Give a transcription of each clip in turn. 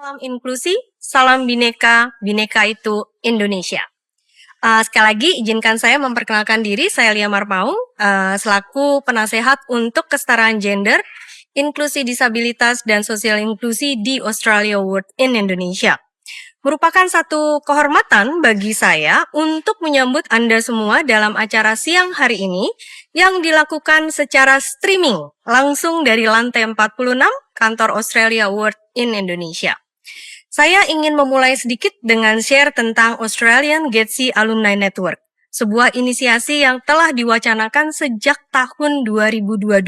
Salam inklusi, salam bineka, bineka itu Indonesia. Sekali lagi izinkan saya memperkenalkan diri, saya Lia Marpaung, selaku penasehat untuk kesetaraan gender, inklusi disabilitas, dan sosial inklusi di Australia Award in Indonesia. Merupakan satu kehormatan bagi saya untuk menyambut Anda semua dalam acara siang hari ini yang dilakukan secara streaming langsung dari lantai 46 kantor Australia Award in Indonesia. Saya ingin memulai sedikit dengan share tentang Australian GETSI Alumni Network, sebuah inisiasi yang telah diwacanakan sejak tahun 2022,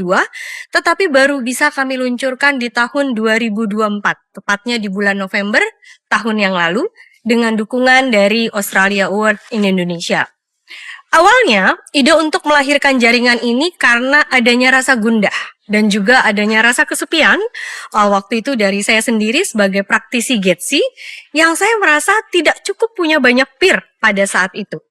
tetapi baru bisa kami luncurkan di tahun 2024, tepatnya di bulan November tahun yang lalu, dengan dukungan dari Australia Award in Indonesia. Awalnya, ide untuk melahirkan jaringan ini karena adanya rasa gundah dan juga adanya rasa kesepian. Waktu itu dari saya sendiri sebagai praktisi GETSI yang saya merasa tidak cukup punya banyak peer pada saat itu.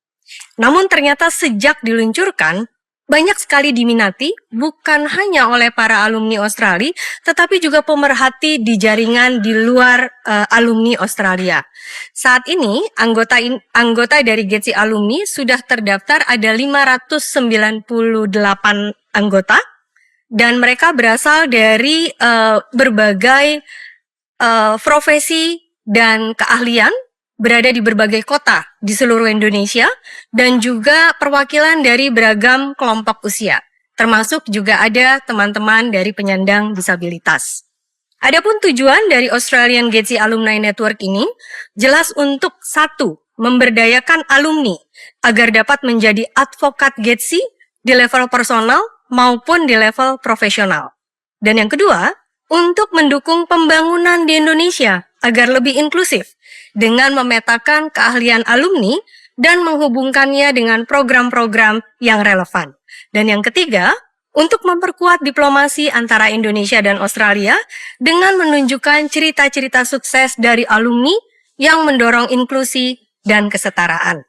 Namun ternyata sejak diluncurkan, banyak sekali diminati bukan hanya oleh para alumni Australia, tetapi juga pemerhati di jaringan di luar alumni Australia. Saat ini, anggota dari GETSI alumni sudah terdaftar ada 598 anggota, dan mereka berasal dari berbagai profesi dan keahlian, berada di berbagai kota di seluruh Indonesia, dan juga perwakilan dari beragam kelompok usia, termasuk juga ada teman-teman dari penyandang disabilitas. Adapun tujuan dari Australian GETSI Alumni Network ini jelas untuk satu, memberdayakan alumni agar dapat menjadi advokat GETSI di level personal maupun di level profesional. Dan yang kedua, untuk mendukung pembangunan di Indonesia agar lebih inklusif dengan memetakan keahlian alumni dan menghubungkannya dengan program-program yang relevan. Dan yang ketiga, untuk memperkuat diplomasi antara Indonesia dan Australia dengan menunjukkan cerita-cerita sukses dari alumni yang mendorong inklusi dan kesetaraan.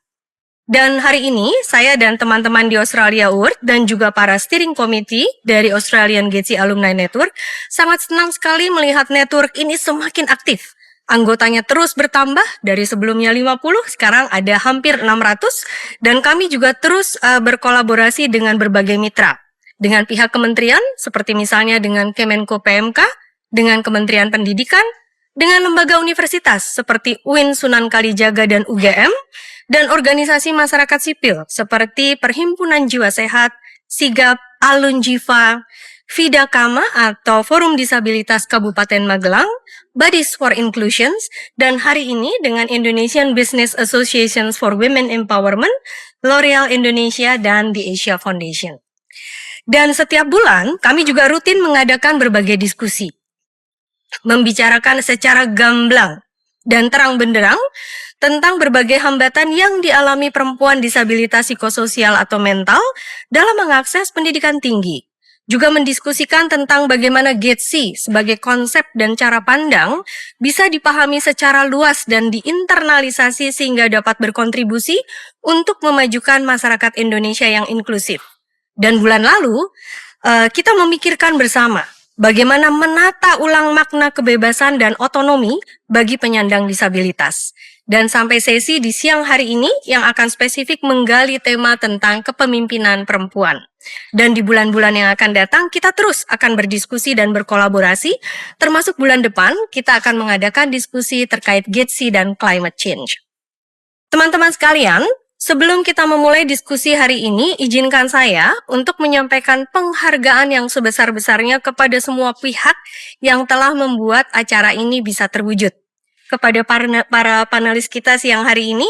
Dan hari ini, saya dan teman-teman di Australia Award dan juga para steering committee dari Australian GETSI Alumni Network sangat senang sekali melihat network ini semakin aktif. Anggotanya terus bertambah, dari sebelumnya 50, sekarang ada hampir 600, dan kami juga terus berkolaborasi dengan berbagai mitra. Dengan pihak kementerian, seperti misalnya dengan Kemenko PMK, dengan Kementerian Pendidikan, dengan lembaga universitas seperti UIN Sunan Kalijaga dan UGM, dan organisasi masyarakat sipil seperti Perhimpunan Jiwa Sehat, Sigap, Alunjiva, Vidakama atau Forum Disabilitas Kabupaten Magelang, Bodies for Inclusions, dan hari ini dengan Indonesian Business Associations for Women Empowerment, L'Oreal Indonesia, dan The Asia Foundation. Dan setiap bulan kami juga rutin mengadakan berbagai diskusi, membicarakan secara gamblang dan terang benderang tentang berbagai hambatan yang dialami perempuan disabilitas psikososial atau mental dalam mengakses pendidikan tinggi. Juga mendiskusikan tentang bagaimana GETSI sebagai konsep dan cara pandang bisa dipahami secara luas dan diinternalisasi sehingga dapat berkontribusi untuk memajukan masyarakat Indonesia yang inklusif. Dan bulan lalu, kita memikirkan bersama bagaimana menata ulang makna kebebasan dan otonomi bagi penyandang disabilitas. Dan sampai sesi di siang hari ini yang akan spesifik menggali tema tentang kepemimpinan perempuan. Dan di bulan-bulan yang akan datang kita terus akan berdiskusi dan berkolaborasi, termasuk bulan depan kita akan mengadakan diskusi terkait GETSI dan climate change. Teman-teman sekalian, sebelum kita memulai diskusi hari ini, izinkan saya untuk menyampaikan penghargaan yang sebesar-besarnya kepada semua pihak yang telah membuat acara ini bisa terwujud. Kepada para panelis kita siang hari ini,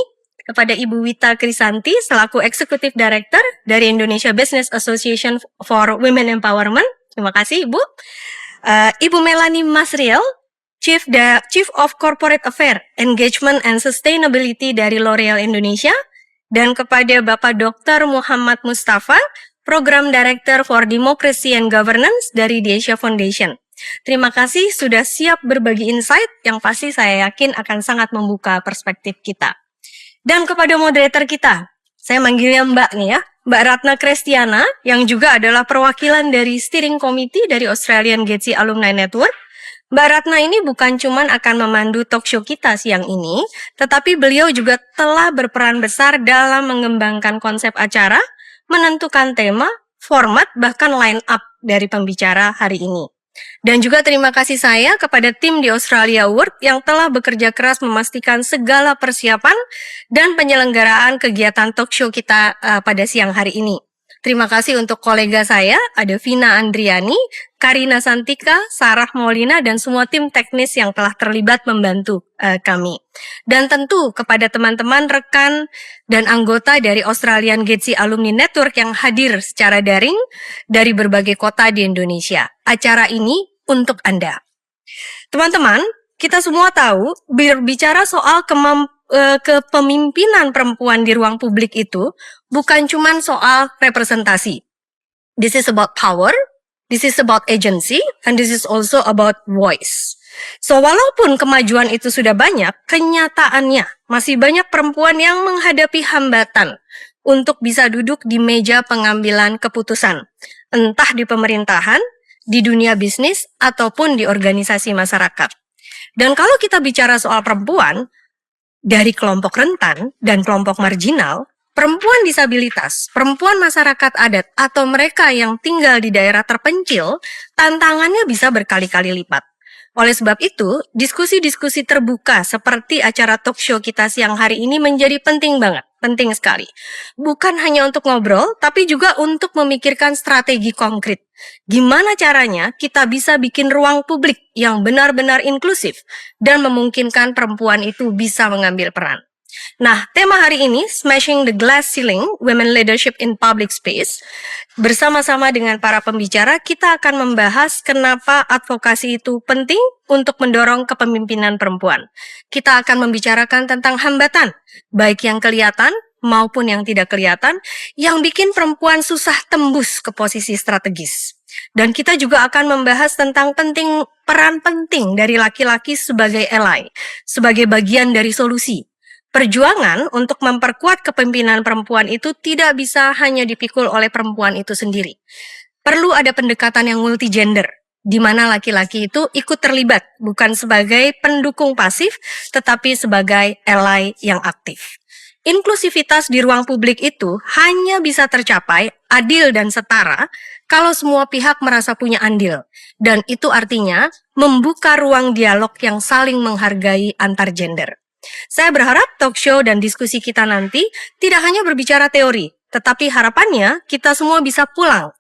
kepada Ibu Wita Krisanti selaku Executive Director dari Indonesia Business Association for Women Empowerment. Terima kasih Ibu. Ibu Melanie Masriel, Chief of Corporate Affairs, Engagement and Sustainability dari L'Oreal Indonesia. Dan kepada Bapak Dr. Muhammad Mustafa, Program Director for Democracy and Governance dari The Asia Foundation. Terima kasih sudah siap berbagi insight yang pasti saya yakin akan sangat membuka perspektif kita. Dan kepada moderator kita, saya manggilnya Mbak nih ya, Mbak Ratna Krestiana yang juga adalah perwakilan dari Steering Committee dari Australian GETSI Alumni Network, Mbak Ratna ini bukan cuman akan memandu talk show kita siang ini, tetapi beliau juga telah berperan besar dalam mengembangkan konsep acara, menentukan tema, format, bahkan line up dari pembicara hari ini. Dan juga terima kasih saya kepada tim di Australia Award yang telah bekerja keras memastikan segala persiapan dan penyelenggaraan kegiatan talk show kita pada siang hari ini. Terima kasih untuk kolega saya, ada Vina Andriani, Karina Santika, Sarah Maulina, dan semua tim teknis yang telah terlibat membantu kami. Dan tentu kepada teman-teman, rekan, dan anggota dari Australian Gatesy Alumni Network yang hadir secara daring dari berbagai kota di Indonesia. Acara ini untuk Anda. Teman-teman, kita semua tahu berbicara soal kepemimpinan perempuan di ruang publik itu bukan cuma soal representasi. This is about power, this is about agency, and this is also about voice. So, walaupun kemajuan itu sudah banyak, kenyataannya masih banyak perempuan yang menghadapi hambatan untuk bisa duduk di meja pengambilan keputusan, entah di pemerintahan, di dunia bisnis, ataupun di organisasi masyarakat. Dan kalau kita bicara soal perempuan, dari kelompok rentan dan kelompok marginal, perempuan disabilitas, perempuan masyarakat adat, atau mereka yang tinggal di daerah terpencil, tantangannya bisa berkali-kali lipat. Oleh sebab itu, diskusi-diskusi terbuka seperti acara talk show kita siang hari ini menjadi penting banget, penting sekali. Bukan hanya untuk ngobrol, tapi juga untuk memikirkan strategi konkret. Gimana caranya kita bisa bikin ruang publik yang benar-benar inklusif dan memungkinkan perempuan itu bisa mengambil peran. Nah, tema hari ini, Smashing the Glass Ceiling, Women Leadership in Public Space. Bersama-sama dengan para pembicara, kita akan membahas kenapa advokasi itu penting untuk mendorong kepemimpinan perempuan. Kita akan membicarakan tentang hambatan, baik yang kelihatan maupun yang tidak kelihatan, yang bikin perempuan susah tembus ke posisi strategis. Dan kita juga akan membahas tentang peran penting dari laki-laki sebagai ally, sebagai bagian dari solusi. Perjuangan untuk memperkuat kepemimpinan perempuan itu tidak bisa hanya dipikul oleh perempuan itu sendiri. Perlu ada pendekatan yang multigender, di mana laki-laki itu ikut terlibat, bukan sebagai pendukung pasif, tetapi sebagai ally yang aktif. Inklusivitas di ruang publik itu hanya bisa tercapai adil dan setara kalau semua pihak merasa punya andil. Dan itu artinya membuka ruang dialog yang saling menghargai antar gender. Saya berharap talk show dan diskusi kita nanti tidak hanya berbicara teori, tetapi harapannya kita semua bisa pulang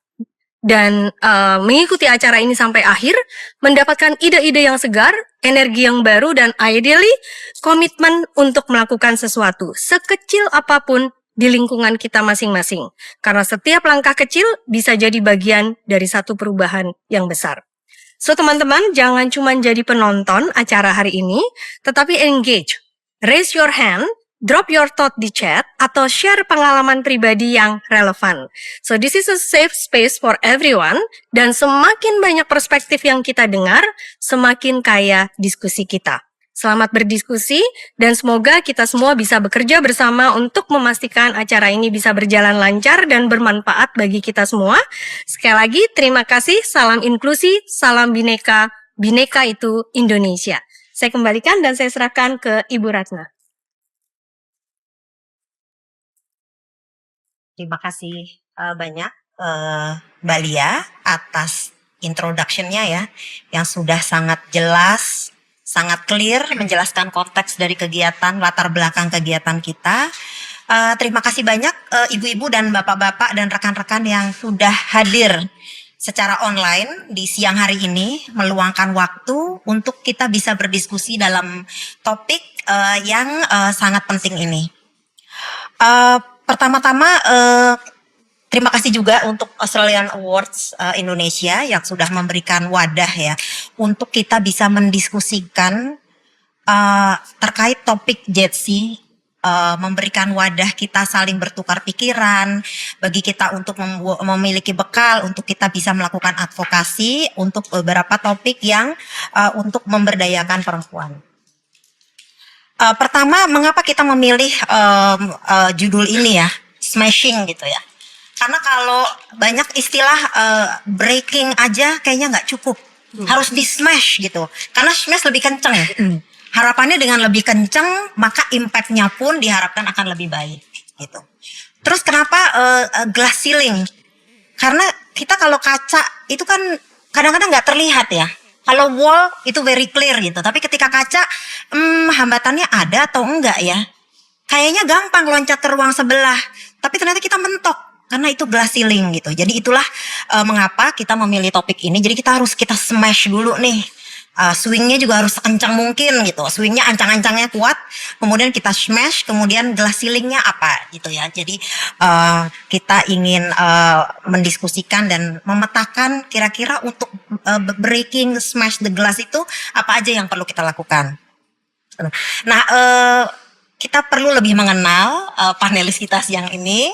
dan mengikuti acara ini sampai akhir, mendapatkan ide-ide yang segar, energi yang baru, dan ideally komitmen untuk melakukan sesuatu sekecil apapun di lingkungan kita masing-masing. Karena setiap langkah kecil bisa jadi bagian dari satu perubahan yang besar. So teman-teman, jangan cuma jadi penonton acara hari ini, tetapi engage. Raise your hand, drop your thought di chat, atau share pengalaman pribadi yang relevan. So this is a safe space for everyone, dan semakin banyak perspektif yang kita dengar, semakin kaya diskusi kita. Selamat berdiskusi, dan semoga kita semua bisa bekerja bersama untuk memastikan acara ini bisa berjalan lancar dan bermanfaat bagi kita semua. Sekali lagi, terima kasih, salam inklusi, salam bineka, bineka itu Indonesia. Saya kembalikan dan saya serahkan ke Ibu Ratna. Terima kasih banyak Mbak Lia atas introduction-nya ya, yang sudah sangat jelas, sangat clear menjelaskan konteks dari kegiatan, latar belakang kegiatan kita. Terima kasih banyak ibu-ibu dan bapak-bapak dan rekan-rekan yang sudah hadir secara online di siang hari ini, meluangkan waktu untuk kita bisa berdiskusi dalam topik yang sangat penting ini. Pertama-tama terima kasih juga untuk Australian Awards Indonesia yang sudah memberikan wadah ya untuk kita bisa mendiskusikan terkait topik JETSI, memberikan wadah kita saling bertukar pikiran, bagi kita untuk memiliki bekal untuk kita bisa melakukan advokasi untuk beberapa topik yang untuk memberdayakan perempuan. Pertama, mengapa kita memilih judul ini ya, smashing gitu ya? Karena kalau banyak istilah breaking aja kayaknya nggak cukup harus di smash gitu, karena smash lebih kenceng. Harapannya dengan lebih kenceng, maka impactnya pun diharapkan akan lebih baik gitu. Terus kenapa glass ceiling? Karena kita kalau kaca itu kan kadang-kadang nggak terlihat ya. Kalau wall itu very clear gitu, tapi ketika kaca hambatannya ada atau enggak ya? Kayaknya gampang loncat ke ruang sebelah, tapi ternyata kita mentok karena itu glass ceiling gitu. Jadi itulah mengapa kita memilih topik ini. Jadi kita smash dulu nih. Swingnya juga harus sekencang mungkin gitu. Swingnya ancang-ancangnya kuat, kemudian kita smash, kemudian glass ceilingnya apa gitu ya. Jadi kita ingin mendiskusikan dan memetakan kira-kira untuk breaking smash the glass itu apa aja yang perlu kita lakukan. Nah, kita perlu lebih mengenal panelis kita siang ini.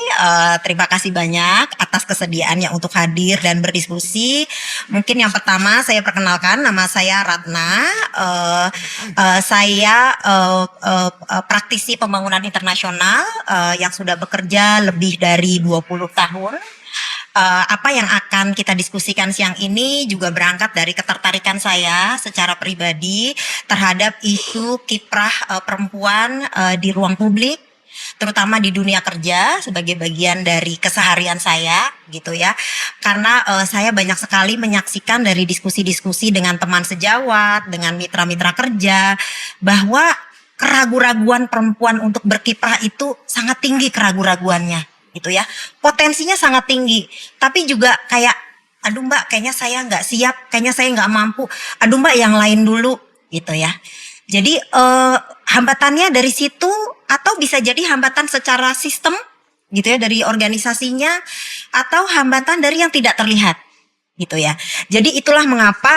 Terima kasih banyak atas kesediaannya untuk hadir dan berdiskusi. Mungkin yang pertama saya perkenalkan, nama saya Ratna. Saya praktisi pembangunan internasional yang sudah bekerja lebih dari 20 tahun. Apa yang akan kita diskusikan siang ini juga berangkat dari ketertarikan saya secara pribadi terhadap isu kiprah perempuan di ruang publik, terutama di dunia kerja sebagai bagian dari keseharian saya gitu ya. Karena saya banyak sekali menyaksikan dari diskusi-diskusi dengan teman sejawat, dengan mitra-mitra kerja, bahwa keraguan-raguan perempuan untuk berkiprah itu sangat tinggi, keraguan-raguannya gitu ya, potensinya sangat tinggi, tapi juga kayak aduh mbak kayaknya saya nggak siap, kayaknya saya nggak mampu, aduh mbak yang lain dulu gitu ya. Jadi hambatannya dari situ, atau bisa jadi hambatan secara sistem gitu ya dari organisasinya, atau hambatan dari yang tidak terlihat gitu ya. Jadi itulah mengapa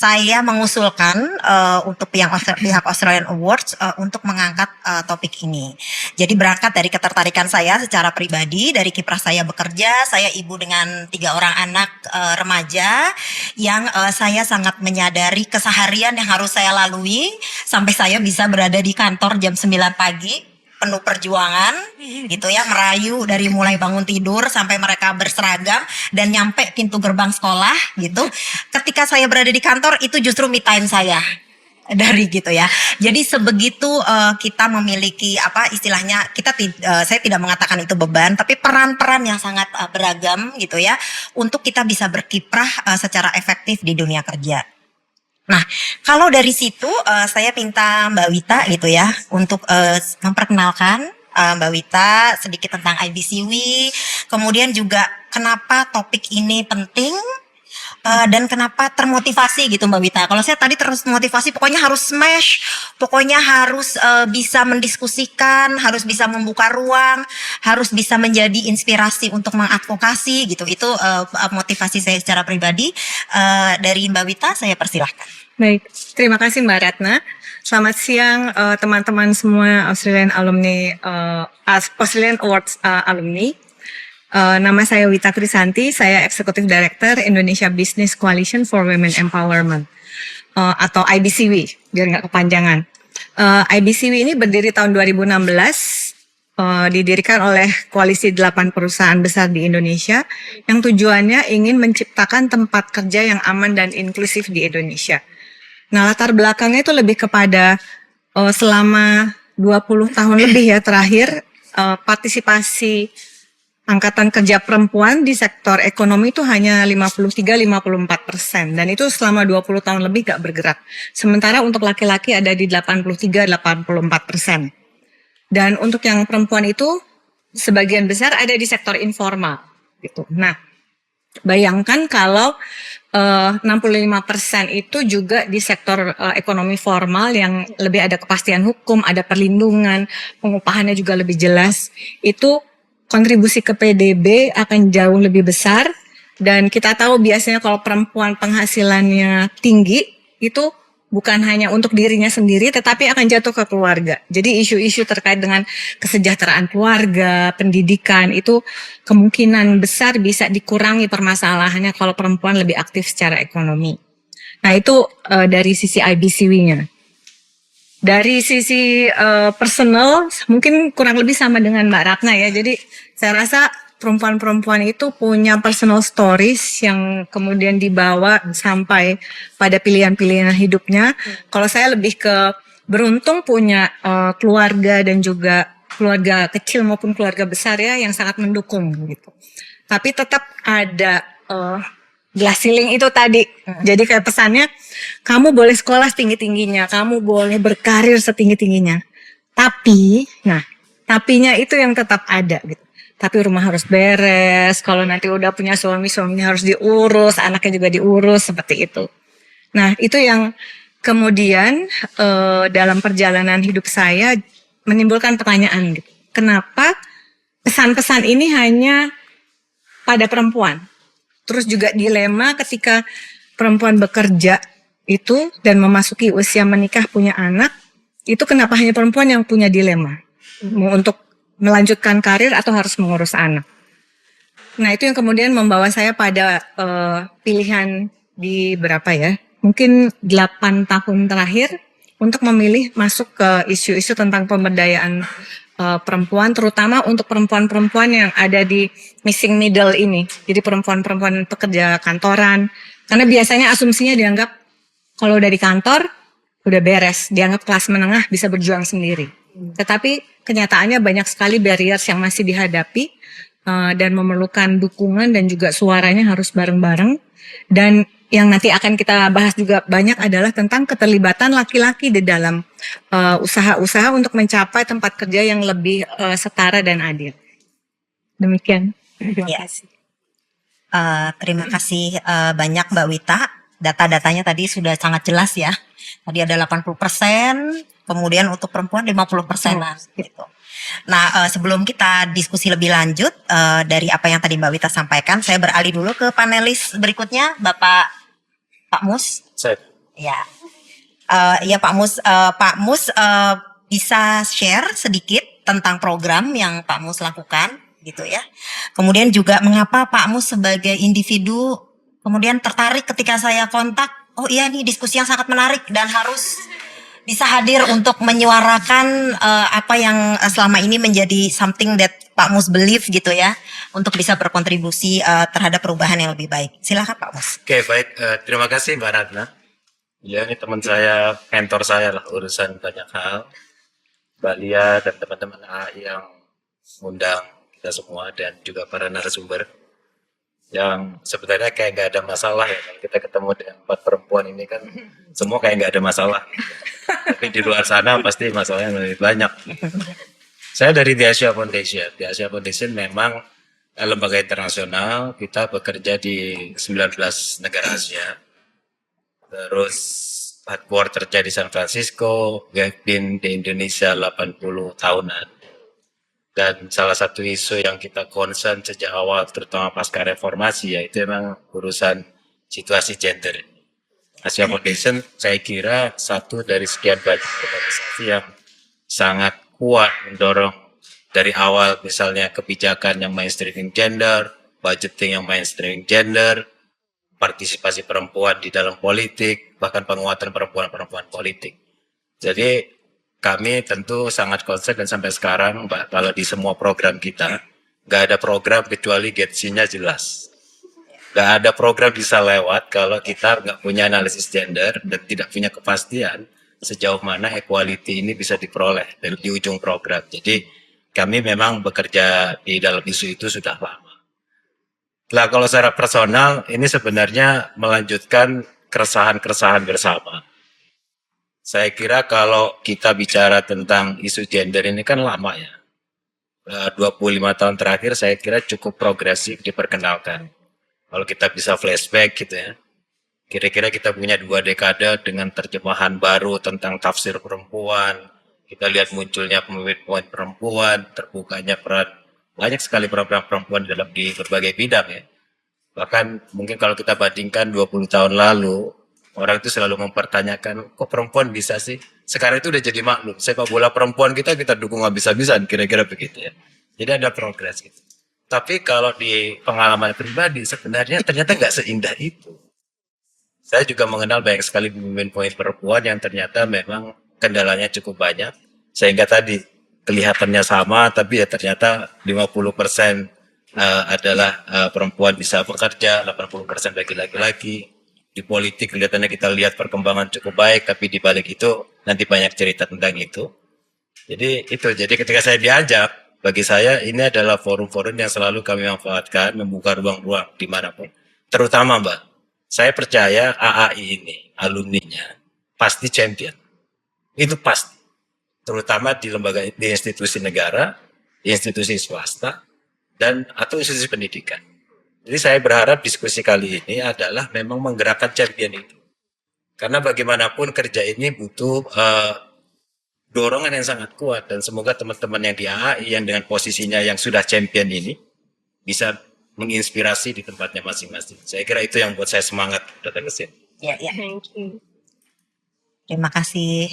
saya mengusulkan untuk pihak Australian Awards untuk mengangkat topik ini. Jadi berangkat dari ketertarikan saya secara pribadi, dari kiprah saya bekerja, saya ibu dengan 3 orang anak remaja yang saya sangat menyadari keseharian yang harus saya lalui sampai saya bisa berada di kantor jam 9 pagi. Penuh perjuangan gitu ya, merayu dari mulai bangun tidur sampai mereka berseragam dan nyampe pintu gerbang sekolah gitu. Ketika saya berada di kantor itu justru me time saya dari gitu ya. Jadi sebegitu kita memiliki apa istilahnya, saya tidak mengatakan itu beban, tapi peran-peran yang sangat beragam gitu ya untuk kita bisa berkiprah secara efektif di dunia kerja. Nah, kalau dari situ saya minta Mbak Wita gitu ya untuk memperkenalkan Mbak Wita sedikit tentang IBCW, kemudian juga kenapa topik ini penting dan kenapa termotivasi gitu Mbak Wita. Kalau saya tadi terus motivasi, pokoknya harus smash, pokoknya harus bisa mendiskusikan, harus bisa membuka ruang, harus bisa menjadi inspirasi untuk mengadvokasi gitu. Itu motivasi saya secara pribadi. Dari Mbak Wita saya persilahkan. Baik, terima kasih Mbak Ratna. Selamat siang teman-teman semua Australian Alumni, Australian Awards alumni. Nama saya Wita Krisanti, saya Executive Director Indonesia Business Coalition for Women Empowerment atau IBCW, biar nggak kepanjangan. IBCW ini berdiri tahun 2016, didirikan oleh koalisi 8 perusahaan besar di Indonesia yang tujuannya ingin menciptakan tempat kerja yang aman dan inklusif di Indonesia. Nah, latar belakangnya itu lebih kepada selama 20 tahun lebih ya terakhir partisipasi angkatan kerja perempuan di sektor ekonomi itu hanya 53-54%, dan itu selama 20 tahun lebih gak bergerak. Sementara untuk laki-laki ada di 83-84%. Dan untuk yang perempuan itu sebagian besar ada di sektor informal gitu. Nah, bayangkan kalau 65% itu juga di sektor ekonomi formal yang lebih ada kepastian hukum, ada perlindungan, pengupahannya juga lebih jelas. Itu kontribusi ke PDB akan jauh lebih besar, dan kita tahu biasanya kalau perempuan penghasilannya tinggi itu bukan hanya untuk dirinya sendiri tetapi akan jatuh ke keluarga. Jadi isu-isu terkait dengan kesejahteraan keluarga, pendidikan itu kemungkinan besar bisa dikurangi permasalahannya kalau perempuan lebih aktif secara ekonomi. Nah, itu dari sisi IBCW-nya. Dari sisi personal mungkin kurang lebih sama dengan Mbak Ratna ya. Jadi saya rasa perempuan-perempuan itu punya personal stories yang kemudian dibawa sampai pada pilihan-pilihan hidupnya. Kalau saya lebih ke beruntung punya keluarga dan juga keluarga kecil maupun keluarga besar ya yang sangat mendukung gitu. Tapi tetap ada glass ceiling itu tadi. Jadi kayak pesannya, kamu boleh sekolah setinggi-tingginya, kamu boleh berkarir setinggi-tingginya. Tapi, nah, tapinya itu yang tetap ada gitu. Tapi rumah harus beres, kalau nanti udah punya suaminya harus diurus, anaknya juga diurus, seperti itu. Nah, itu yang kemudian dalam perjalanan hidup saya menimbulkan pertanyaan gitu. Kenapa pesan-pesan ini hanya pada perempuan? Terus juga dilema ketika perempuan bekerja itu dan memasuki usia menikah punya anak, itu kenapa hanya perempuan yang punya dilema untuk melanjutkan karir atau harus mengurus anak. Nah itu yang kemudian membawa saya pada pilihan di berapa ya, mungkin 8 tahun terakhir untuk memilih masuk ke isu-isu tentang pemberdayaan perempuan, terutama untuk perempuan-perempuan yang ada di missing middle ini. Jadi perempuan-perempuan pekerja kantoran. Karena biasanya asumsinya dianggap kalau udah di kantor, udah beres. Dianggap kelas menengah bisa berjuang sendiri. Tetapi kenyataannya banyak sekali barriers yang masih dihadapi dan memerlukan dukungan dan juga suaranya harus bareng-bareng. Dan yang nanti akan kita bahas juga banyak adalah tentang keterlibatan laki-laki di dalam usaha-usaha untuk mencapai tempat kerja yang lebih setara dan adil. Demikian. Terima kasih. Terima kasih banyak Mbak Wita. Data-datanya tadi sudah sangat jelas ya. Tadi ada 80%, kemudian untuk perempuan 50%-an gitu. Nah, sebelum kita diskusi lebih lanjut dari apa yang tadi Mbak Wita sampaikan, saya beralih dulu ke panelis berikutnya, Pak Mus. Ya, ya Pak Mus. Pak Mus bisa share sedikit tentang program yang Pak Mus lakukan, gitu ya. Kemudian juga mengapa Pak Mus sebagai individu kemudian tertarik ketika saya kontak, oh iya nih diskusi yang sangat menarik dan harus bisa hadir untuk menyuarakan apa yang selama ini menjadi something that Pak Mus believe gitu ya, untuk bisa berkontribusi terhadap perubahan yang lebih baik. Silakan Pak Mus. Oke, baik. Terima kasih Mbak Ratna. Ya, ini teman saya, mentor saya lah urusan banyak hal. Mbak Lia dan teman-teman AI yang undang kita semua dan juga para narasumber. Yang sebenarnya kayak nggak ada masalah ya, kalau kita ketemu dengan 4 perempuan ini kan semua kayak nggak ada masalah. Tapi di luar sana pasti masalahnya lebih banyak. Saya dari The Asia Foundation. The Asia Foundation memang lembaga internasional, kita bekerja di 19 negara Asia. Terus headquarter-nya di San Francisco, we have been di Indonesia 80 tahunan. Dan salah satu isu yang kita concern sejak awal, terutama pasca reformasi, yaitu memang urusan situasi gender. Asia Foundation saya kira satu dari sekian banyak organisasi yang sangat kuat mendorong dari awal, misalnya kebijakan yang mainstreaming gender, budgeting yang mainstreaming gender, partisipasi perempuan di dalam politik, bahkan penguatan perempuan-perempuan politik. Jadi kami tentu sangat concern dan sampai sekarang, Mbak, kalau di semua program kita, nggak ada program kecuali GETSI-nya jelas. Nggak ada program bisa lewat kalau kita nggak punya analisis gender dan tidak punya kepastian sejauh mana equality ini bisa diperoleh di ujung program. Jadi kami memang bekerja di dalam isu itu sudah lama. Nah, kalau secara personal, ini sebenarnya melanjutkan keresahan-keresahan bersama. Saya kira kalau kita bicara tentang isu gender ini kan lama ya. 25 tahun terakhir saya kira cukup progresif diperkenalkan. Kalau kita bisa flashback gitu ya. Kira-kira kita punya 2 dekade dengan terjemahan baru tentang tafsir perempuan. Kita lihat munculnya pemimpin perempuan, terbukanya peran banyak sekali program perempuan di berbagai bidang ya. Bahkan mungkin kalau kita bandingkan 20 tahun lalu, orang itu selalu mempertanyakan, kok perempuan bisa sih? Sekarang itu udah jadi maklum. Sepak bola perempuan kita dukung habis-habisan, kira-kira begitu ya. Jadi ada progres gitu. Tapi kalau di pengalaman pribadi, sebenarnya ternyata nggak seindah itu. Saya juga mengenal banyak sekali pemimpin perempuan yang ternyata memang kendalanya cukup banyak. Sehingga tadi kelihatannya sama, tapi ya ternyata 50% adalah perempuan bisa bekerja, 80% bagi laki-laki. Di politik kelihatannya kita lihat perkembangan cukup baik, tapi di balik itu nanti banyak cerita tentang itu. Jadi ketika saya diajak, bagi saya ini adalah forum-forum yang selalu kami manfaatkan, membuka ruang-ruang dimanapun. Terutama Mbak, saya percaya AAI ini, alumninya, pasti champion. Itu pasti. Terutama di lembaga, di institusi negara, di institusi swasta, dan atau institusi pendidikan. Jadi saya berharap diskusi kali ini adalah memang menggerakkan champion itu. Karena bagaimanapun kerja ini butuh dorongan yang sangat kuat, dan semoga teman-teman yang di AAI yang dengan posisinya yang sudah champion ini bisa menginspirasi di tempatnya masing-masing. Saya kira itu yang buat saya semangat datang ke sini. Ya, ya. Thank you. Terima kasih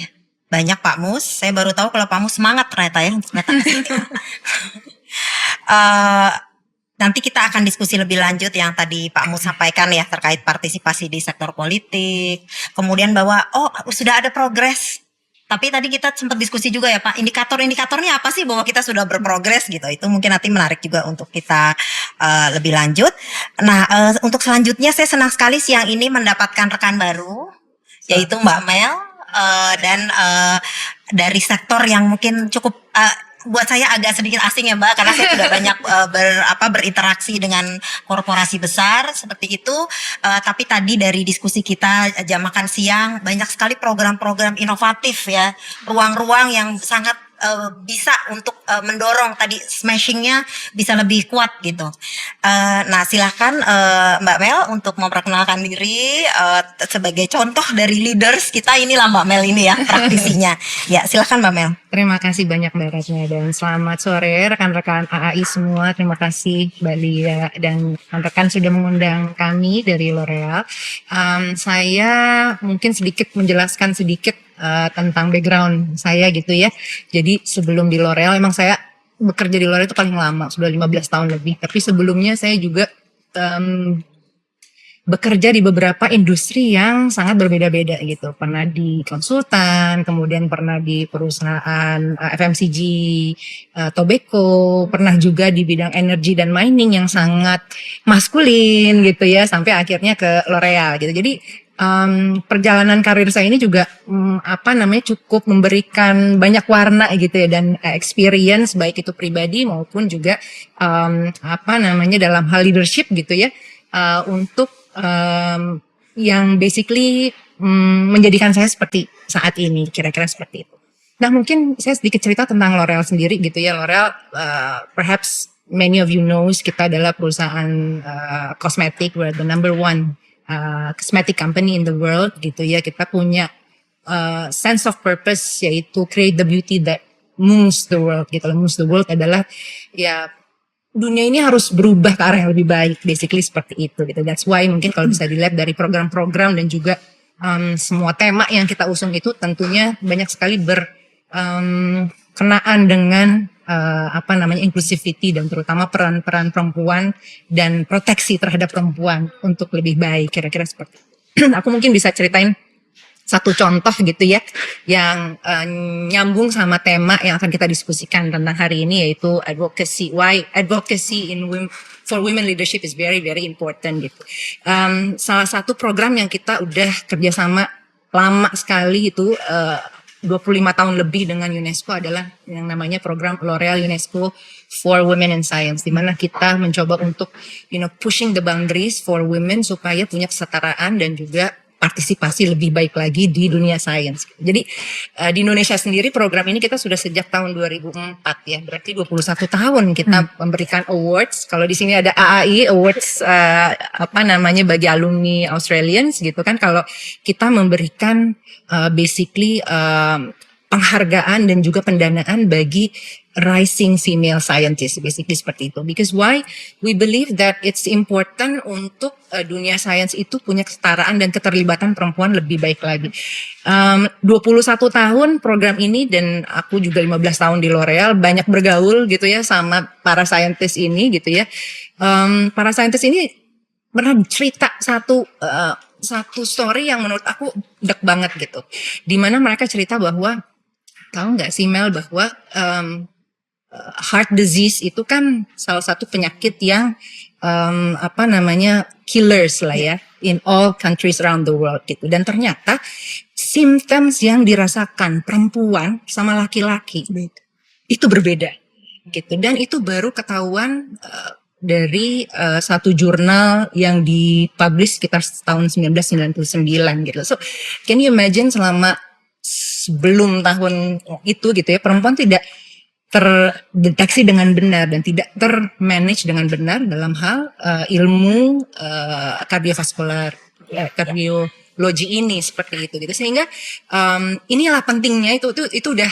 banyak Pak Mus. Saya baru tahu kalau Pak Mus semangat ternyata ya untuk datang ke sini. Nanti kita akan diskusi lebih lanjut yang tadi Pak Mus sampaikan ya terkait partisipasi di sektor politik. Kemudian bahwa sudah ada progres. Tapi tadi kita sempat diskusi juga ya Pak, indikator-indikatornya apa sih bahwa kita sudah berprogres gitu. Itu mungkin nanti menarik juga untuk kita lebih lanjut. Nah, untuk selanjutnya saya senang sekali siang ini mendapatkan rekan baru yaitu Mbak Mel dan dari sektor yang mungkin cukup buat saya agak sedikit asing ya Mbak, karena saya tidak banyak berinteraksi dengan korporasi besar seperti itu. Tapi tadi dari diskusi kita jam makan siang banyak sekali program-program inovatif ya, ruang-ruang yang sangat bisa untuk mendorong tadi smashingnya bisa lebih kuat gitu. Nah silakan Mbak Mel untuk memperkenalkan diri sebagai contoh dari leaders kita, inilah Mbak Mel ini ya praktisinya. Ya silakan Mbak Mel. Terima kasih banyak Mbak Ratna dan selamat sore rekan-rekan AAI semua. Terima kasih Mbak Lia dan rekan-rekan sudah mengundang kami dari L'Oreal. Saya mungkin sedikit menjelaskan sedikit tentang background saya gitu ya. Jadi sebelum di L'Oreal emang saya bekerja di L'Oreal itu paling lama, sudah 15 tahun lebih. Tapi sebelumnya saya juga bekerja di beberapa industri yang sangat berbeda-beda gitu. Pernah di konsultan, kemudian pernah di perusahaan FMCG, tobacco, pernah juga di bidang energi dan mining yang sangat maskulin gitu ya, sampai akhirnya ke L'Oreal gitu. Jadi perjalanan karir saya ini juga cukup memberikan banyak warna gitu ya, dan experience baik itu pribadi maupun juga dalam hal leadership gitu ya, untuk yang basically menjadikan saya seperti saat ini, kira-kira seperti itu. Nah mungkin saya sedikit cerita tentang L'Oreal sendiri gitu ya. L'Oreal perhaps many of you knows, kita adalah perusahaan kosmetik, we're the number one cosmetic company in the world gitu ya. Kita punya sense of purpose, yaitu create the beauty that moves the world gitu. Moves the world adalah ya dunia ini harus berubah ke arah yang lebih baik, basically seperti itu gitu. That's why mungkin kalau bisa dilihat dari program-program dan juga semua tema yang kita usung itu tentunya banyak sekali berkenaan dengan inclusivity dan terutama peran-peran perempuan dan proteksi terhadap perempuan untuk lebih baik, kira-kira seperti itu. Aku mungkin bisa ceritain satu contoh gitu ya yang nyambung sama tema yang akan kita diskusikan tentang hari ini, yaitu advocacy. Why advocacy for women leadership is very very important gitu. Salah satu program yang kita udah kerjasama lama sekali itu 25 tahun lebih dengan UNESCO adalah yang namanya program L'Oreal UNESCO for Women in Science, di mana kita mencoba untuk pushing the boundaries for women supaya punya kesetaraan dan juga partisipasi lebih baik lagi di dunia sains. Jadi di Indonesia sendiri program ini kita sudah sejak tahun 2004 ya, berarti 21 tahun kita memberikan awards. Kalau di sini ada AAI Awards bagi alumni Australians gitu kan. Kalau kita memberikan basically penghargaan dan juga pendanaan bagi rising female scientists, basically seperti itu. Because why? We believe that it's important untuk dunia sains itu punya kesetaraan dan keterlibatan perempuan lebih baik lagi. 21 tahun program ini, dan aku juga 15 tahun di L'Oreal, banyak bergaul gitu ya sama para scientist ini gitu ya. Para scientist ini pernah cerita satu story yang menurut aku dek banget gitu. Dimana mereka cerita bahwa, tahu nggak sih Mel, bahwa heart disease itu kan salah satu penyakit yang killers lah ya in all countries around the world gitu. Dan ternyata symptoms yang dirasakan perempuan sama laki-laki itu berbeda gitu. Dan itu baru ketahuan dari satu jurnal yang dipublish sekitar tahun 1999 gitu. So can you imagine selama sebelum tahun itu gitu ya, perempuan tidak terdeteksi dengan benar dan tidak termanage dengan benar dalam hal ilmu kardiovaskular, kardiologi ini seperti itu gitu. Sehingga inilah pentingnya itu udah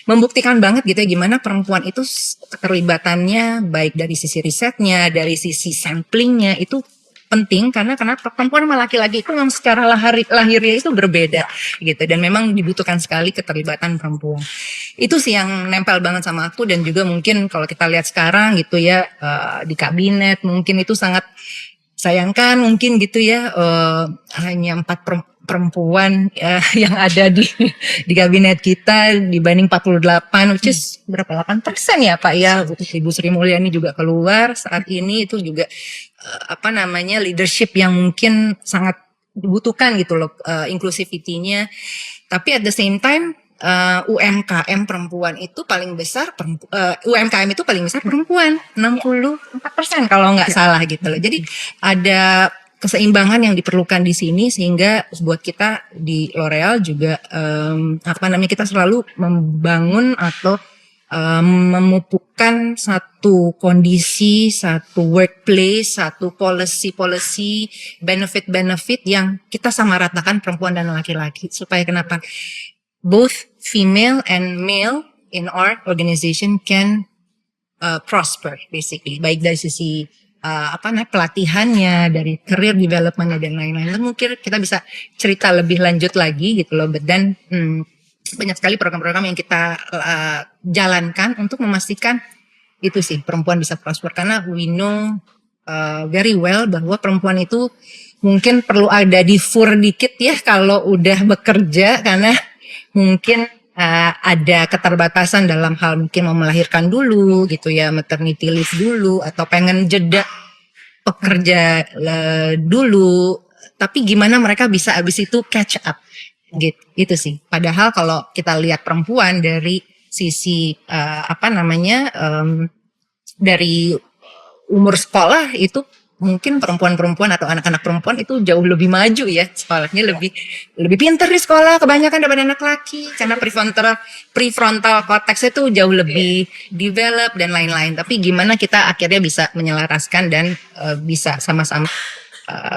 membuktikan banget gitu ya gimana perempuan itu keterlibatannya baik dari sisi risetnya, dari sisi samplingnya itu penting karena perempuan sama laki-laki itu memang secara lahirnya itu berbeda gitu, dan memang dibutuhkan sekali keterlibatan perempuan. Itu sih yang nempel banget sama aku. Dan juga mungkin kalau kita lihat sekarang gitu ya di kabinet mungkin itu sangat sayangkan mungkin gitu ya, hanya 4 perempuan yang ada di kabinet kita dibanding 48, which is berapa 8% ya Pak ya. Ibu Sri Mulyani juga keluar saat ini, itu juga leadership yang mungkin sangat dibutuhkan gitu loh, inclusivity-nya. Tapi at the same time UMKM perempuan itu paling besar, UMKM itu paling besar perempuan, 64% kalau nggak salah gitu loh. Jadi ada keseimbangan yang diperlukan di sini, sehingga buat kita di L'Oreal juga kita selalu membangun atau memupukkan satu kondisi, satu workplace, satu policy, benefit yang kita samaratakan perempuan dan laki-laki, supaya kenapa both female and male in our organization can prosper basically, baik dari sisi pelatihannya, dari career developmentnya dan lain-lain. Mungkin kita bisa cerita lebih lanjut lagi gitu loh, dan banyak sekali program-program yang kita jalankan untuk memastikan itu sih perempuan bisa prosper. Karena we know very well bahwa perempuan itu mungkin perlu ada difur dikit ya kalau udah bekerja, karena mungkin ada keterbatasan dalam hal mungkin mau melahirkan dulu gitu ya, maternity leave dulu, atau pengen jeda pekerja dulu, tapi gimana mereka bisa abis itu catch up gitu sih. Padahal kalau kita lihat perempuan dari sisi dari umur sekolah itu mungkin perempuan-perempuan atau anak-anak perempuan itu jauh lebih maju ya, sekolahnya lebih pintar di sekolah kebanyakan daripada anak laki, karena prefrontal cortex itu jauh lebih develop dan lain-lain. Tapi gimana kita akhirnya bisa menyelaraskan dan bisa sama-sama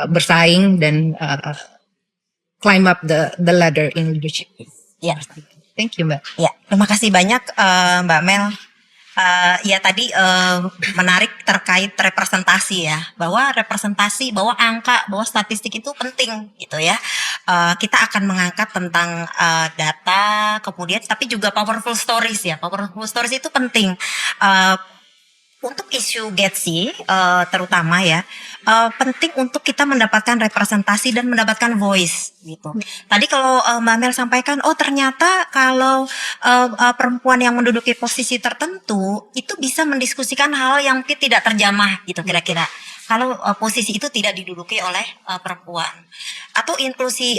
bersaing dan climb up the ladder in leadership. Ya. Thank you Mbak. Ya, terima kasih banyak Mbak Mel. Ya tadi menarik terkait representasi ya, bahwa angka, bahwa statistik itu penting gitu ya. Kita akan mengangkat tentang data, kemudian tapi juga powerful stories ya. Powerful stories itu penting. Untuk isu GETSI terutama ya, penting untuk kita mendapatkan representasi dan mendapatkan voice gitu. Tadi kalau Mbak Mel sampaikan, ternyata kalau perempuan yang menduduki posisi tertentu itu bisa mendiskusikan hal yang mungkin tidak terjamah gitu kira-kira. Kalau posisi itu tidak diduduki oleh perempuan, atau inklusi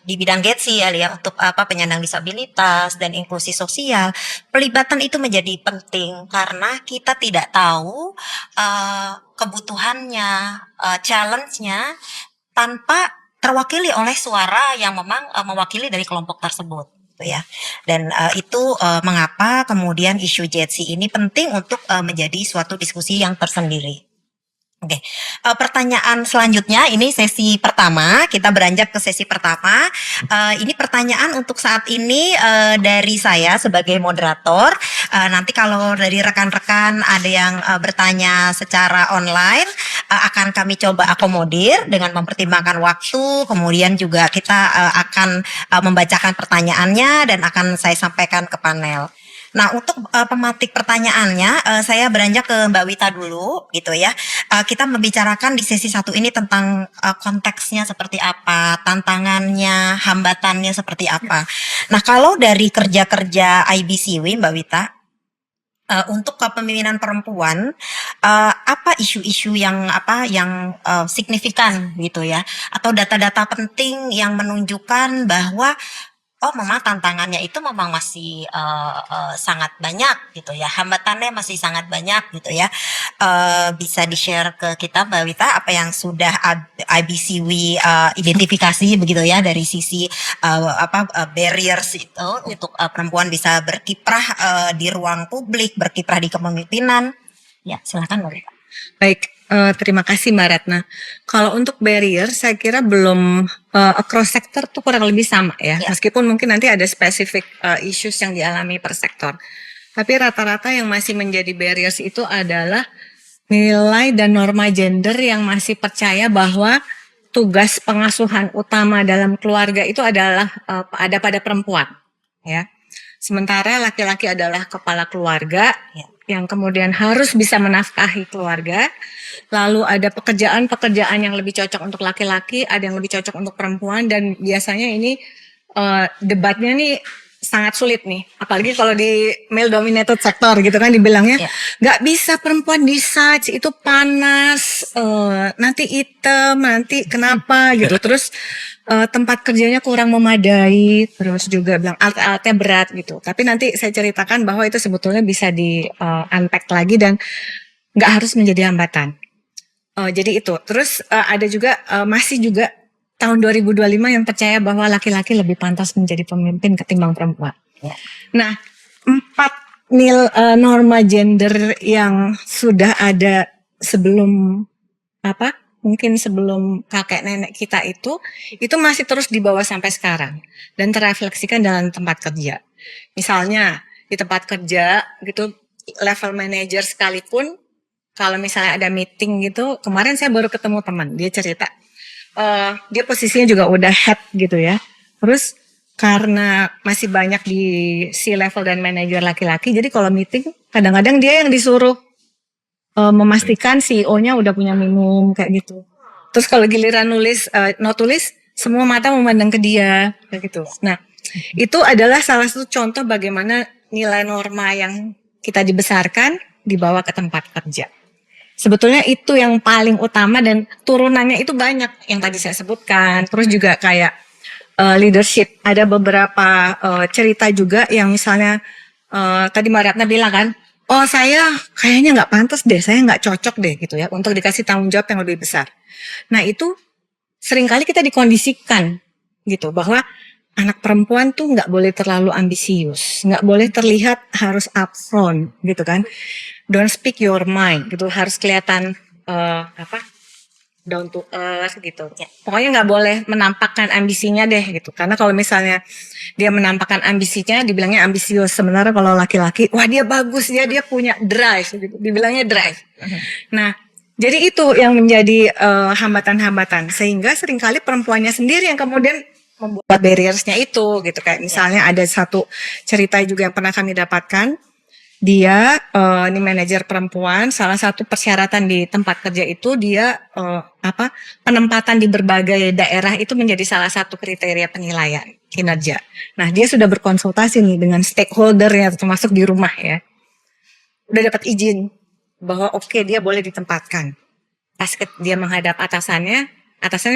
di bidang GETSI ya, untuk penyandang disabilitas dan inklusi sosial, pelibatan itu menjadi penting karena kita tidak tahu kebutuhannya, challenge-nya tanpa terwakili oleh suara yang memang mewakili dari kelompok tersebut. Ya, dan itu mengapa kemudian isu GETSI ini penting untuk menjadi suatu diskusi yang tersendiri. Oke, pertanyaan selanjutnya, ini sesi pertama, kita beranjak ke sesi pertama. Ini pertanyaan untuk saat ini dari saya sebagai moderator. Nanti kalau dari rekan-rekan ada yang bertanya secara online, akan kami coba akomodir dengan mempertimbangkan waktu. Kemudian juga kita akan membacakan pertanyaannya dan akan saya sampaikan ke panel. Nah, untuk pematik pertanyaannya, saya beranjak ke Mbak Wita dulu, gitu ya. Kita membicarakan di sesi satu ini tentang konteksnya seperti apa, tantangannya, hambatannya seperti apa. Nah, kalau dari kerja-kerja IBCW, Mbak Wita, untuk kepemimpinan perempuan, apa isu-isu yang signifikan gitu ya, atau data-data penting yang menunjukkan bahwa oh memang tantangannya itu memang masih sangat banyak gitu ya, hambatannya masih sangat banyak gitu ya. Bisa di-share ke kita Mbak Wita apa yang sudah IBCW identifikasi begitu ya dari sisi barriers itu untuk perempuan bisa berkiprah di ruang publik, berkiprah di kepemimpinan. Ya, silakan Mbak Wita. Baik, terima kasih Mbak Ratna. Kalau untuk barrier, saya kira belum across sector tuh kurang lebih sama ya. Ya. Meskipun mungkin nanti ada spesifik issues yang dialami per sektor. Tapi rata-rata yang masih menjadi barriers itu adalah nilai dan norma gender yang masih percaya bahwa tugas pengasuhan utama dalam keluarga itu adalah ada pada perempuan, ya. Sementara laki-laki adalah kepala keluarga, Ya. yang kemudian harus bisa menafkahi keluarga. Lalu ada pekerjaan-pekerjaan yang lebih cocok untuk laki-laki, ada yang lebih cocok untuk perempuan, dan biasanya ini debatnya nih sangat sulit nih. Apalagi kalau di male dominated sector gitu kan dibilangnya Ya. nggak bisa perempuan di such, itu panas, nanti hitam, nanti kenapa gitu. Terus tempat kerjanya kurang memadai, terus juga bilang alat-alatnya berat gitu. Tapi nanti saya ceritakan bahwa itu sebetulnya bisa di unpack lagi dan nggak harus menjadi hambatan. Jadi itu. Terus ada juga masih juga tahun 2025 yang percaya bahwa laki-laki lebih pantas menjadi pemimpin ketimbang perempuan. Ya. Nah, 4 norma gender yang sudah ada sebelum mungkin sebelum kakek nenek kita itu masih terus dibawa sampai sekarang dan terrefleksikan dalam tempat kerja. Misalnya di tempat kerja gitu, level manager sekalipun kalau misalnya ada meeting gitu, kemarin saya baru ketemu teman, dia cerita dia posisinya juga udah head gitu ya. Terus karena masih banyak di C-level dan manajer laki-laki, jadi kalau meeting kadang-kadang dia yang disuruh memastikan CEO-nya udah punya minum kayak gitu. Terus kalau giliran nulis, no tulis, semua mata memandang ke dia kayak gitu. Nah, itu adalah salah satu contoh bagaimana nilai norma yang kita dibesarkan dibawa ke tempat kerja. Sebetulnya itu yang paling utama dan turunannya itu banyak yang tadi saya sebutkan. Terus juga kayak leadership. Ada beberapa cerita juga yang misalnya tadi Mbak Ratna bilang kan, oh saya kayaknya nggak pantas deh, saya nggak cocok deh gitu ya untuk dikasih tanggung jawab yang lebih besar. Nah itu seringkali kita dikondisikan gitu bahwa anak perempuan tuh nggak boleh terlalu ambisius, nggak boleh terlihat harus upfront gitu kan. Don't speak your mind gitu, harus kelihatan down to earth gitu. Ya. Pokoknya nggak boleh menampakkan ambisinya deh gitu. Karena kalau misalnya dia menampakkan ambisinya, dibilangnya ambisius. Sebenarnya kalau laki-laki, wah dia bagus ya, dia punya drive gitu. Dibilangnya drive. Nah, jadi itu yang menjadi hambatan-hambatan. Sehingga seringkali perempuannya sendiri yang kemudian membuat barriersnya itu gitu. Kayak misalnya ada satu cerita juga yang pernah kami dapatkan. Dia ini manajer perempuan, salah satu persyaratan di tempat kerja itu dia penempatan di berbagai daerah itu menjadi salah satu kriteria penilaian kinerja. Nah, dia sudah berkonsultasi nih dengan stakeholder ya, termasuk di rumah ya. Udah dapat izin bahwa oke, dia boleh ditempatkan. Pas dia menghadap atasannya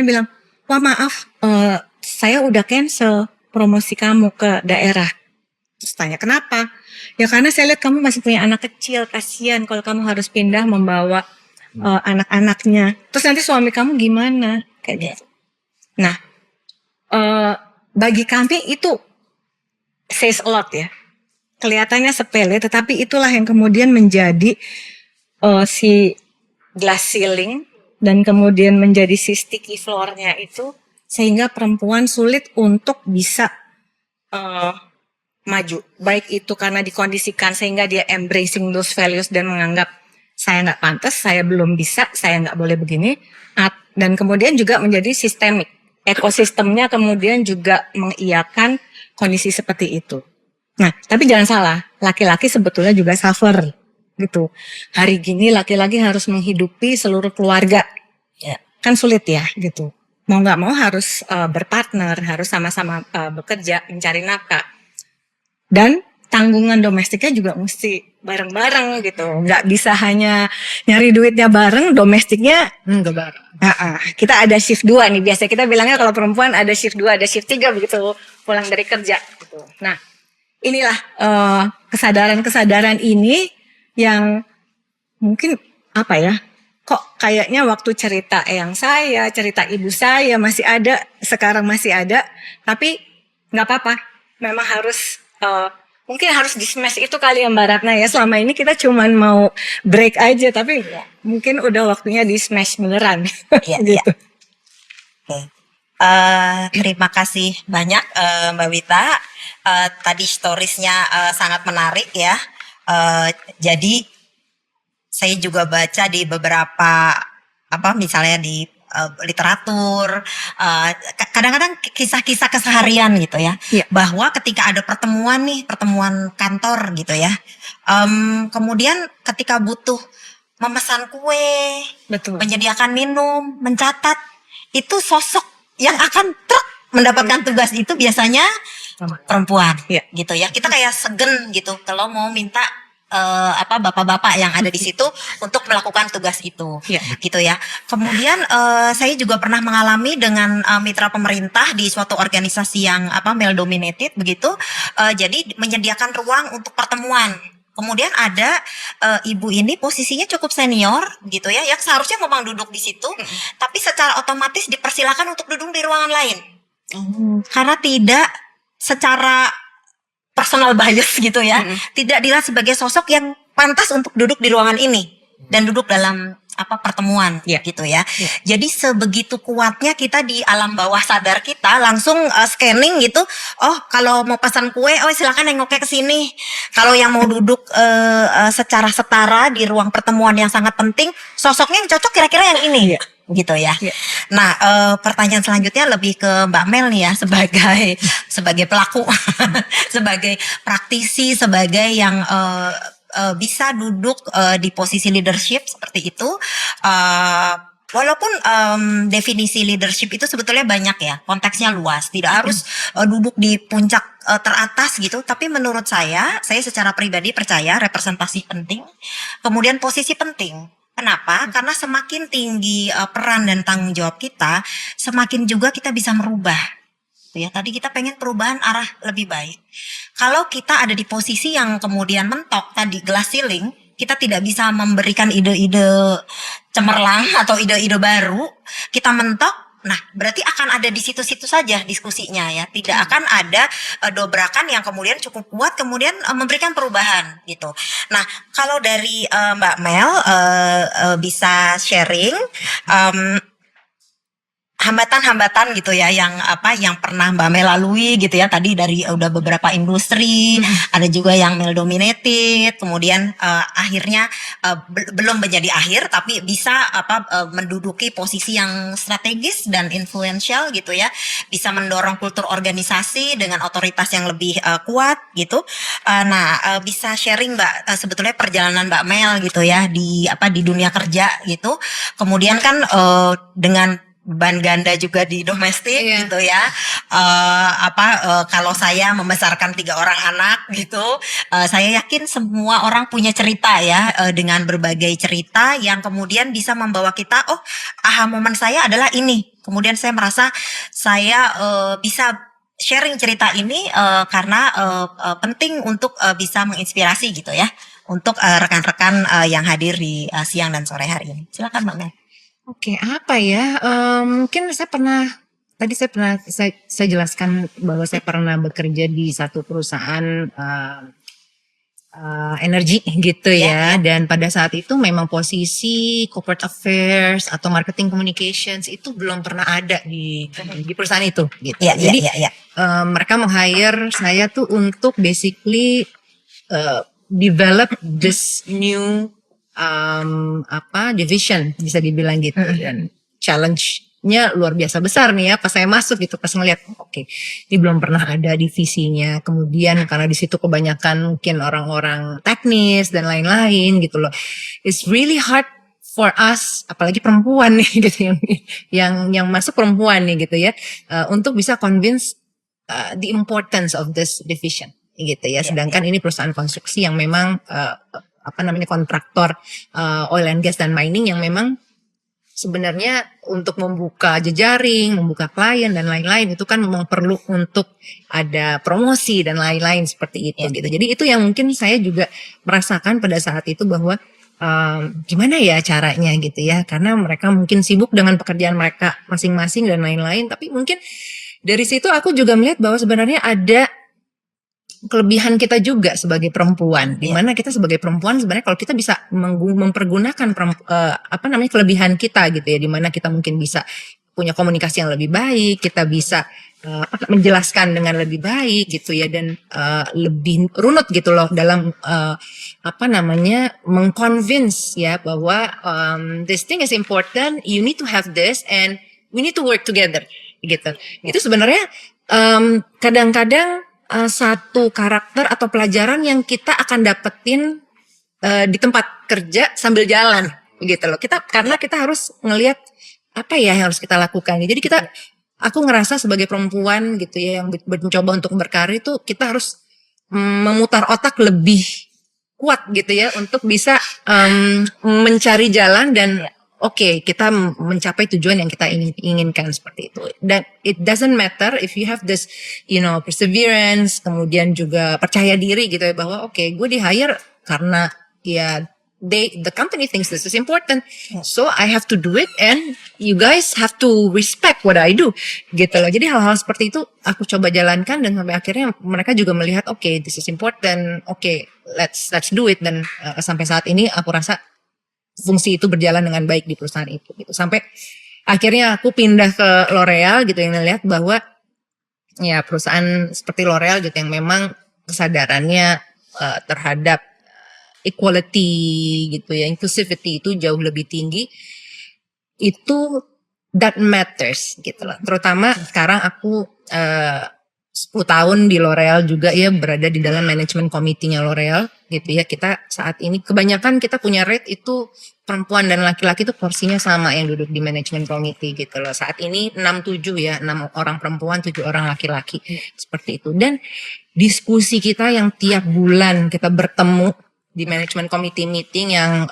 bilang, "Wah, maaf, saya udah cancel promosi kamu ke daerah." Terus tanya, "Kenapa?" "Ya karena saya lihat kamu masih punya anak kecil, kasihan kalau kamu harus pindah membawa anak-anaknya. Terus nanti suami kamu gimana?" Kayak gitu. Nah, bagi kami itu says a lot ya. Kelihatannya sepele, tetapi itulah yang kemudian menjadi si glass ceiling dan kemudian menjadi si sticky floor-nya itu, sehingga perempuan sulit untuk bisa maju. Baik itu karena dikondisikan sehingga dia embracing those values dan menganggap saya nggak pantas, saya belum bisa, saya nggak boleh begini. Dan kemudian juga menjadi sistemik. Ekosistemnya kemudian juga mengiyakan kondisi seperti itu. Nah, tapi jangan salah, laki-laki sebetulnya juga suffer gitu. Hari gini laki-laki harus menghidupi seluruh keluarga. Ya, kan sulit ya gitu. mau nggak mau harus berpartner, harus sama-sama bekerja mencari nafkah. Dan tanggungan domestiknya juga mesti bareng-bareng gitu. Nggak bisa hanya nyari duitnya bareng, domestiknya Enggak bareng. kita ada shift 2 nih. Biasanya kita bilangnya kalau perempuan ada shift 2, ada shift 3 begitu pulang dari kerja gitu. Nah, inilah kesadaran-kesadaran ini yang mungkin apa ya? Kok kayaknya waktu cerita eyang saya, cerita ibu saya masih ada, sekarang masih ada, tapi nggak apa-apa. Memang harus mungkin harus di smash itu kali ya Mbak Ratna ya. Selama ini kita cuman mau break aja, tapi mungkin udah waktunya di smash beneran. Iya, gitu. Oke. Terima kasih banyak Mbak Wita. Tadi storiesnya sangat menarik ya. Jadi saya juga baca di beberapa misalnya di literatur, kadang-kadang kisah-kisah keseharian gitu ya, Iya. bahwa ketika ada pertemuan kantor gitu ya, kemudian ketika butuh memesan kue, Betul. menyediakan minum, mencatat, itu sosok yang akan mendapatkan tugas itu biasanya perempuan, Iya. gitu ya. Kita kayak segen gitu kalau mau minta bapak-bapak yang ada di situ untuk melakukan tugas itu, Iya. gitu ya. Kemudian saya juga pernah mengalami dengan mitra pemerintah di suatu organisasi yang male dominated begitu. Jadi menyediakan ruang untuk pertemuan. Kemudian ada ibu ini posisinya cukup senior gitu ya, yang seharusnya memang duduk di situ, tapi secara otomatis dipersilakan untuk duduk di ruangan lain. Karena tidak secara personal bias gitu ya, tidak dilihat sebagai sosok yang pantas untuk duduk di ruangan ini dan duduk dalam pertemuan gitu ya. Jadi sebegitu kuatnya kita di alam bawah sadar kita langsung scanning gitu. Oh, kalau mau pesan kue, silakan nengoknya ke sini. Kalau yang mau duduk secara setara di ruang pertemuan yang sangat penting, sosoknya yang cocok kira-kira yang ini. Gitu ya. Nah, pertanyaan selanjutnya lebih ke Mbak Mel nih ya, sebagai pelaku, sebagai praktisi, sebagai yang bisa duduk di posisi leadership seperti itu. Walaupun definisi leadership itu sebetulnya banyak ya, konteksnya luas, tidak harus duduk di puncak teratas gitu. Tapi menurut saya secara pribadi percaya representasi penting, kemudian posisi penting. Kenapa? Karena semakin tinggi peran dan tanggung jawab kita, semakin juga kita bisa merubah. Ya, tadi kita pengen perubahan arah lebih baik. Kalau kita ada di posisi yang kemudian mentok tadi glass ceiling, kita tidak bisa memberikan ide-ide cemerlang atau ide-ide baru, kita mentok. Nah, berarti akan ada di situ-situ saja diskusinya ya. Tidak akan ada dobrakan yang kemudian cukup kuat kemudian memberikan perubahan gitu. Nah, kalau dari Mbak Mel bisa sharing hambatan-hambatan gitu ya yang pernah Mbak Mel lalui gitu ya, tadi dari udah beberapa industri, ada juga yang male dominated, kemudian akhirnya belum menjadi akhir tapi bisa menduduki posisi yang strategis dan influential gitu ya, bisa mendorong kultur organisasi dengan otoritas yang lebih kuat gitu. Nah, bisa sharing Mbak sebetulnya perjalanan Mbak Mel gitu ya di dunia kerja gitu. Kemudian kan dengan beban ganda juga di domestik gitu ya. Kalau saya membesarkan 3 orang anak gitu, saya yakin semua orang punya cerita ya, dengan berbagai cerita yang kemudian bisa membawa kita, aha momen saya adalah ini. Kemudian saya merasa saya bisa sharing cerita ini karena penting untuk bisa menginspirasi gitu ya, untuk rekan-rekan yang hadir di siang dan sore hari ini. Silakan Mbak Mel. Oke, apa ya? Mungkin saya jelaskan bahwa saya pernah bekerja di satu perusahaan energi gitu ya. Dan pada saat itu memang posisi corporate affairs atau marketing communications itu belum pernah ada di perusahaan itu gitu. Jadi mereka meng-hire saya tuh untuk basically develop this new division bisa dibilang gitu. Dan challenge-nya luar biasa besar nih ya pas saya masuk gitu, pas ngeliat ini belum pernah ada divisinya. Kemudian karena di situ kebanyakan mungkin orang-orang teknis dan lain-lain gitu loh, it's really hard for us, apalagi perempuan nih gitu yang masuk perempuan nih gitu ya, untuk bisa convince the importance of this division gitu ya. Sedangkan ini perusahaan konstruksi yang memang kontraktor oil and gas dan mining yang memang sebenarnya untuk membuka jejaring, membuka klien dan lain-lain itu kan memang perlu untuk ada promosi dan lain-lain seperti itu gitu. Jadi itu yang mungkin saya juga merasakan pada saat itu bahwa gimana ya caranya gitu ya, karena mereka mungkin sibuk dengan pekerjaan mereka masing-masing dan lain-lain, tapi mungkin dari situ aku juga melihat bahwa sebenarnya ada kelebihan kita juga sebagai perempuan, di mana kita sebagai perempuan sebenarnya kalau kita bisa mempergunakan kelebihan kita gitu ya, di mana kita mungkin bisa punya komunikasi yang lebih baik, kita bisa menjelaskan dengan lebih baik gitu ya, dan lebih runut gitu loh dalam mengconvince ya bahwa this thing is important, you need to have this and we need to work together gitu. Itu sebenarnya kadang-kadang satu karakter atau pelajaran yang kita akan dapetin di tempat kerja sambil jalan gitu loh. Karena kita harus ngelihat apa ya yang harus kita lakukan. Jadi aku ngerasa sebagai perempuan gitu ya yang mencoba untuk berkarir itu kita harus memutar otak lebih kuat gitu ya untuk bisa mencari jalan dan kita mencapai tujuan yang kita inginkan seperti itu. Dan it doesn't matter if you have this, perseverance, kemudian juga percaya diri gitu ya bahwa gue di hire karena ya the company thinks this is important, so I have to do it and you guys have to respect what I do gitu loh. Jadi hal-hal seperti itu aku coba jalankan dan sampai akhirnya mereka juga melihat this is important, let's do it, dan sampai saat ini aku rasa fungsi itu berjalan dengan baik di perusahaan itu gitu. Sampai akhirnya aku pindah ke L'Oreal gitu yang melihat bahwa ya perusahaan seperti L'Oreal gitu yang memang kesadarannya terhadap equality gitu ya, inclusivity itu jauh lebih tinggi. Itu that matters gitu loh. Terutama sekarang aku 10 tahun di L'Oreal juga ya, berada di dalam manajemen komitinya L'Oreal gitu ya. Kita saat ini kebanyakan kita punya rate itu perempuan dan laki-laki itu porsinya sama yang duduk di manajemen komite gitu loh. Saat ini 6-7 ya, 6 orang perempuan, 7 orang laki-laki seperti itu. Dan diskusi kita yang tiap bulan kita bertemu di manajemen komite meeting yang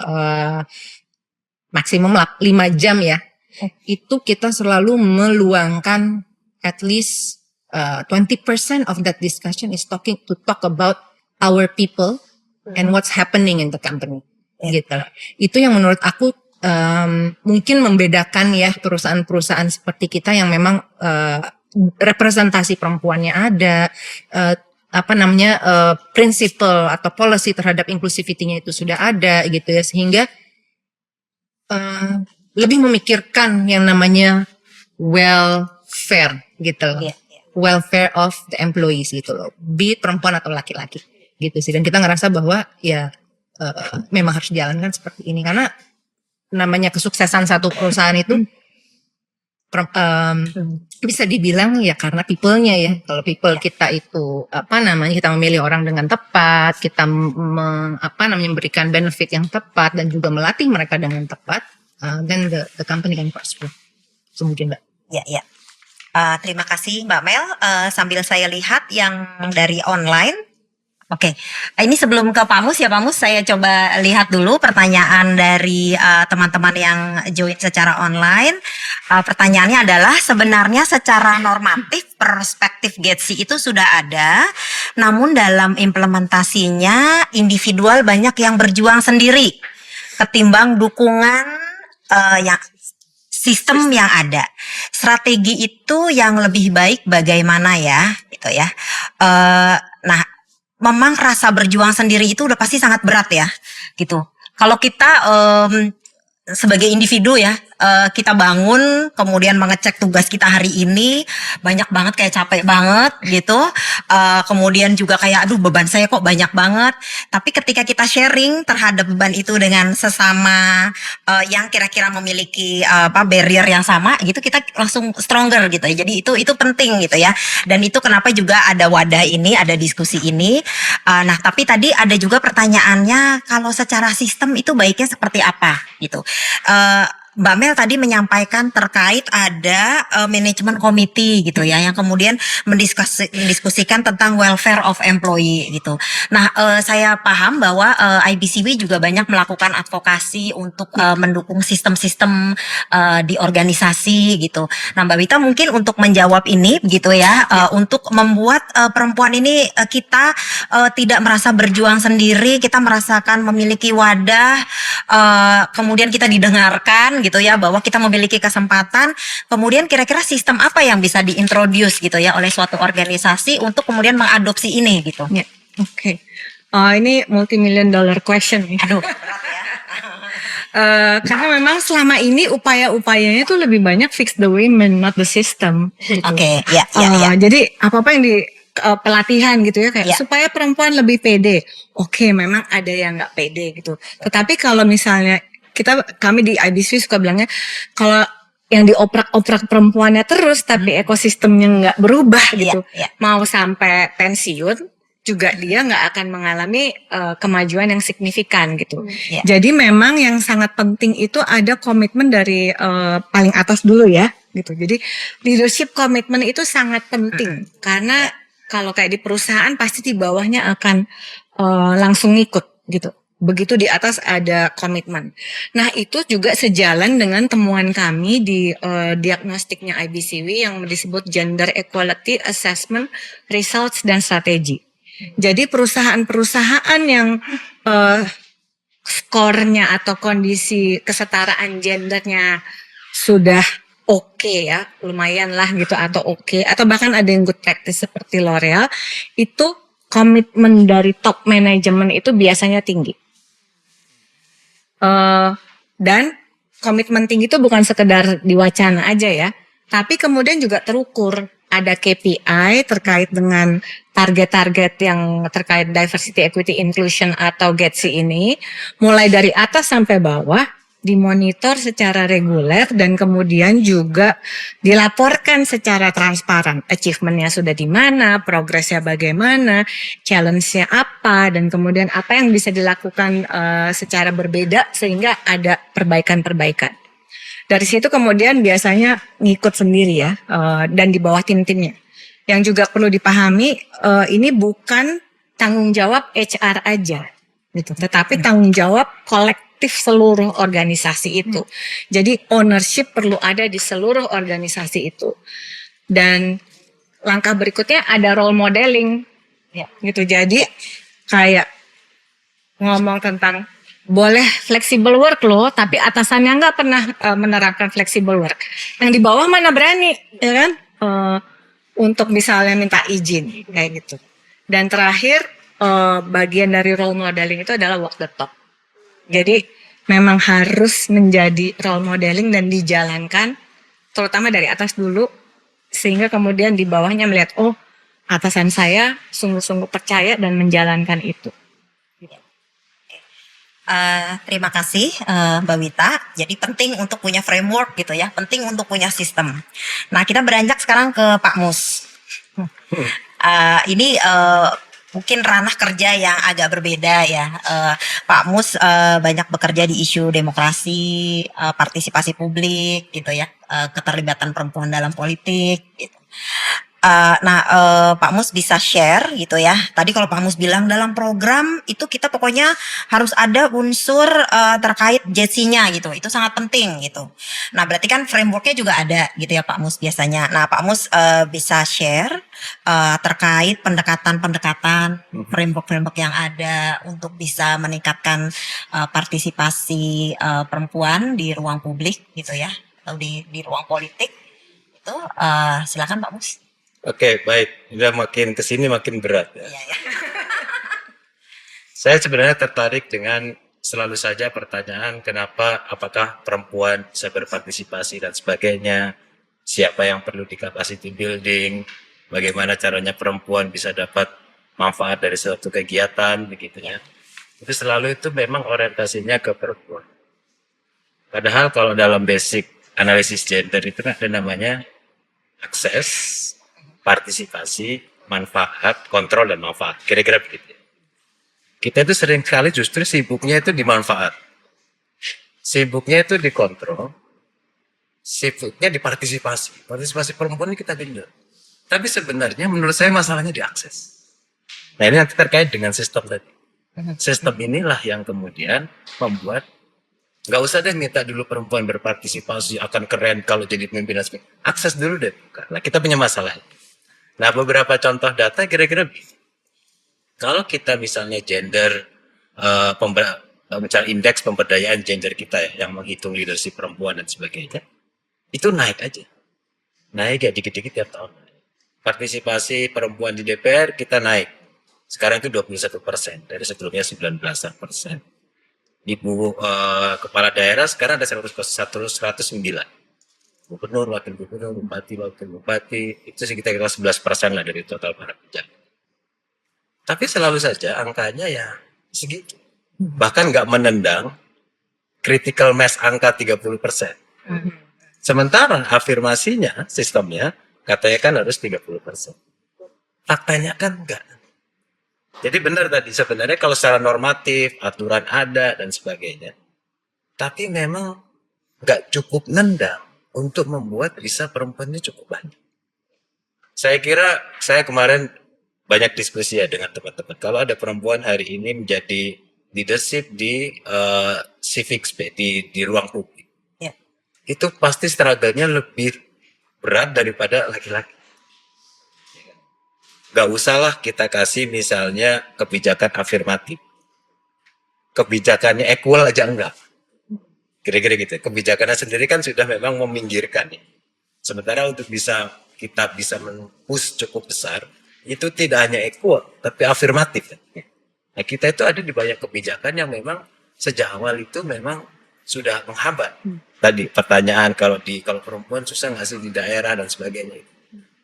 maksimum 5 jam ya, itu kita selalu meluangkan at least 20% of that discussion is talk about our people and what's happening in the company gitu. Itu yang menurut aku mungkin membedakan ya perusahaan-perusahaan seperti kita yang memang representasi perempuannya ada, prinsipal atau policy terhadap inclusivity-nya itu sudah ada gitu ya, sehingga lebih memikirkan yang namanya welfare gitu loh. Welfare of the employees gitu loh, be it perempuan atau laki-laki gitu sih. Dan kita ngerasa bahwa ya memang harus dijalankan seperti ini, karena namanya kesuksesan satu perusahaan itu bisa dibilang ya karena people-nya ya. Kalau people kita itu kita memilih orang dengan tepat, kita memberikan benefit yang tepat dan juga melatih mereka dengan tepat, then the company can prosper. So mungkin Mbak. Ya. Terima kasih Mbak Mel. Sambil saya lihat yang dari online. Ini sebelum ke Pak Mus ya, Pak Mus, saya coba lihat dulu pertanyaan dari teman-teman yang join secara online. Pertanyaannya adalah, sebenarnya secara normatif perspektif GETSI itu sudah ada, namun dalam implementasinya individual banyak yang berjuang sendiri ketimbang dukungan yang sistem yang ada. Strategi itu yang lebih baik bagaimana ya, gitu ya. Memang rasa berjuang sendiri itu udah pasti sangat berat ya, gitu. Kalau kita sebagai individu ya, kita bangun kemudian mengecek tugas kita hari ini, banyak banget kayak capek banget gitu, kemudian juga kayak aduh beban saya kok banyak banget, tapi ketika kita sharing terhadap beban itu dengan sesama yang kira-kira memiliki barrier yang sama gitu, kita langsung stronger gitu ya. Jadi itu penting gitu ya, dan itu kenapa juga ada wadah ini, ada diskusi ini. Nah, tapi tadi ada juga pertanyaannya kalau secara sistem itu baiknya seperti apa gitu. Mbak Mel tadi menyampaikan terkait ada manajemen committee gitu ya yang kemudian mendiskusikan tentang welfare of employee gitu. Nah, saya paham bahwa IBCW juga banyak melakukan advokasi untuk mendukung sistem-sistem di organisasi gitu. Nah, Mbak Wita mungkin untuk menjawab ini gitu ya, untuk membuat perempuan ini kita tidak merasa berjuang sendiri, kita merasakan memiliki wadah, kemudian kita didengarkan gitu ya, bahwa kita memiliki kesempatan. Kemudian kira-kira sistem apa yang bisa diintroduce gitu ya oleh suatu organisasi untuk kemudian mengadopsi ini gitu. Ya, oke. Ini multi-million dollar question nih. Aduh. Karena memang selama ini upaya-upayanya itu lebih banyak fix the women, not the system. Gitu. Oke, ya, ya, ya. Jadi apa-apa yang di pelatihan gitu ya, kayak Ya. supaya perempuan lebih pede. Oke, memang ada yang nggak pede gitu. Tetapi kalau misalnya kami di IBC suka bilangnya, kalau yang dioprak-oprak perempuannya terus tapi ekosistemnya nggak berubah gitu, ya. mau sampai pensiun juga dia nggak akan mengalami kemajuan yang signifikan gitu. Ya. Jadi memang yang sangat penting itu ada komitmen dari paling atas dulu ya gitu. Jadi leadership komitmen itu sangat penting karena kalau kayak di perusahaan pasti di bawahnya akan langsung ngikut gitu. Begitu di atas ada komitmen. Nah, itu juga sejalan dengan temuan kami di diagnostiknya IBCW yang disebut Gender Equality Assessment Results dan Strategi. Jadi perusahaan-perusahaan yang skornya atau kondisi kesetaraan gendernya sudah oke ya, lumayan lah gitu atau oke, atau bahkan ada yang good practice seperti L'Oreal, itu komitmen dari top manajemen itu biasanya tinggi. Dan komitmen tinggi itu bukan sekedar diwacana aja ya, tapi kemudian juga terukur. Ada KPI terkait dengan target-target yang terkait diversity, equity, inclusion atau GETSI ini, mulai dari atas sampai bawah, dimonitor secara reguler dan kemudian juga dilaporkan secara transparan. Achievementnya sudah di mana, progresnya bagaimana, challenge-nya apa, dan kemudian apa yang bisa dilakukan secara berbeda sehingga ada perbaikan-perbaikan. Dari situ kemudian biasanya ngikut sendiri ya, dan di bawah tim-timnya. Yang juga perlu dipahami, ini bukan tanggung jawab HR aja, gitu. Tetapi tanggung jawab kolektif seluruh organisasi itu. Jadi ownership perlu ada di seluruh organisasi itu. Dan langkah berikutnya ada role modeling, ya, gitu. Jadi kayak ngomong tentang boleh flexible work loh, tapi atasannya nggak pernah menerapkan flexible work. Yang di bawah mana berani, ya kan? Untuk misalnya minta izin kayak gitu. Dan terakhir bagian dari role modeling itu adalah walk the talk. Jadi memang harus menjadi role modeling dan dijalankan, terutama dari atas dulu, sehingga kemudian di bawahnya melihat, oh atasan saya sungguh-sungguh percaya dan menjalankan itu. Terima kasih Mbak Wita. Jadi penting untuk punya framework gitu ya, penting untuk punya sistem. Nah, kita beranjak sekarang ke Pak Mus. Ini mungkin ranah kerja yang agak berbeda ya. Pak Mus banyak bekerja di isu demokrasi, partisipasi publik gitu ya, keterlibatan perempuan dalam politik gitu. Pak Mus bisa share gitu ya. Tadi kalau Pak Mus bilang dalam program itu kita pokoknya harus ada unsur terkait JC-nya gitu. Itu sangat penting gitu. Nah, berarti kan frameworknya juga ada gitu ya Pak Mus biasanya. Nah, Pak Mus bisa share terkait pendekatan-pendekatan framework-framework yang ada untuk bisa meningkatkan partisipasi perempuan di ruang publik gitu ya, atau di ruang politik. Itu silakan Pak Mus. Oke, baik. Udah makin kesini makin berat ya. Iya. Saya sebenarnya tertarik dengan selalu saja pertanyaan apakah perempuan bisa berpartisipasi dan sebagainya, siapa yang perlu di capacity building, bagaimana caranya perempuan bisa dapat manfaat dari suatu kegiatan begitu ya. Itu selalu itu memang orientasinya ke perempuan. Padahal kalau dalam basic analisis gender itu ada namanya akses, partisipasi, manfaat, kontrol, dan manfaat. Kira-kira begitu. Kita itu sering sekali justru sibuknya itu di manfaat. Sibuknya itu di kontrol. Sibuknya di partisipasi. Partisipasi perempuan ini kita gendut. Tapi sebenarnya menurut saya masalahnya di akses. Nah ini nanti terkait dengan sistem tadi. Sistem inilah yang kemudian membuat nggak usah deh minta dulu perempuan berpartisipasi akan keren kalau jadi pimpinan. Akses dulu deh, karena kita punya masalah. Nah beberapa contoh data kira-kira kalau kita misalnya gender, misalnya indeks pemberdayaan gender kita ya, yang menghitung leadership perempuan dan sebagainya, itu naik aja. Naik ya dikit-dikit tiap tahun. Partisipasi perempuan di DPR kita naik. Sekarang itu 21%, dari sebelumnya 19%. Ibu kepala daerah sekarang ada 109. Gubernur, wakil gubernur, bupati, itu sekitar 11% lah dari total para pejabat. Tapi selalu saja angkanya ya segitu. Bahkan nggak menendang critical mass angka 30%. Sementara afirmasinya, sistemnya, katanya kan harus 30%. Faktanya kan enggak. Jadi benar tadi, sebenarnya kalau secara normatif, aturan ada dan sebagainya. Tapi memang nggak cukup nendang untuk membuat bisa perempuannya cukup banyak. Saya kira, saya kemarin banyak diskusi ya dengan teman-teman. Kalau ada perempuan hari ini menjadi leadership di civic space, di ruang publik. Ya. Itu pasti struggle-nya lebih berat daripada laki-laki. Gak usahlah kita kasih misalnya kebijakan afirmatif. Kebijakannya equal aja enggak. Kira-kira gitu. Kebijakannya sendiri kan sudah memang meminggirkan. Sementara untuk kita bisa men-push cukup besar, itu tidak hanya equal, tapi afirmatif. Nah, kita itu ada di banyak kebijakan yang memang sejak awal itu memang sudah menghambat. Tadi pertanyaan kalau perempuan susah nggak sih di daerah dan sebagainya.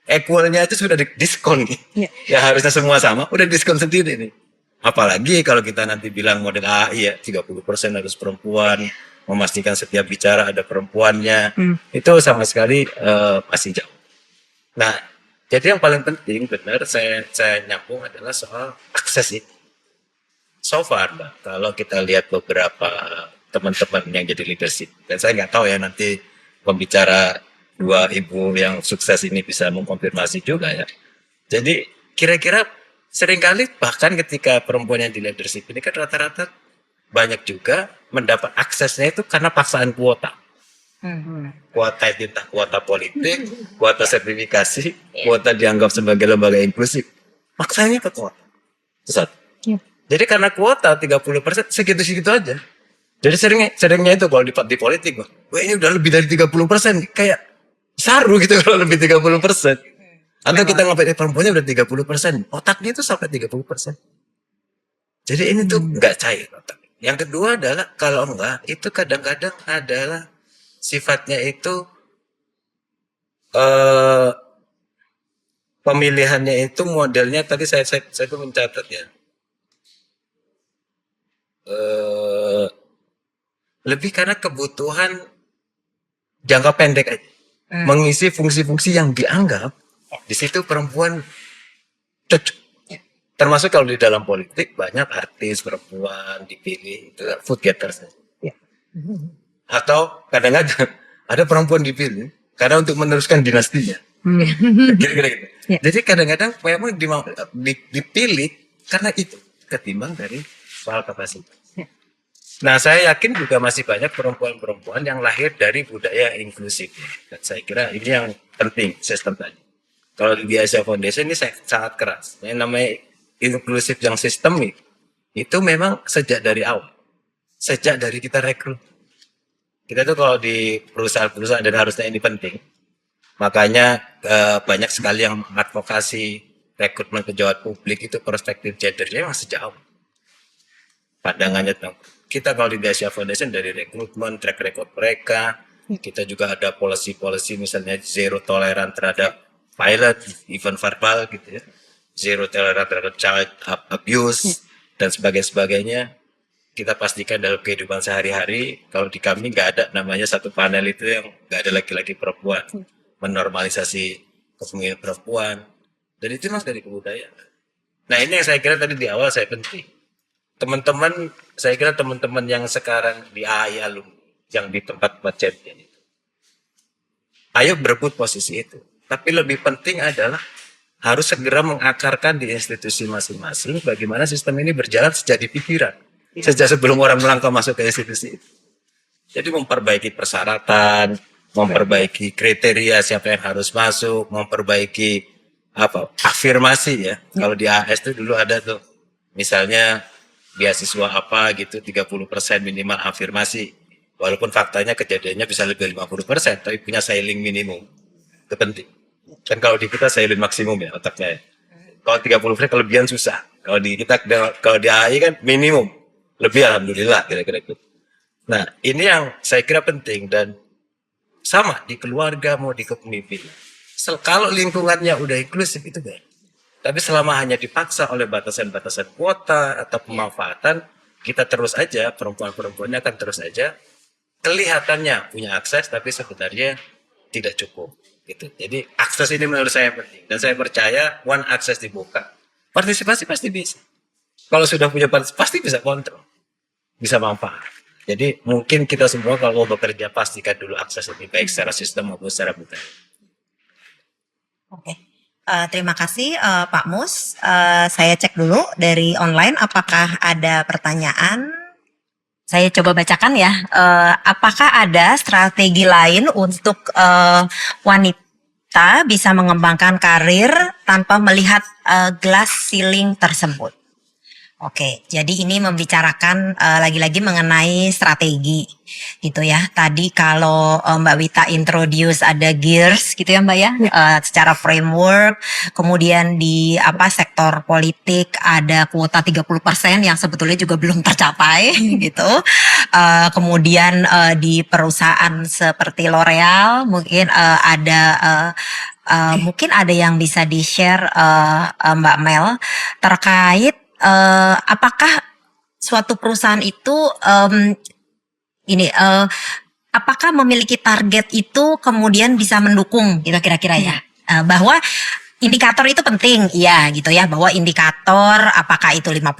Equalnya itu sudah diskon nih. Ya harusnya semua sama, udah diskon sendiri nih. Apalagi kalau kita nanti bilang model AI ya 30% harus perempuan, memastikan setiap bicara ada perempuannya, itu sama sekali masih jauh. Nah, jadi yang paling penting benar saya nyambung adalah soal akses ini. So far, Mbak, kalau kita lihat beberapa teman-teman yang jadi leadership, dan saya nggak tahu ya nanti pembicara dua ibu yang sukses ini bisa mengkonfirmasi juga ya. Jadi kira-kira seringkali bahkan ketika perempuan yang di leadership ini kan rata-rata banyak juga mendapat aksesnya itu karena paksaan kuota. Kuota itu entah kuota politik, kuota sertifikasi, kuota dianggap sebagai lembaga inklusif. Maksanya ke kuota. Itu satu. Jadi karena kuota 30% segitu-segitu aja. Jadi seringnya itu kalau di politik, wah ini udah lebih dari 30%, kayak saru gitu kalau lebih 30%. Atau kita ngapain perempuannya udah 30%, otaknya itu sampai 30%. Jadi ini tuh nggak cair otak. Yang kedua adalah kalau enggak, itu kadang-kadang adalah sifatnya itu pemilihannya itu modelnya tadi saya tuh mencatat ya. Lebih karena kebutuhan jangka pendek aja. Mengisi fungsi-fungsi yang dianggap di situ perempuan cocok. Termasuk kalau di dalam politik banyak artis perempuan dipilih itu vote getters. Atau kadang-kadang ada perempuan dipilih karena untuk meneruskan dinastinya. Kira-kira gitu. Jadi kadang-kadang memang dipilih karena itu ketimbang dari soal kapasitas. Nah, saya yakin juga masih banyak perempuan-perempuan yang lahir dari budaya inklusif. Dan saya kira ini yang penting sistem tadi. Kalau di Asia Foundation ini sangat keras. Yang namanya inklusif yang sistemik itu memang sejak dari awal. Sejak dari kita rekrut. Kita tuh kalau di perusahaan-perusahaan dan harusnya ini penting. Makanya banyak sekali yang mengadvokasi rekrutmen pejabat publik itu perspektif gendernya memang sejak awal. Pandangannya tentang kita kalau di Asia Foundation dari rekrutmen, track record mereka, kita juga ada policy misalnya zero tolerance terhadap violence, even verbal gitu ya, zero tolerance terhadap child abuse dan sebagainya. Kita pastikan dalam kehidupan sehari-hari, kalau di kami nggak ada namanya satu panel itu yang nggak ada laki-laki perempuan, menormalisasi kepemimpinan perempuan, dan itu memang dari kebudayaan. Nah ini yang saya kira tadi di awal saya penting. teman-teman, saya kira teman-teman yang sekarang di AI alumni, yang di tempat-tempat champion itu, ayo berebut posisi itu. Tapi lebih penting adalah harus segera mengakarkan di institusi masing-masing bagaimana sistem ini berjalan sejak di pikiran, sejak sebelum orang melangkah masuk ke institusi itu. Jadi memperbaiki persyaratan, memperbaiki kriteria siapa yang harus masuk, memperbaiki afirmasi ya. Kalau di AS itu dulu ada tuh, misalnya beasiswa apa gitu 30% minimal afirmasi. Walaupun faktanya kejadiannya bisa lebih 50%, tapi punya ceiling minimum. Itu penting. Dan kalau di kita ceiling maksimum ya otaknya. Kalau 30% kelebihan susah. Kalau di kita, kalau di AI kan minimum. Lebih alhamdulillah kira-kira gitu. Nah, ini yang saya kira penting dan sama di keluarga mau di kepemimpinan. Kalau lingkungannya udah inklusif itu baik. Tapi selama hanya dipaksa oleh batasan-batasan kuota atau pemanfaatan, kita terus aja, perempuan-perempuannya akan terus aja kelihatannya punya akses tapi sebenarnya tidak cukup. Gitu. Jadi akses ini menurut saya penting dan saya percaya one akses dibuka, partisipasi pasti bisa. Kalau sudah punya partisipasi pasti bisa kontrol, bisa manfaat. Jadi mungkin kita semua kalau mau bekerja pastikan dulu akses lebih baik secara sistem maupun secara budaya. Oke. Terima kasih Pak Mus. Saya cek dulu dari online apakah ada pertanyaan. Saya coba bacakan ya. Apakah ada strategi lain untuk wanita bisa mengembangkan karir tanpa melihat glass ceiling tersebut? Oke, jadi ini membicarakan lagi-lagi mengenai strategi gitu ya. Tadi kalau Mbak Wita introduce ada gears gitu ya Mbak ya, secara framework. Kemudian di sektor politik ada kuota 30% yang sebetulnya juga belum tercapai gitu. Kemudian di perusahaan seperti L'Oreal mungkin mungkin ada yang bisa di-share Mbak Mel terkait apakah suatu perusahaan itu apakah memiliki target itu kemudian bisa mendukung gitu kira-kira ya, bahwa indikator itu penting, iya gitu ya, bahwa indikator apakah itu 50%,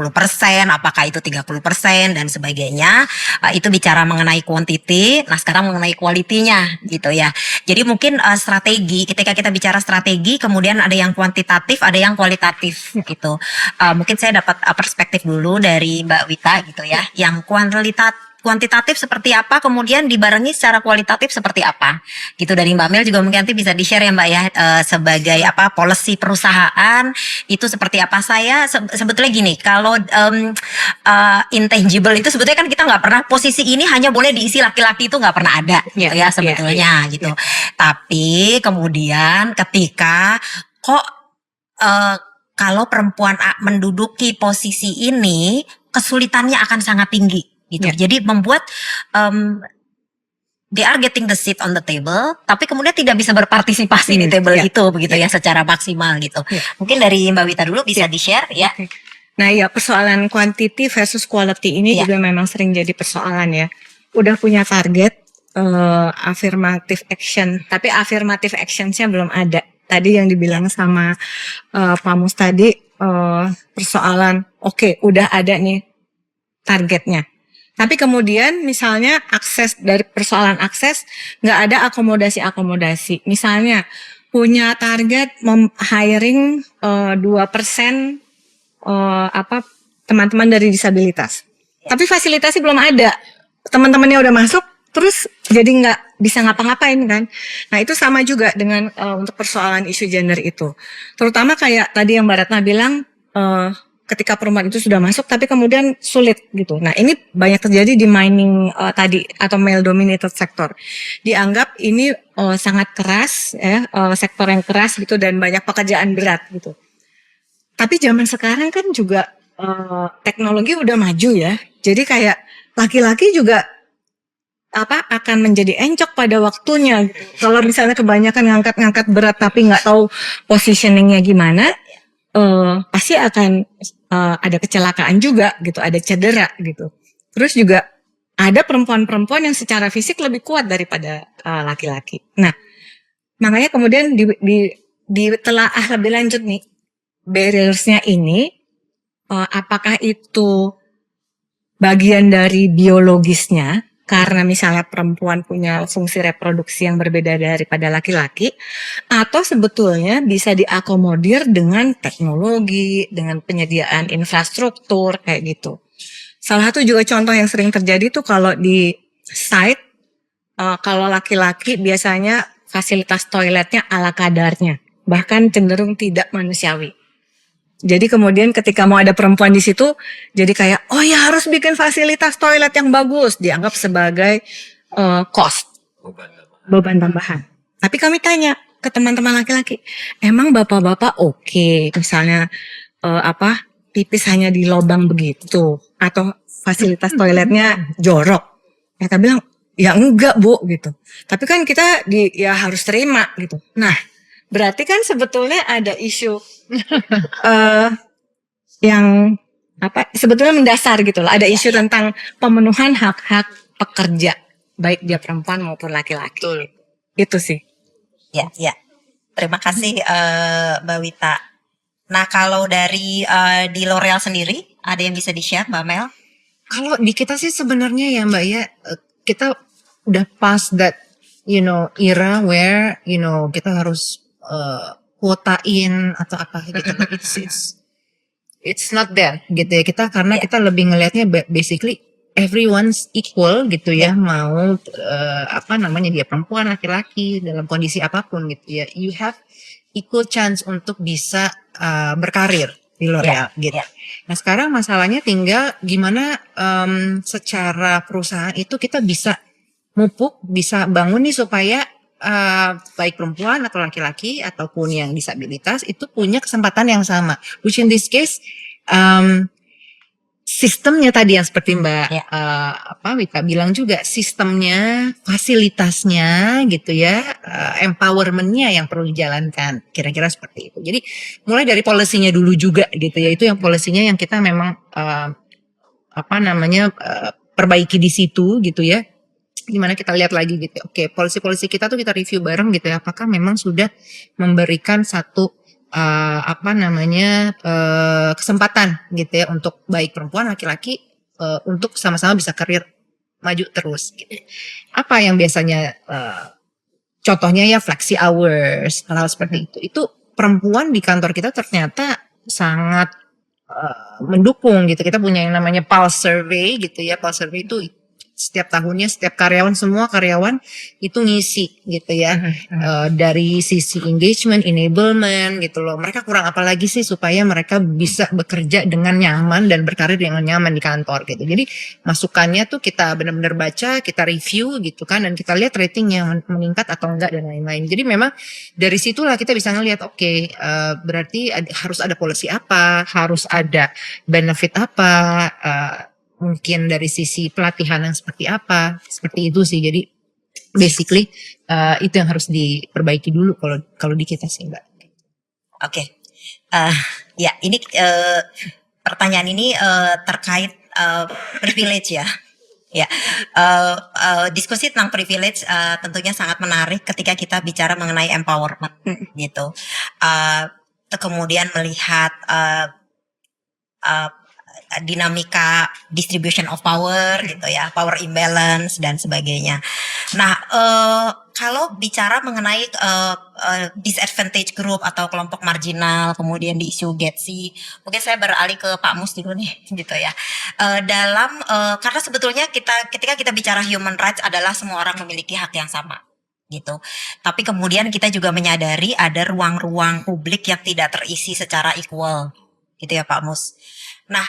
apakah itu 30% dan sebagainya, itu bicara mengenai quantity, nah sekarang mengenai quality-nya gitu ya. Jadi mungkin strategi, ketika kita bicara strategi kemudian ada yang kuantitatif, ada yang kualitatif gitu. Mungkin saya dapat perspektif dulu dari Mbak Wita gitu ya, yang kuantitatif seperti apa, kemudian dibarengi secara kualitatif seperti apa gitu. Dari Mbak Mel juga mungkin nanti bisa di-share ya Mbak ya, sebagai policy perusahaan itu seperti apa. Saya sebetulnya gini, kalau intangible itu sebetulnya kan kita nggak pernah, posisi ini hanya boleh diisi laki-laki itu nggak pernah ada gitu ya sebetulnya gitu. Tapi kemudian ketika kok kalau perempuan menduduki posisi ini kesulitannya akan sangat tinggi gitu. Jadi membuat they are getting the seat on the table, tapi kemudian tidak bisa berpartisipasi di table itu begitu ya secara maksimal gitu. Mungkin dari Mbak Wita dulu bisa di-share ya. Nah ya, persoalan quantity versus quality ini juga memang sering jadi persoalan ya. Udah punya target affirmative action, tapi affirmative actionsnya belum ada. Tadi yang dibilang sama Pak Mus tadi, persoalan udah ada nih targetnya. Tapi kemudian misalnya akses, dari persoalan akses nggak ada akomodasi. Misalnya punya target hiring 2% teman-teman dari disabilitas. Tapi fasilitasi belum ada. Teman-temannya udah masuk, terus jadi nggak bisa ngapa-ngapain kan. Nah itu sama juga dengan untuk persoalan isu gender itu. Terutama kayak tadi yang Mbak Ratna bilang, ketika perempuan itu sudah masuk tapi kemudian sulit gitu. Nah ini banyak terjadi di mining tadi atau male dominated sector. Dianggap ini sangat keras ya, sektor yang keras gitu dan banyak pekerjaan berat gitu. Tapi zaman sekarang kan juga teknologi udah maju ya. Jadi kayak laki-laki juga akan menjadi encok pada waktunya. Kalau misalnya kebanyakan ngangkat-ngangkat berat tapi nggak tahu positioningnya gimana, pasti akan ada kecelakaan juga gitu, ada cedera gitu. Terus juga ada perempuan-perempuan yang secara fisik lebih kuat daripada laki-laki. Nah, makanya kemudian ditelaah lebih lanjut nih barriers-nya ini, apakah itu bagian dari biologisnya, karena misalnya perempuan punya fungsi reproduksi yang berbeda daripada laki-laki, atau sebetulnya bisa diakomodir dengan teknologi, dengan penyediaan infrastruktur kayak gitu. Salah satu juga contoh yang sering terjadi tuh kalau di site, kalau laki-laki biasanya fasilitas toiletnya ala kadarnya, bahkan cenderung tidak manusiawi. Jadi kemudian ketika mau ada perempuan di situ, jadi kayak, oh ya harus bikin fasilitas toilet yang bagus, dianggap sebagai cost, beban tambahan. Tapi kami tanya ke teman-teman laki-laki, emang bapak-bapak oke, misalnya pipis hanya di lubang begitu, atau fasilitas toiletnya jorok? Mereka bilang, ya enggak bu gitu. Tapi kan kita harus terima gitu. Nah, berarti kan sebetulnya ada isu yang sebetulnya mendasar gitu loh. Ada isu tentang pemenuhan hak-hak pekerja, baik dia perempuan maupun laki-laki. Itu sih. Ya. Terima kasih Mbak Wita. Nah, kalau dari di L'Oreal sendiri ada yang bisa di-share Mbak Mel? Kalau di kita sih sebenarnya ya Mbak ya, kita udah past that era where kita harus kuotain atau apa gitu. It's not there gitu ya kita, karena kita lebih ngelihatnya basically everyone's equal gitu ya, mau dia perempuan laki-laki dalam kondisi apapun gitu ya, you have equal chance untuk bisa berkarir di L'Oreal gitu. Nah sekarang masalahnya tinggal gimana secara perusahaan itu kita bisa mupuk, bisa bangun nih supaya baik perempuan atau laki-laki ataupun yang disabilitas itu punya kesempatan yang sama. Which in this case sistemnya tadi yang seperti Mbak Wita bilang juga, sistemnya, fasilitasnya gitu ya, empowermentnya yang perlu dijalankan, kira-kira seperti itu. Jadi mulai dari polisinya dulu juga gitu ya, itu yang polisinya yang kita memang perbaiki di situ gitu ya. Gimana kita lihat lagi gitu. Oke, polisi-polisi kita tuh kita review bareng gitu ya. Apakah memang sudah memberikan satu kesempatan gitu ya untuk baik perempuan laki-laki untuk sama-sama bisa karir maju terus gitu. Apa yang biasanya contohnya ya flexi hours, hal seperti itu. Itu perempuan di kantor kita ternyata sangat mendukung gitu. Kita punya yang namanya Pulse Survey gitu ya. Pulse Survey itu setiap tahunnya setiap semua karyawan itu ngisi gitu ya, dari sisi engagement, enablement gitu loh. Mereka kurang apa lagi sih supaya mereka bisa bekerja dengan nyaman dan berkarir dengan nyaman di kantor gitu. Jadi masukannya tuh kita benar-benar baca, kita review gitu kan, dan kita lihat ratingnya meningkat atau enggak dan lain-lain. Jadi memang dari situlah kita bisa ngelihat berarti harus ada policy apa, harus ada benefit apa, mungkin dari sisi pelatihan yang seperti apa, seperti itu sih. Jadi basically itu yang harus diperbaiki dulu kalau di kita sih Mbak. Oke. Ya ini pertanyaan ini terkait privilege ya. Ya, diskusi tentang privilege tentunya sangat menarik ketika kita bicara mengenai empowerment gitu. Kemudian melihat dinamika distribution of power gitu ya, power imbalance dan sebagainya. Nah, kalau bicara mengenai disadvantage group atau kelompok marginal, kemudian di isu GETSI, mungkin saya beralih ke Pak Mus dulu nih, gitu ya. Karena sebetulnya ketika kita bicara human rights adalah semua orang memiliki hak yang sama, gitu. Tapi kemudian kita juga menyadari ada ruang-ruang publik yang tidak terisi secara equal, gitu ya Pak Mus. Nah,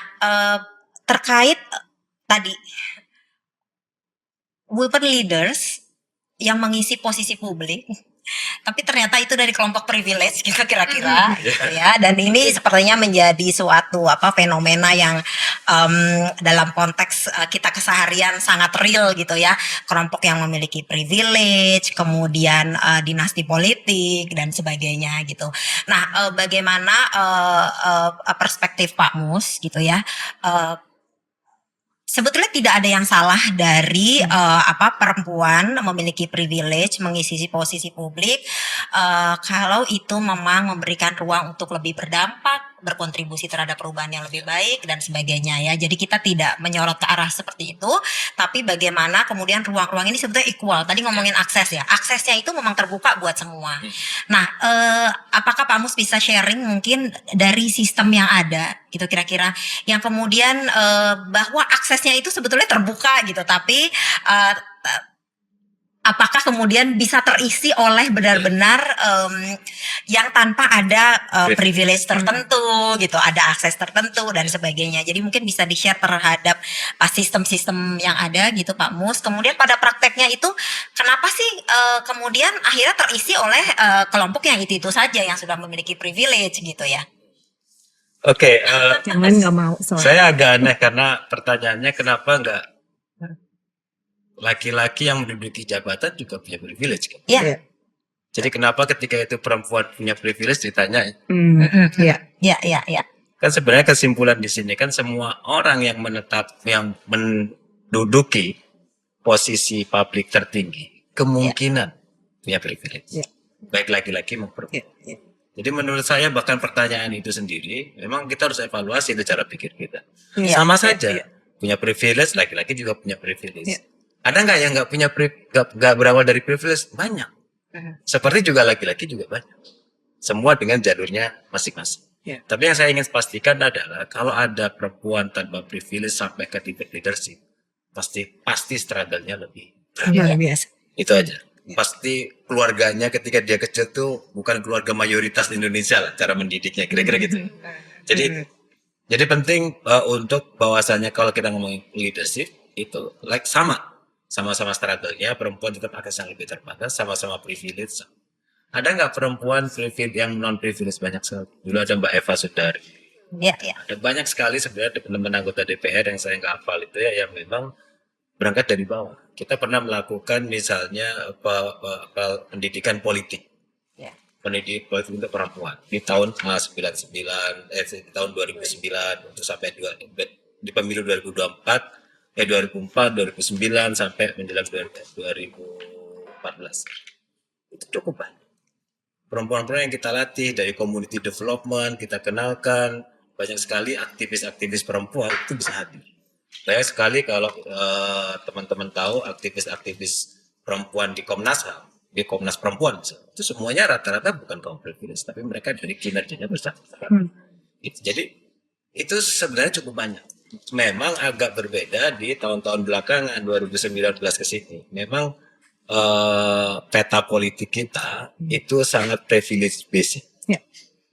terkait tadi women leaders yang mengisi posisi publik, tapi ternyata itu dari kelompok privilege gitu kira-kira, gitu ya. Dan ini sepertinya menjadi suatu fenomena yang dalam konteks kita keseharian sangat real gitu ya. Kelompok yang memiliki privilege, kemudian dinasti politik dan sebagainya gitu. Nah, bagaimana perspektif Pak Mus gitu ya? Sebetulnya tidak ada yang salah dari perempuan memiliki privilege mengisi posisi publik, kalau itu memang memberikan ruang untuk lebih berdampak, berkontribusi terhadap perubahan yang lebih baik dan sebagainya ya. Jadi kita tidak menyorot ke arah seperti itu, tapi bagaimana kemudian ruang-ruang ini sebetulnya equal. Tadi ngomongin akses ya, aksesnya itu memang terbuka buat semua. Nah, apakah Pak Mus bisa sharing mungkin dari sistem yang ada gitu kira-kira, yang kemudian bahwa aksesnya itu sebetulnya terbuka gitu, tapi apakah kemudian bisa terisi oleh benar-benar yang tanpa ada privilege tertentu gitu, ada akses tertentu dan sebagainya. Jadi mungkin bisa di-share terhadap sistem-sistem yang ada gitu Pak Mus. Kemudian pada prakteknya itu kenapa sih kemudian akhirnya terisi oleh kelompok yang itu saja yang sudah memiliki privilege gitu ya. Oke, Jangan nggak mau. Sorry. saya agak aneh karena pertanyaannya kenapa nggak laki-laki yang menduduki jabatan juga punya privilege kan? Iya. Jadi kenapa ketika itu perempuan punya privilege ditanya? Iya. Ya. Kan sebenarnya kesimpulan di sini kan semua orang yang yang menduduki posisi publik tertinggi kemungkinan punya privilege. Iya. Baik laki-laki maupun perempuan. Jadi menurut saya bahkan pertanyaan itu sendiri memang kita harus evaluasi cara pikir kita. Iya. Sama saja punya privilege, laki-laki juga punya privilege. Iya. Ada nggak yang nggak punya nggak berawal dari privilege? Banyak. Seperti juga laki-laki juga banyak. Semua dengan jalurnya masing-masing. Iya. Tapi yang saya ingin pastikan adalah kalau ada perempuan tanpa privilege sampai ke titik leadership, pasti struggle-nya lebih berat. Luar biasa. Itu aja. Pasti keluarganya ketika dia kecil tuh bukan keluarga mayoritas di Indonesia lah cara mendidiknya, kira-kira gitu. Jadi penting untuk bahwasannya kalau kita ngomongin leadership itu sama-sama struggle-nya, perempuan tetap akan lebih terbatas, sama-sama privilege. Ada nggak perempuan privilege yang non privilege? Banyak sekali. Dulu ada Mbak Eva Sudari. Iya. Ada banyak sekali sebenarnya teman-teman anggota DPR yang saya nggak hafal itu ya, yang memang berangkat dari bawah. Kita pernah melakukan misalnya pendidikan politik. Ya. Pendidikan politik untuk perempuan di tahun 99, di tahun 2009 untuk sampai di pemilu 2024. 2004, 2009 sampai menjelang 2014. Itu cukup banyak. Perempuan-perempuan yang kita latih dari community development, kita kenalkan, banyak sekali aktivis-aktivis perempuan itu bisa hadir. Banyak sekali kalau teman-teman tahu aktivis-aktivis perempuan di Komnas HAM, di Komnas Perempuan misalnya, itu semuanya rata-rata bukan kaum privilege, tapi mereka dari kinerjanya besar. Jadi itu sebenarnya cukup banyak. Memang agak berbeda di tahun-tahun belakangan 2019 ke sini. Memang peta politik kita itu sangat privilege based. Ya.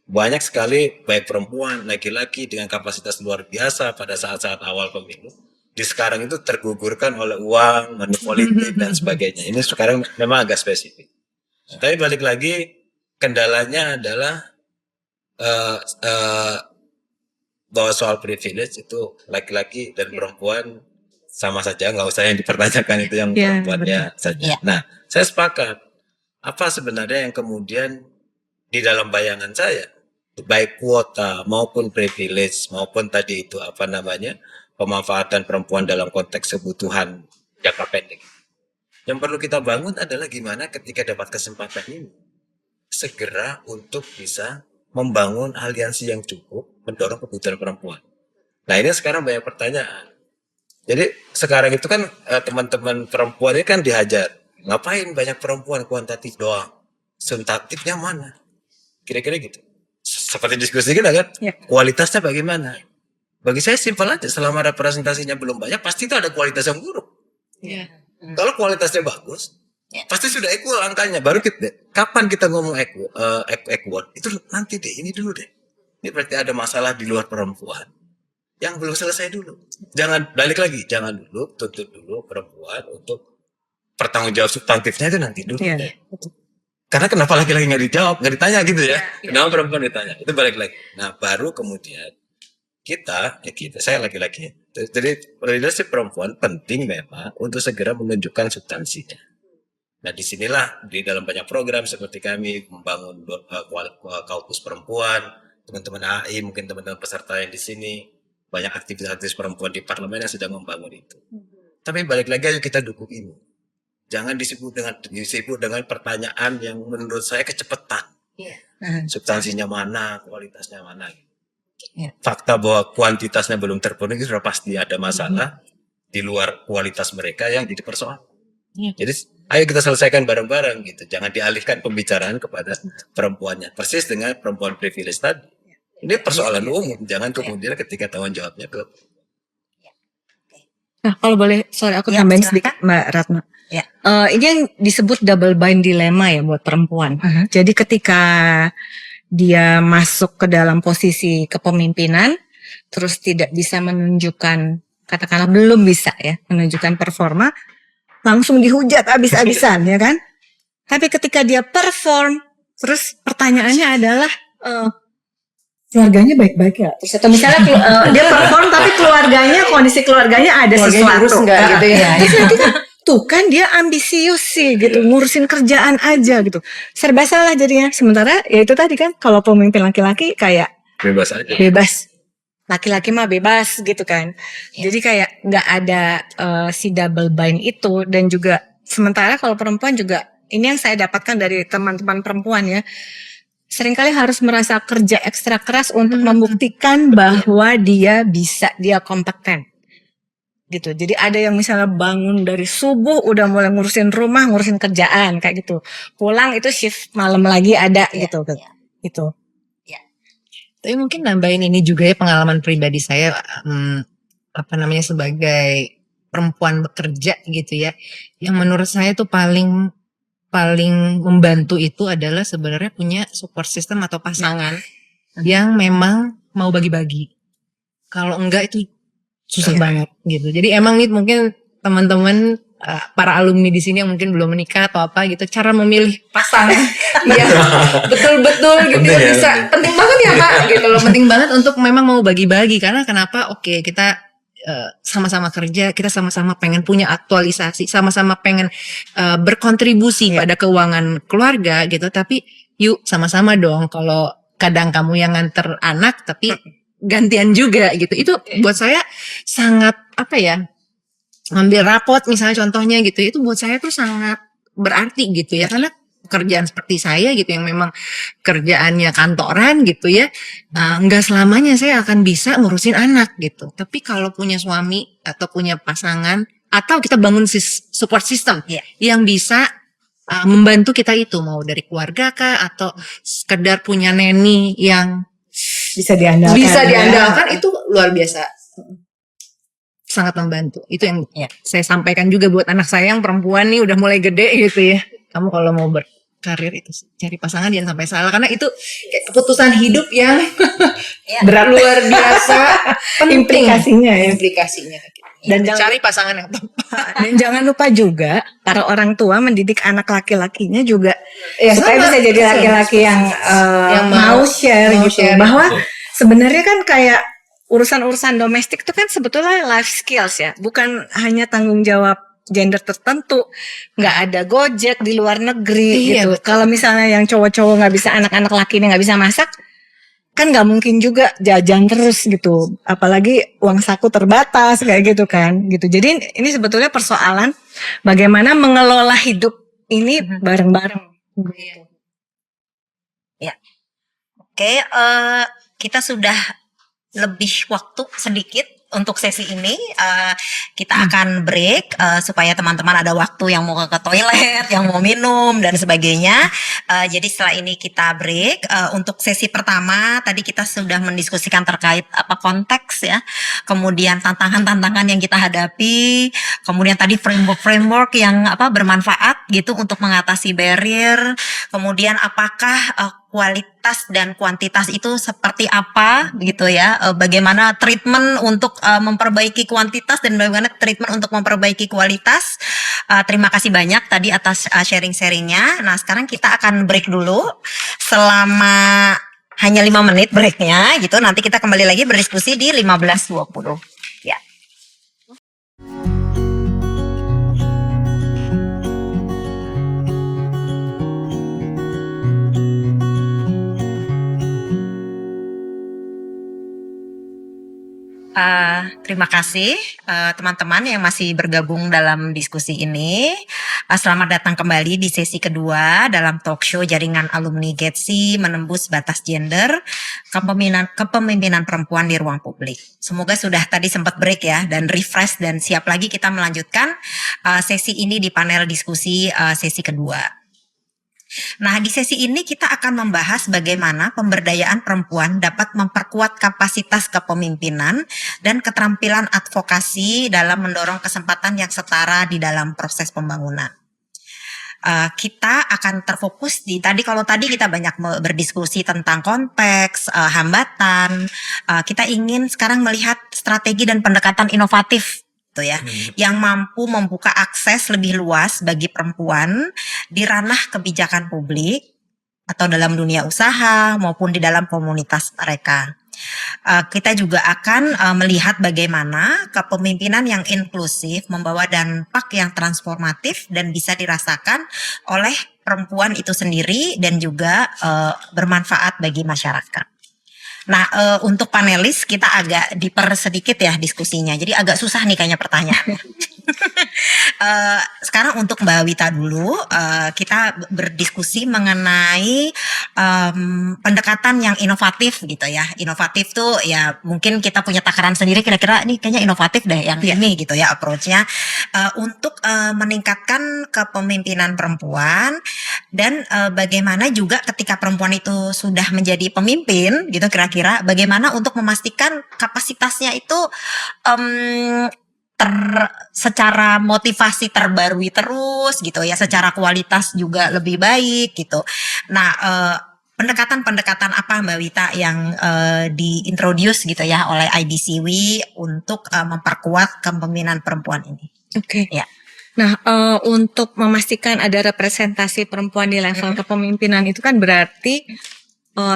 Banyak sekali baik perempuan, laki-laki dengan kapasitas luar biasa pada saat-saat awal pemilu. Di sekarang itu tergugurkan oleh uang, money politik dan sebagainya. Ini sekarang memang agak spesifik. Tapi balik lagi kendalanya adalah bahwa soal privilege itu laki-laki dan perempuan sama saja, nggak usah yang dipertanyakan itu yang perempuannya saja. Nah, saya sepakat. Apa sebenarnya yang kemudian di dalam bayangan saya, baik kuota maupun privilege maupun tadi itu pemanfaatan perempuan dalam konteks kebutuhan jangka pendek. Yang perlu kita bangun adalah gimana ketika dapat kesempatan ini segera untuk bisa membangun aliansi yang cukup mendorong kebutuhan perempuan. Nah ini sekarang banyak pertanyaan. Jadi sekarang itu kan teman-teman perempuan ini kan dihajar. Ngapain banyak perempuan kuantitatif doang? Substantifnya mana? Kira-kira gitu. Seperti diskusi kita kan, kualitasnya bagaimana? Bagi saya simpel aja, selama representasinya belum banyak, pasti itu ada kualitas yang buruk. Kalau kualitasnya bagus, pasti sudah equal angkanya. Baru kapan kita ngomong equal? Itu nanti deh, ini dulu deh. Ini berarti ada masalah di luar perempuan yang belum selesai dulu. Jangan balik lagi, jangan dulu tuntut dulu perempuan untuk pertanggungjawab substantifnya itu nanti dulu. Karena kenapa laki-laki nggak dijawab, nggak ditanya gitu ya? Kenapa perempuan ditanya? Itu balik lagi. Nah baru kemudian saya laki-laki. Jadi leadership perempuan penting memang untuk segera menunjukkan substansinya. Nah disinilah di dalam banyak program seperti kami membangun kaukus perempuan, teman-teman AI, mungkin teman-teman peserta yang di sini, banyak aktivis-aktivis perempuan di parlemen yang sedang membangun itu. Tapi balik lagi ayo kita dukung ini. jangan disebut dengan pertanyaan yang menurut saya kecepatan. Substansinya mana, kualitasnya mana. Fakta bahwa kuantitasnya belum terpenuhi sudah pasti ada masalah di luar kualitas mereka yang jadi persoalan. Jadi ayo kita selesaikan bareng-bareng gitu. Jangan dialihkan pembicaraan kepada perempuannya. Persis dengan perempuan privilege tadi. Ini persoalan umum. Jangan kemudian ketika tanggung jawabnya ke. Nah, kalau boleh, sorry aku Ya, tambahin silakan. sedikit Mbak Ratna. Ya. Ini yang disebut double bind dilemma ya buat perempuan. Jadi ketika dia masuk ke dalam posisi kepemimpinan, terus tidak bisa menunjukkan, katakanlah belum bisa ya, menunjukkan performa, langsung dihujat habis-habisan ya kan. Tapi ketika dia perform, terus pertanyaannya adalah, keluarganya baik-baik ya? Terus atau misalnya dia perform tapi kondisi keluarganya ada Keluarganya urus sesuatu. nggak gitu ya. Terus nanti kan, tuh kan dia ambisius sih gitu, ngurusin kerjaan aja gitu. Serba salah jadinya. Sementara ya itu tadi kan, kalau pemimpin laki-laki kayak Bebas aja. bebas. Laki-laki mah bebas gitu kan. Jadi kayak nggak ada si double bind itu. Dan juga sementara kalau perempuan juga, ini yang saya dapatkan dari teman-teman perempuan ya, seringkali harus merasa kerja ekstra keras untuk membuktikan bahwa dia bisa, dia kompeten. Gitu. Jadi ada yang misalnya bangun dari subuh udah mulai ngurusin rumah, ngurusin kerjaan kayak gitu. Pulang itu shift malam lagi ada gitu. Gitu. Tapi mungkin nambahin ini juga ya, pengalaman pribadi saya sebagai perempuan bekerja gitu ya. Yang menurut saya tuh paling membantu itu adalah sebenarnya punya support system atau pasangan yang memang mau bagi-bagi. Kalau enggak itu susah banget gitu. Jadi emang nih mungkin teman-teman para alumni di sini yang mungkin belum menikah atau apa gitu, cara memilih pasangan yang betul-betul gitu Penting ya, bisa penting banget ya Pak gitu loh, penting banget untuk memang mau bagi-bagi. Karena kenapa? Oke, kita sama-sama kerja, kita sama-sama pengen punya aktualisasi, sama-sama pengen berkontribusi pada keuangan keluarga gitu. Tapi yuk sama-sama dong, kalau kadang kamu yang nganter anak tapi gantian juga gitu. Itu buat saya sangat ngambil rapot misalnya contohnya gitu. Itu buat saya tuh sangat berarti gitu ya. Karena pekerjaan seperti saya gitu yang memang kerjaannya kantoran gitu ya, nggak selamanya saya akan bisa ngurusin anak gitu. Tapi kalau punya suami atau punya pasangan atau kita bangun support system yang bisa membantu kita itu, mau dari keluarga kah atau sekedar punya neni yang Bisa diandalkan. itu luar biasa, sangat membantu. Itu yang saya sampaikan juga buat anak saya yang perempuan nih udah mulai gede gitu ya. Kamu kalau mau berkarir itu cari pasangan jangan sampai salah, karena itu kayak keputusan hidup yang berat, luar biasa penting implikasinya. Dan cari pasangan yang tepat. Dan jangan lupa juga para orang tua mendidik anak laki-lakinya juga supaya sama, bisa jadi laki-laki yang mau share gitu. share. Bahwa sebenarnya kan kayak urusan-urusan domestik itu kan sebetulnya life skills ya, bukan hanya tanggung jawab gender tertentu. Nggak ada Gojek di luar negeri gitu. Kalau misalnya yang cowok-cowok nggak bisa, anak-anak laki ini nggak bisa masak, kan nggak mungkin juga jajan terus gitu, apalagi uang saku terbatas kayak gitu kan gitu. Jadi ini sebetulnya persoalan bagaimana mengelola hidup ini bareng-bareng. Ya, oke, kita sudah lebih waktu sedikit untuk sesi ini. Kita akan break supaya teman-teman ada waktu yang mau ke toilet, yang mau minum dan sebagainya. Jadi setelah ini kita break. Untuk sesi pertama tadi kita sudah mendiskusikan terkait konteks ya, kemudian tantangan-tantangan yang kita hadapi, kemudian tadi framework yang bermanfaat gitu untuk mengatasi barrier. Kemudian apakah kualitas dan kuantitas itu seperti apa gitu ya, bagaimana treatment untuk memperbaiki kuantitas dan bagaimana treatment untuk memperbaiki kualitas. Terima kasih banyak tadi atas sharing-sharingnya. Nah sekarang kita akan break dulu selama hanya 5 menit breaknya gitu, nanti kita kembali lagi berdiskusi di 15.20 ya. Terima kasih teman-teman yang masih bergabung dalam diskusi ini. Selamat datang kembali di sesi kedua dalam talk show Jaringan Alumni GETSI Menembus Batas Gender, Kepemimpinan Perempuan di Ruang Publik. Semoga sudah tadi sempat break ya dan refresh dan siap lagi kita melanjutkan sesi ini di panel diskusi sesi kedua. Nah, di sesi ini kita akan membahas bagaimana pemberdayaan perempuan dapat memperkuat kapasitas kepemimpinan dan keterampilan advokasi dalam mendorong kesempatan yang setara di dalam proses pembangunan. Kita akan terfokus di kalau tadi kita banyak berdiskusi tentang konteks, hambatan, kita ingin sekarang melihat strategi dan pendekatan inovatif ya, yang mampu membuka akses lebih luas bagi perempuan di ranah kebijakan publik atau dalam dunia usaha maupun di dalam komunitas mereka. Kita juga akan melihat bagaimana kepemimpinan yang inklusif membawa dampak yang transformatif dan bisa dirasakan oleh perempuan itu sendiri dan juga bermanfaat bagi masyarakat. Nah, untuk panelis kita agak dipersedikit ya diskusinya. Jadi agak susah nih kayaknya pertanyaannya. Sekarang untuk Mbak Wita dulu, kita berdiskusi mengenai pendekatan yang inovatif gitu ya. Inovatif tuh ya mungkin kita punya takaran sendiri kira-kira ini kayaknya inovatif deh yang ini gitu ya approach-nya. Untuk meningkatkan kepemimpinan perempuan dan bagaimana juga ketika perempuan itu sudah menjadi pemimpin gitu kira-kira bagaimana untuk memastikan kapasitasnya itu secara motivasi terbarui terus gitu ya, secara kualitas juga lebih baik gitu. Nah, pendekatan-pendekatan apa Mbak Wita yang diintroduce gitu ya oleh IDCW untuk memperkuat kepemimpinan perempuan ini? Oke. Ya. Nah, untuk memastikan ada representasi perempuan di level kepemimpinan itu kan berarti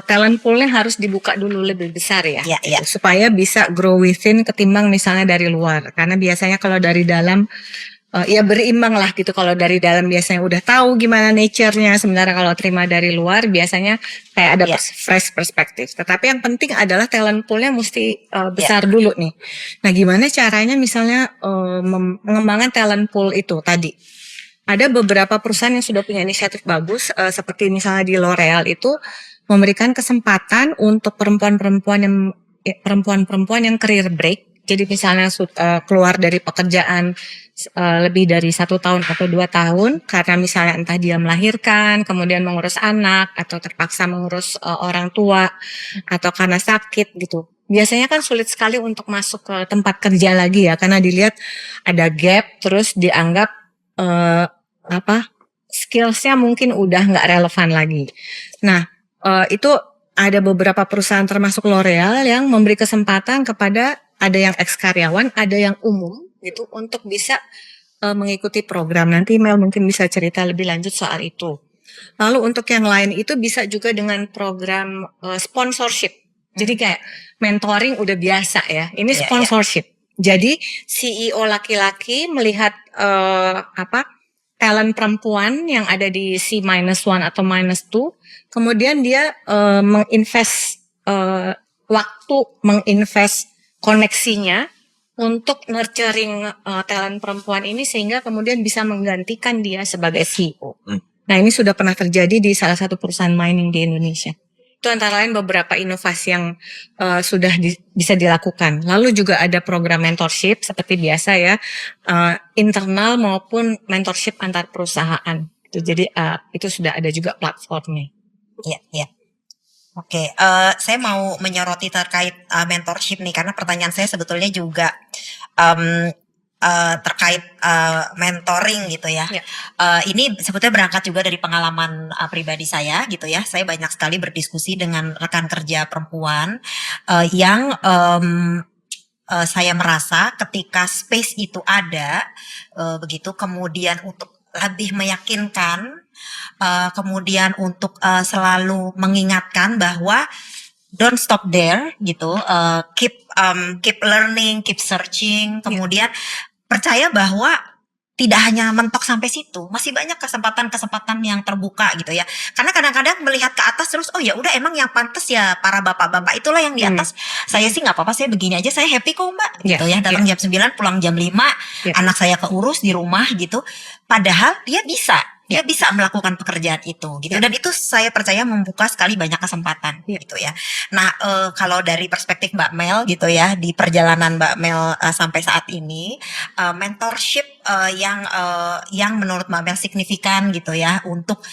talent poolnya harus dibuka dulu lebih besar ya, Iya. supaya bisa grow within ketimbang misalnya dari luar. Karena biasanya kalau dari dalam ya berimbang lah gitu. Kalau dari dalam biasanya udah tahu gimana nature-nya, sementara kalau terima dari luar biasanya kayak ada fresh perspektif. Tetapi yang penting adalah talent poolnya mesti besar dulu nih. Nah, gimana caranya misalnya mengembangkan talent pool itu tadi? Ada beberapa perusahaan yang sudah punya inisiatif bagus, seperti misalnya di L'Oreal itu memberikan kesempatan untuk perempuan-perempuan yang career break. Jadi misalnya keluar dari pekerjaan lebih dari 1 tahun atau 2 tahun karena misalnya entah dia melahirkan, kemudian mengurus anak atau terpaksa mengurus orang tua atau karena sakit gitu. Biasanya kan sulit sekali untuk masuk ke tempat kerja lagi ya karena dilihat ada gap terus dianggap skillsnya mungkin udah nggak relevan lagi. Nah, itu ada beberapa perusahaan termasuk L'Oreal yang memberi kesempatan kepada ada yang ex karyawan, ada yang umum gitu untuk bisa mengikuti program. Nanti Mel mungkin bisa cerita lebih lanjut soal itu. Lalu untuk yang lain itu bisa juga dengan program sponsorship. Jadi kayak mentoring udah biasa ya. Ini sponsorship. Jadi CEO laki-laki melihat talent perempuan yang ada di C-1 atau -2, kemudian dia menginvest waktu, menginvest koneksinya untuk nurturing talent perempuan ini sehingga kemudian bisa menggantikan dia sebagai CEO. Nah, ini sudah pernah terjadi di salah satu perusahaan mining di Indonesia. Itu antara lain beberapa inovasi yang sudah bisa dilakukan. Lalu juga ada program mentorship seperti biasa ya, internal maupun mentorship antar perusahaan. Jadi itu sudah ada juga platformnya. Iya. Oke, saya mau menyoroti terkait mentorship nih karena pertanyaan saya sebetulnya juga terkait mentoring gitu ya. Ini sebetulnya berangkat juga dari pengalaman pribadi saya gitu ya. Saya banyak sekali berdiskusi dengan rekan kerja perempuan yang saya merasa ketika space itu ada begitu, kemudian untuk lebih meyakinkan, kemudian untuk selalu mengingatkan bahwa don't stop there gitu, keep learning, keep searching, kemudian percaya bahwa tidak hanya mentok sampai situ, masih banyak kesempatan-kesempatan yang terbuka gitu ya. Karena kadang-kadang melihat ke atas terus, oh ya udah emang yang pantas ya para bapak-bapak itulah yang di atas. Saya sih nggak apa-apa, saya begini aja, saya happy kok Mbak, gitu ya. Datang jam 9, pulang jam 5, anak saya keurus di rumah gitu. Padahal dia bisa melakukan pekerjaan itu gitu, dan itu saya percaya membuka sekali banyak kesempatan gitu ya. Nah kalau dari perspektif Mbak Mel gitu ya, di perjalanan Mbak Mel sampai saat ini, mentorship yang menurut Mbak Mel signifikan gitu ya untuk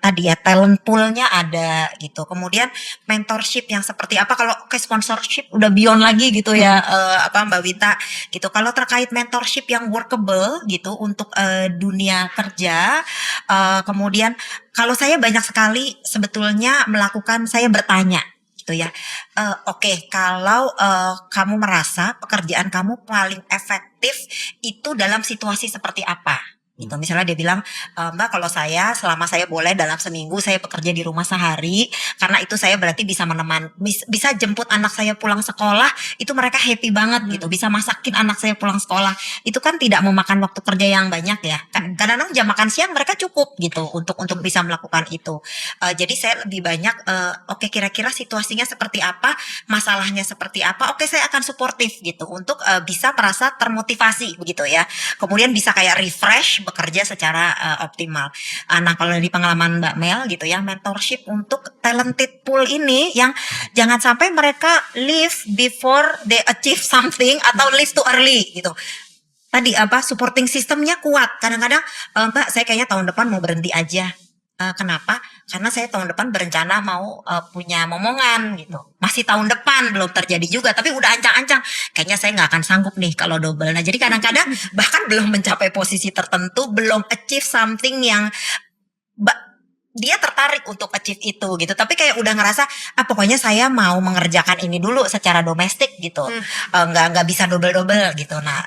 tadi ya talent poolnya ada gitu. Kemudian mentorship yang seperti apa, kalau sponsorship udah beyond lagi gitu ya, Mbak Wita gitu. Kalau terkait mentorship yang workable gitu untuk dunia kerja. Kemudian kalau saya banyak sekali sebetulnya saya bertanya gitu ya. Oke, kalau kamu merasa pekerjaan kamu paling efektif itu dalam situasi seperti apa? Gitu. Misalnya dia bilang, Mbak, kalau selama saya boleh dalam seminggu saya bekerja di rumah sehari, karena itu saya berarti bisa bisa jemput anak saya pulang sekolah, itu mereka happy banget gitu. Bisa masakin anak saya pulang sekolah, itu kan tidak memakan waktu kerja yang banyak ya. Kadang-kadang jam makan siang mereka cukup gitu untuk bisa melakukan itu. Jadi saya lebih banyak, oke, kira-kira situasinya seperti apa, masalahnya seperti apa, oke saya akan suportif gitu untuk bisa merasa termotivasi begitu ya. Kemudian bisa kayak refresh bekerja secara optimal. Nah kalau dari pengalaman Mbak Mel gitu ya, mentorship untuk talented pool ini yang jangan sampai mereka leave before they achieve something atau leave too early gitu. Tadi supporting sistemnya kuat. Kadang-kadang Mbak, saya kayaknya tahun depan mau berhenti aja. Kenapa? Karena saya tahun depan berencana mau punya momongan gitu. Masih tahun depan, belum terjadi juga, tapi udah ancang-ancang. Kayaknya saya nggak akan sanggup nih kalau double. Nah jadi kadang-kadang bahkan belum mencapai posisi tertentu, belum achieve something yang dia tertarik untuk achieve itu gitu, tapi kayak udah ngerasa pokoknya saya mau mengerjakan ini dulu secara domestik gitu, nggak bisa double gitu. Nah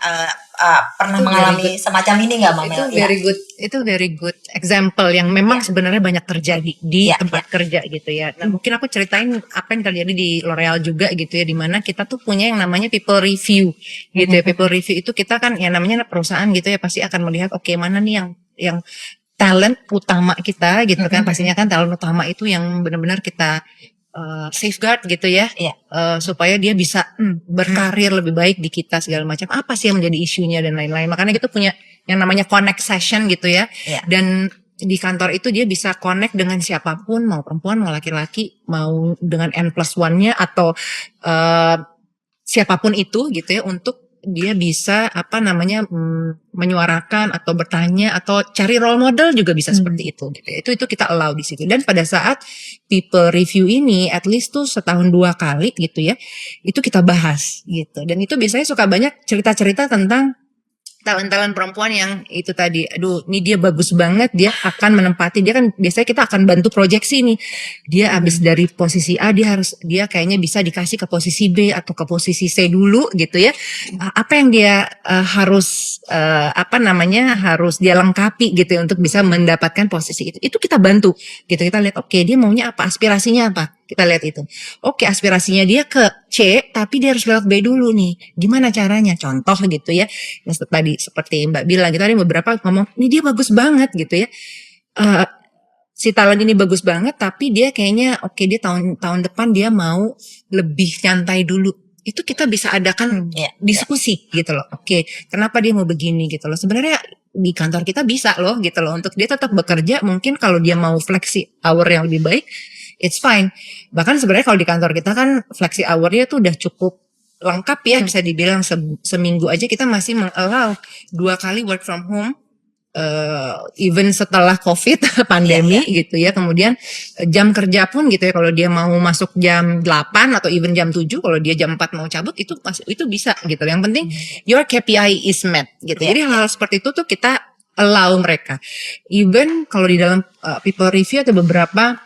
pernah mengalami semacam ini nggak, Mbak Mel? Itu very good example yang memang sebenarnya banyak terjadi di tempat kerja gitu ya. Nah mungkin aku ceritain apa yang terjadi di L'Oreal juga gitu ya, dimana kita tuh punya yang namanya people review gitu ya. People review itu kita kan ya namanya perusahaan gitu ya, pasti akan melihat oke, mana nih yang talent utama kita gitu kan, pastinya kan talent utama itu yang benar-benar kita safeguard gitu ya, supaya dia bisa berkarir lebih baik di kita segala macam. Apa sih yang menjadi isunya dan lain-lain. Makanya kita punya yang namanya connect session gitu ya. Dan di kantor itu dia bisa connect dengan siapapun, mau perempuan, mau laki-laki, mau dengan N+1-nya atau siapapun itu gitu ya, untuk dia bisa menyuarakan atau bertanya atau cari role model juga bisa seperti itu gitu. Itu kita allow di situ. Dan pada saat people review ini at least tuh setahun 2 kali gitu ya, itu kita bahas gitu. Dan itu biasanya suka banyak cerita-cerita tentang talent-talent perempuan yang itu tadi, aduh ini dia bagus banget, dia akan menempati, dia kan biasanya kita akan bantu proyeksi nih, dia habis dari posisi A, dia kayaknya bisa dikasih ke posisi B atau ke posisi C dulu gitu ya. Apa yang dia harus harus dia lengkapi gitu ya untuk bisa mendapatkan posisi itu kita bantu gitu. Kita lihat oke, dia maunya apa, aspirasinya apa, kita lihat itu. Oke, aspirasinya dia ke C, tapi dia harus lewat B dulu nih. Gimana caranya? Contoh gitu ya. Yang tadi seperti Mbak bilang, kita ada beberapa ngomong, ini dia bagus banget gitu ya. Si talent ini bagus banget, tapi dia kayaknya dia tahun depan dia mau lebih nyantai dulu. Itu kita bisa adakan diskusi gitu loh. Oke, kenapa dia mau begini gitu loh. Sebenarnya di kantor kita bisa loh gitu loh, untuk dia tetap bekerja. Mungkin kalau dia mau flexi hour yang lebih baik, it's fine. Bahkan sebenarnya kalau di kantor kita kan flexi hour-nya tuh udah cukup lengkap ya, bisa dibilang seminggu aja kita masih mengallow 2 kali work from home, even setelah COVID pandemi gitu ya. Kemudian jam kerja pun gitu ya, kalau dia mau masuk jam 8 atau even jam 7, kalau dia jam 4 mau cabut itu bisa gitu. Yang penting your KPI is met gitu. Jadi hal-hal seperti itu tuh kita allow mereka. Even kalau di dalam people review ada beberapa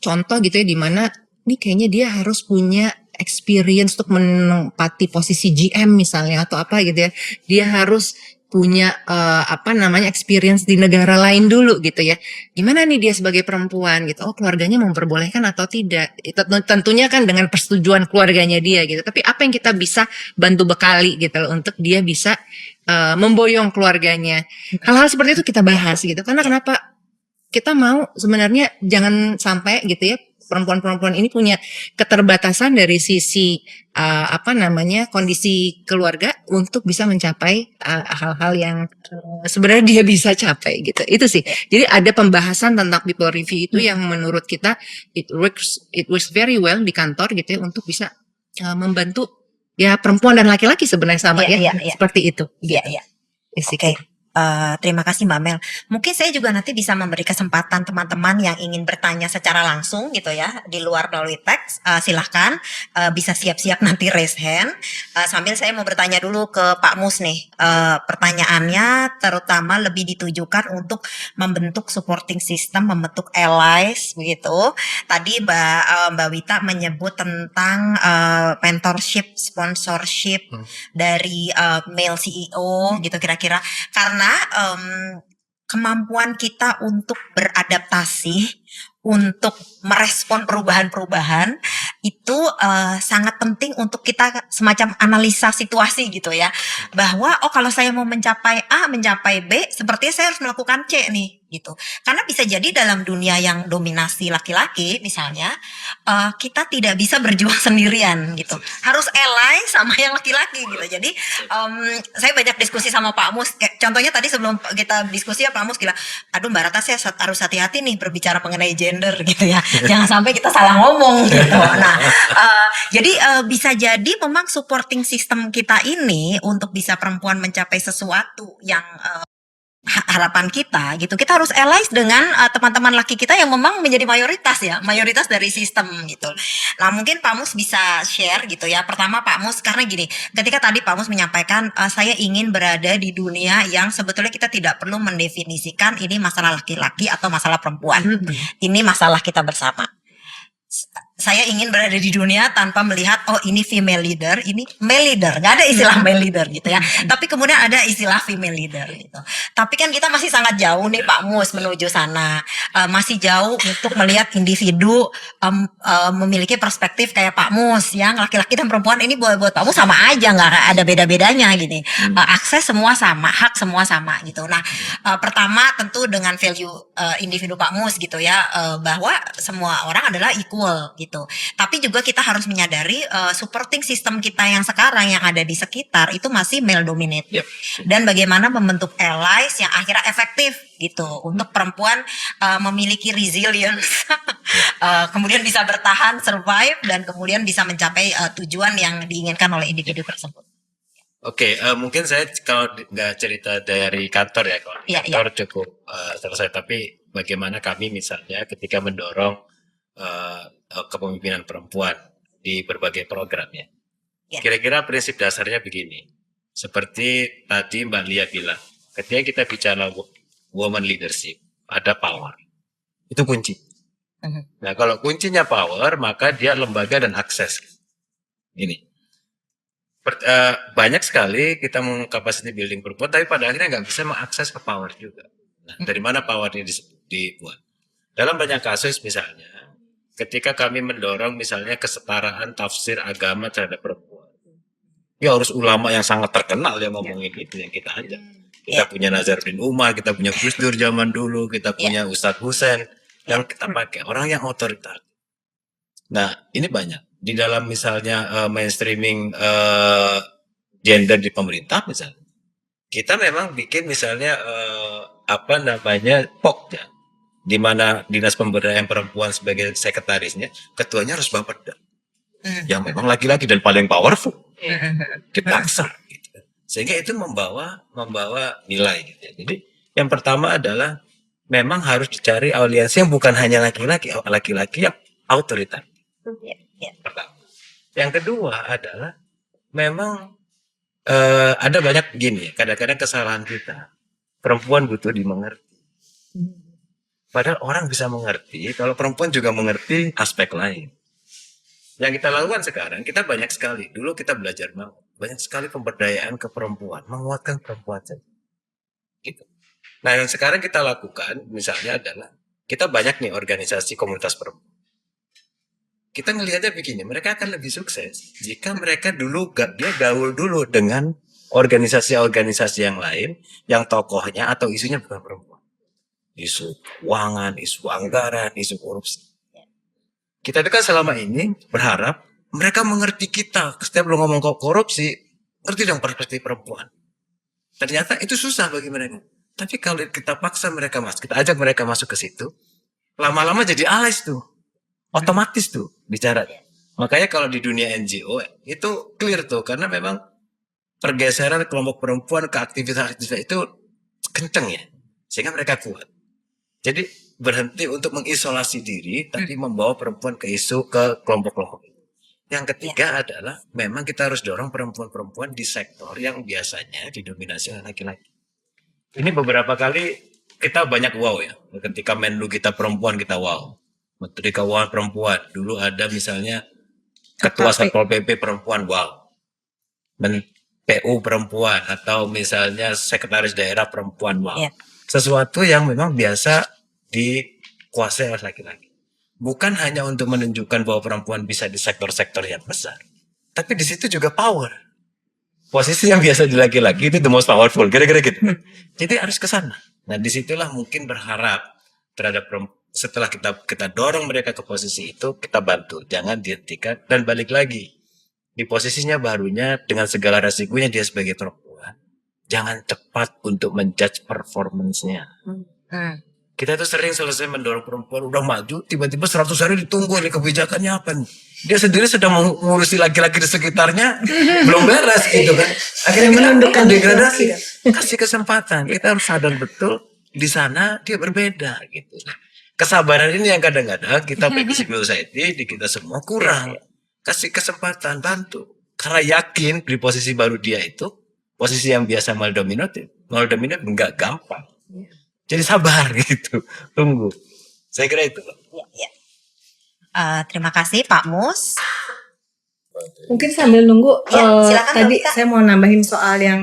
contoh gitu ya, dimana ini kayaknya dia harus punya experience untuk menempati posisi GM misalnya atau apa gitu ya. Dia harus punya apa namanya experience di negara lain dulu gitu ya. Gimana nih dia sebagai perempuan gitu. Oh, keluarganya memperbolehkan atau tidak. Itu tentunya kan dengan persetujuan keluarganya dia gitu. Tapi apa yang kita bisa bantu bekali gitu loh, untuk dia bisa memboyong keluarganya. Hal-hal seperti itu kita bahas gitu. Karena kenapa kita mau sebenarnya jangan sampai gitu ya perempuan-perempuan ini punya keterbatasan dari sisi apa namanya kondisi keluarga untuk bisa mencapai hal-hal yang sebenarnya dia bisa capai gitu. Itu sih. Jadi ada pembahasan tentang people review itu yang menurut kita it works very well di kantor gitu ya, untuk bisa membantu ya perempuan dan laki-laki sebenarnya sama Iya, ya, iya. seperti itu. Iya, Gitu. iya. Basically. Oke. Terima kasih Mbak Mel. Mungkin saya juga nanti bisa memberi kesempatan teman-teman yang ingin bertanya secara langsung gitu ya, di luar melalui teks. Silahkan bisa siap-siap nanti raise hand. Sambil saya mau bertanya dulu ke Pak Mus nih. Pertanyaannya terutama lebih ditujukan untuk membentuk supporting system, membentuk allies begitu. Tadi Mbak Wita menyebut tentang mentorship, sponsorship dari male CEO gitu kira-kira. Karena kemampuan kita untuk beradaptasi, untuk merespon perubahan-perubahan itu sangat penting untuk kita semacam analisa situasi gitu ya. Bahwa oh kalau saya mau mencapai A, mencapai B, sepertinya saya harus melakukan C nih gitu. Karena bisa jadi dalam dunia yang dominasi laki-laki misalnya, kita tidak bisa berjuang sendirian gitu. Harus ally sama yang laki-laki gitu. Jadi saya banyak diskusi sama Pak Mus. Contohnya tadi sebelum kita diskusi ya Pak Mus bilang, aduh Mbak Rata saya harus hati-hati nih berbicara mengenai gender gitu ya. Jangan sampai kita salah ngomong gitu. Nah, jadi bisa jadi memang supporting system kita ini untuk bisa perempuan mencapai sesuatu yang harapan kita gitu, kita harus allies dengan teman-teman laki kita yang memang menjadi mayoritas ya, mayoritas dari sistem gitu. Nah mungkin Pak Mus bisa share gitu ya. Pertama Pak Mus, karena gini, ketika tadi Pak Mus menyampaikan saya ingin berada di dunia yang sebetulnya kita tidak perlu mendefinisikan ini masalah laki-laki atau masalah perempuan, ini masalah kita bersama. Saya ingin berada di dunia tanpa melihat oh ini female leader, ini male leader. Gak ada istilah male leader gitu ya. Tapi kemudian ada istilah female leader gitu. Tapi kan kita masih sangat jauh nih Pak Mus menuju sana. Masih jauh untuk melihat individu memiliki perspektif kayak Pak Mus yang laki-laki dan perempuan ini buat Pak Mus sama aja, nggak ada beda-bedanya gini. Akses semua sama, hak semua sama gitu. Nah pertama tentu dengan value individu Pak Mus gitu ya, bahwa semua orang adalah equal gitu. Tapi juga kita harus menyadari supporting system kita yang sekarang yang ada di sekitar itu masih male dominated. Dan bagaimana membentuk allies yang akhirnya efektif gitu untuk perempuan memiliki resilience, kemudian bisa bertahan, survive, dan kemudian bisa mencapai tujuan yang diinginkan oleh individu tersebut. Oke, mungkin saya kalau nggak cerita dari kantor ya, kalau di kantor cukup selesai. Tapi bagaimana kami misalnya ketika mendorong kepemimpinan perempuan di berbagai program ya. Kira-kira prinsip dasarnya begini. Seperti tadi Mbak Lia bilang, ketika kita bicara woman leadership, ada power. Itu kunci. Nah, kalau kuncinya power, maka dia lembaga dan akses. Ini. Banyak sekali kita capacity building perempuan, tapi pada akhirnya nggak bisa mengakses ke power juga. Nah, dari mana power ini dibuat? Dalam banyak kasus misalnya, ketika kami mendorong misalnya kesetaraan tafsir agama terhadap perempuan, ya harus ulama yang sangat terkenal yang ngomongin itu yang kita ajak. Kita punya Nazaruddin Umar, kita punya Gus Dur zaman dulu, kita punya Ustadz Husain yang kita pakai orang yang otoriter. Nah ini banyak di dalam misalnya mainstreaming gender di pemerintah misalnya. Kita memang bikin misalnya apa namanya POK ya. Di mana Dinas Pemberdayaan Perempuan sebagai sekretarisnya, ketuanya harus Bapeda. Yang memang laki-laki dan paling powerful. Dipaksa. Gitu. Sehingga itu membawa nilai. Gitu. Jadi yang pertama adalah memang harus dicari aliansi yang bukan hanya laki-laki yang otoriter. Pertama. Yang kedua adalah memang ada banyak gini, kadang-kadang kesalahan kita. Perempuan butuh dimengerti. Padahal orang bisa mengerti kalau perempuan juga mengerti aspek lain. Yang kita lakukan sekarang, kita banyak sekali. Dulu kita belajar banyak sekali pemberdayaan ke perempuan, menguatkan perempuan saja. gitu. Nah, yang sekarang kita lakukan misalnya adalah kita banyak nih organisasi komunitas perempuan. Kita ngelihatnya begini, mereka akan lebih sukses jika mereka dulu dia gaul dulu dengan organisasi-organisasi yang lain yang tokohnya atau isunya bukan perempuan. Isu keuangan, isu anggaran, isu korupsi. Kita itu kan selama ini berharap mereka mengerti kita. Setiap lo ngomong korupsi, ngerti dong perspektif perempuan. Ternyata itu susah bagi mereka. Tapi kalau kita paksa mereka masuk, kita ajak mereka masuk ke situ, lama-lama jadi alis tuh. Otomatis tuh bicara. Makanya kalau di dunia NGO itu clear tuh, karena memang pergeseran kelompok perempuan ke aktivitas-aktivitas itu kenceng ya, sehingga mereka kuat. Jadi berhenti untuk mengisolasi diri, tapi membawa perempuan ke isu ke kelompok-kelompok. Yang ketiga adalah memang kita harus dorong perempuan-perempuan di sektor yang biasanya didominasi oleh laki-laki. Ini beberapa kali kita banyak wow ya, ketika Menlu kita perempuan kita wow. Menteri Keuangan perempuan, dulu ada misalnya Ketua Satpol PP perempuan, wow. PU perempuan, atau misalnya Sekretaris Daerah perempuan, wow. Sesuatu yang memang biasa dikuasai oleh laki-laki. Bukan hanya untuk menunjukkan bahwa perempuan bisa di sektor-sektor yang besar, tapi di situ juga power. Posisi yang biasa di laki-laki itu the most powerful, kira-kira gitu. Jadi harus ke sana. Nah, disitulah mungkin berharap terhadap perempuan. Setelah kita dorong mereka ke posisi itu, kita bantu, jangan dihentikan dan balik lagi di posisinya barunya dengan segala resikonya dia sebagai perempuan. Jangan cepat untuk menjudge performance-nya. Kita itu sering selesai mendorong perempuan udah maju, tiba-tiba 100 hari ditunggu nih kebijakannya apa nih. Dia sendiri sedang mengurusi laki-laki di sekitarnya, belum beres gitu kan. Akhirnya menundukkan degradasi. Kasih kesempatan, kita harus sadar betul di sana dia berbeda gitu. Kesabaran ini yang kadang-kadang kita bagi civil society di kita semua kurang. Kasih kesempatan, bantu. Karena yakin di posisi baru dia itu, posisi yang biasa maldominated enggak gampang. Jadi sabar gitu, tunggu. Saya kira itu. Terima kasih Pak Mus. Mungkin sambil nunggu, silakan, tadi Mbak. saya mau nambahin soal yang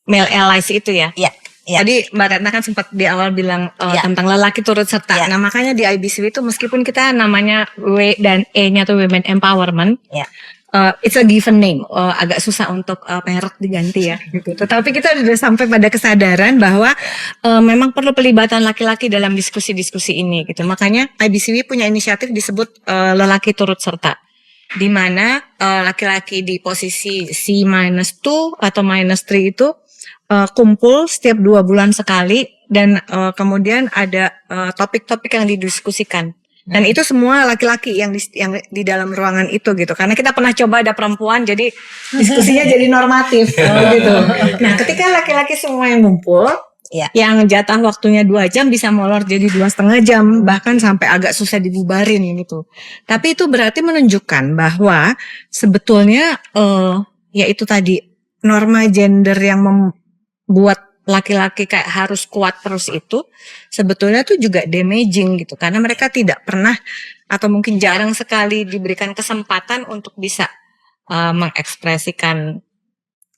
male allies itu ya. Iya. Tadi Mbak Ratna kan sempat di awal bilang tentang lelaki turut serta. Nah makanya di IBCW itu meskipun kita namanya W dan E-nya tuh Women Empowerment, it's a given name, agak susah untuk merek diganti ya. Gitu. Tetapi kita sudah sampai pada kesadaran bahwa memang perlu pelibatan laki-laki dalam diskusi-diskusi ini. Gitu. Makanya IBCW punya inisiatif disebut lelaki turut serta. Di mana laki-laki di posisi C-2 atau -3 itu kumpul setiap 2 bulan sekali dan kemudian ada topik-topik yang didiskusikan dan itu semua laki-laki yang di dalam ruangan itu gitu karena kita pernah coba ada perempuan jadi diskusinya jadi normatif gitu. Nah ketika laki-laki semua yang ngumpul yang jatah waktunya 2 jam bisa molor jadi 2,5 jam bahkan sampai agak susah dibubarin gitu. Tapi itu berarti menunjukkan bahwa sebetulnya ya itu tadi norma gender yang buat laki-laki kayak harus kuat terus itu sebetulnya tuh juga damaging gitu karena mereka tidak pernah atau mungkin jarang sekali diberikan kesempatan untuk bisa mengekspresikan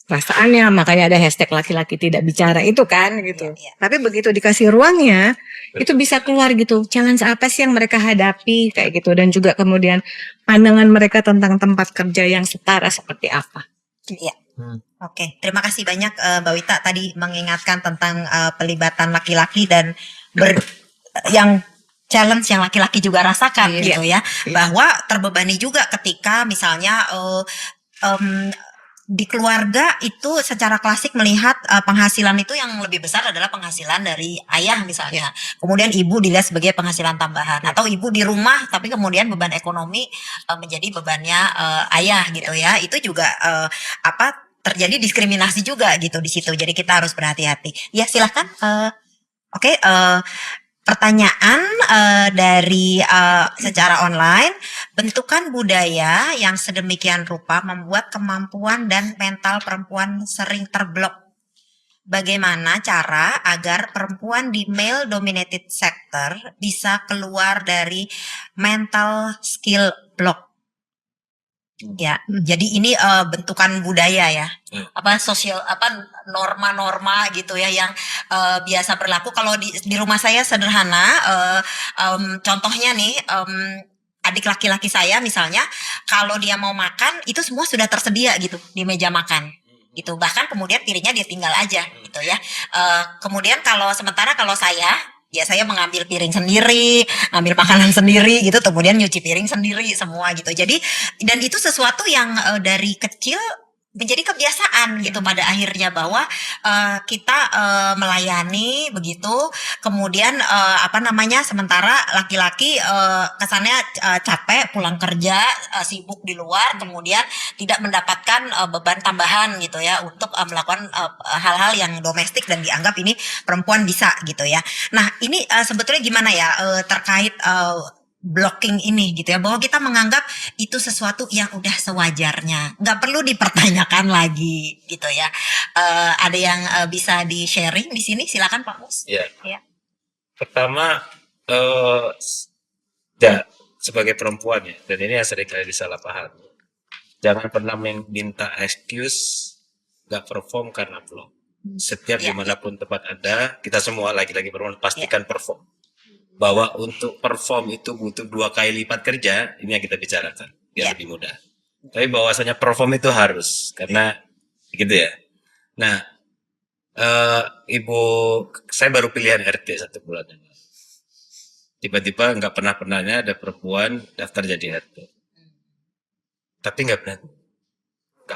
perasaannya, makanya ada hashtag laki-laki tidak bicara itu kan gitu. Tapi begitu dikasih ruangnya itu bisa keluar gitu challenge apa sih yang mereka hadapi kayak gitu dan juga kemudian pandangan mereka tentang tempat kerja yang setara seperti apa. Oke, terima kasih banyak Mbak Wita tadi mengingatkan tentang pelibatan laki-laki dan yang challenge yang laki-laki juga rasakan gitu ya, bahwa terbebani juga ketika misalnya di keluarga itu secara klasik melihat penghasilan itu yang lebih besar adalah penghasilan dari ayah misalnya. Kemudian ibu dilihat sebagai penghasilan tambahan atau ibu di rumah tapi kemudian beban ekonomi menjadi bebannya ayah gitu ya. Itu juga terjadi diskriminasi juga gitu di situ. Jadi kita harus berhati-hati. Ya silakan. Oke. Pertanyaan dari secara online, bentukan budaya yang sedemikian rupa membuat kemampuan dan mental perempuan sering terblok. Bagaimana cara agar perempuan di male dominated sector bisa keluar dari mental skill block? Ya, jadi ini bentukan budaya ya, apa sosial, apa norma-norma gitu ya yang biasa berlaku. Kalau di rumah saya sederhana, contohnya nih, adik laki-laki saya misalnya, kalau dia mau makan itu semua sudah tersedia gitu di meja makan, gitu. Bahkan kemudian piringnya dia tinggal aja, gitu ya. Kemudian sementara kalau saya mengambil piring sendiri, ambil makanan sendiri gitu, kemudian nyuci piring sendiri semua gitu. Jadi dan itu sesuatu yang dari kecil menjadi kebiasaan gitu pada akhirnya bahwa kita melayani begitu, kemudian apa namanya, sementara laki-laki kesannya capek pulang kerja, sibuk di luar, kemudian tidak mendapatkan beban tambahan gitu ya untuk melakukan hal-hal yang domestik dan dianggap ini perempuan bisa gitu ya. Nah, ini sebetulnya gimana ya terkait blocking ini gitu ya, bahwa kita menganggap itu sesuatu yang udah sewajarnya, nggak perlu dipertanyakan lagi gitu ya. Ada yang bisa di sharing di sini, silakan Pak Mus. Ya. Ya. Pertama, eh ya, sebagai perempuan ya, dan ini yang sering kali disalahpahami. Jangan pernah minta excuse nggak perform karena belum. Setiap Ya, dimanapun tempat ada, kita semua laki-laki perempuan pastikan perform. Bahwa untuk perform itu butuh 2 kali lipat kerja, ini yang kita bicarakan biar lebih mudah. Tapi bahwasanya perform itu harus, karena gitu ya. Nah, Ibu, saya baru pilihan RT 1 bulan ini. Tiba-tiba nggak pernahnya ada perempuan daftar jadi RT. Tapi nggak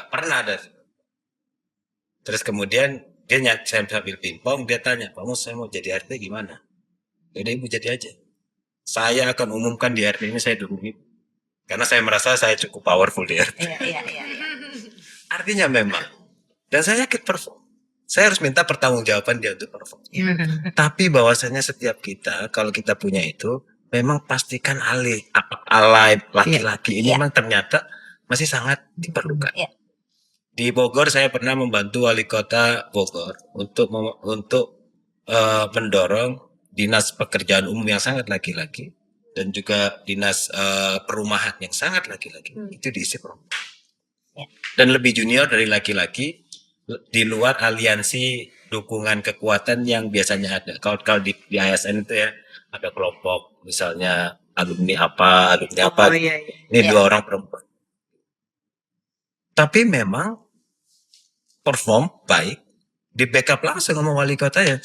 pernah ada. Terus kemudian saya sambil pingpong, dia tanya, Pak Mus, saya mau jadi RT gimana? Yaudah Ibu jadi aja. Saya akan umumkan di RT ini, saya dukung Ibu. Karena saya merasa saya cukup powerful di RT. Iya. Artinya memang. Dan saya yakin perform. Saya harus minta pertanggungjawaban dia untuk perform. Tapi bahwasanya setiap kita, kalau kita punya itu, memang pastikan alay laki-laki ini memang ternyata masih sangat diperlukan. Iya. Di Bogor saya pernah membantu wali kota Bogor untuk mendorong dinas pekerjaan umum yang sangat laki-laki dan juga dinas perumahan yang sangat laki-laki itu diisi perempuan. Ya. Dan lebih junior dari laki-laki di luar aliansi dukungan kekuatan yang biasanya ada. Kalau di ASN itu ya ada kelompok misalnya alumni apa. Iya. Ini 2 orang perempuan. Tapi memang perform baik, di backup langsung sama wali kota ya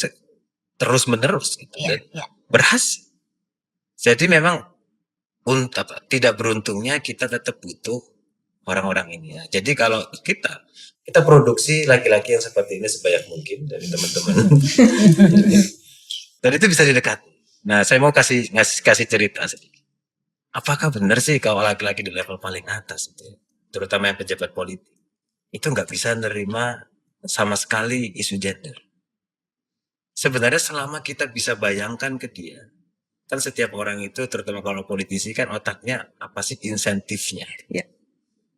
terus menerus gitu. Iya. Berhasil. Jadi memang tidak beruntungnya kita tetap butuh orang-orang ini ya. Jadi kalau kita produksi laki-laki yang seperti ini sebanyak mungkin dari teman-teman. Dan itu bisa didekati. Nah, saya mau kasih cerita sedikit. Apakah benar sih kalau laki-laki di level paling atas itu, terutama yang pejabat politik, itu nggak bisa nerima sama sekali isu gender? Sebenarnya selama kita bisa bayangkan ke dia, kan setiap orang itu, terutama kalau politisi kan otaknya apa sih insentifnya? Ya.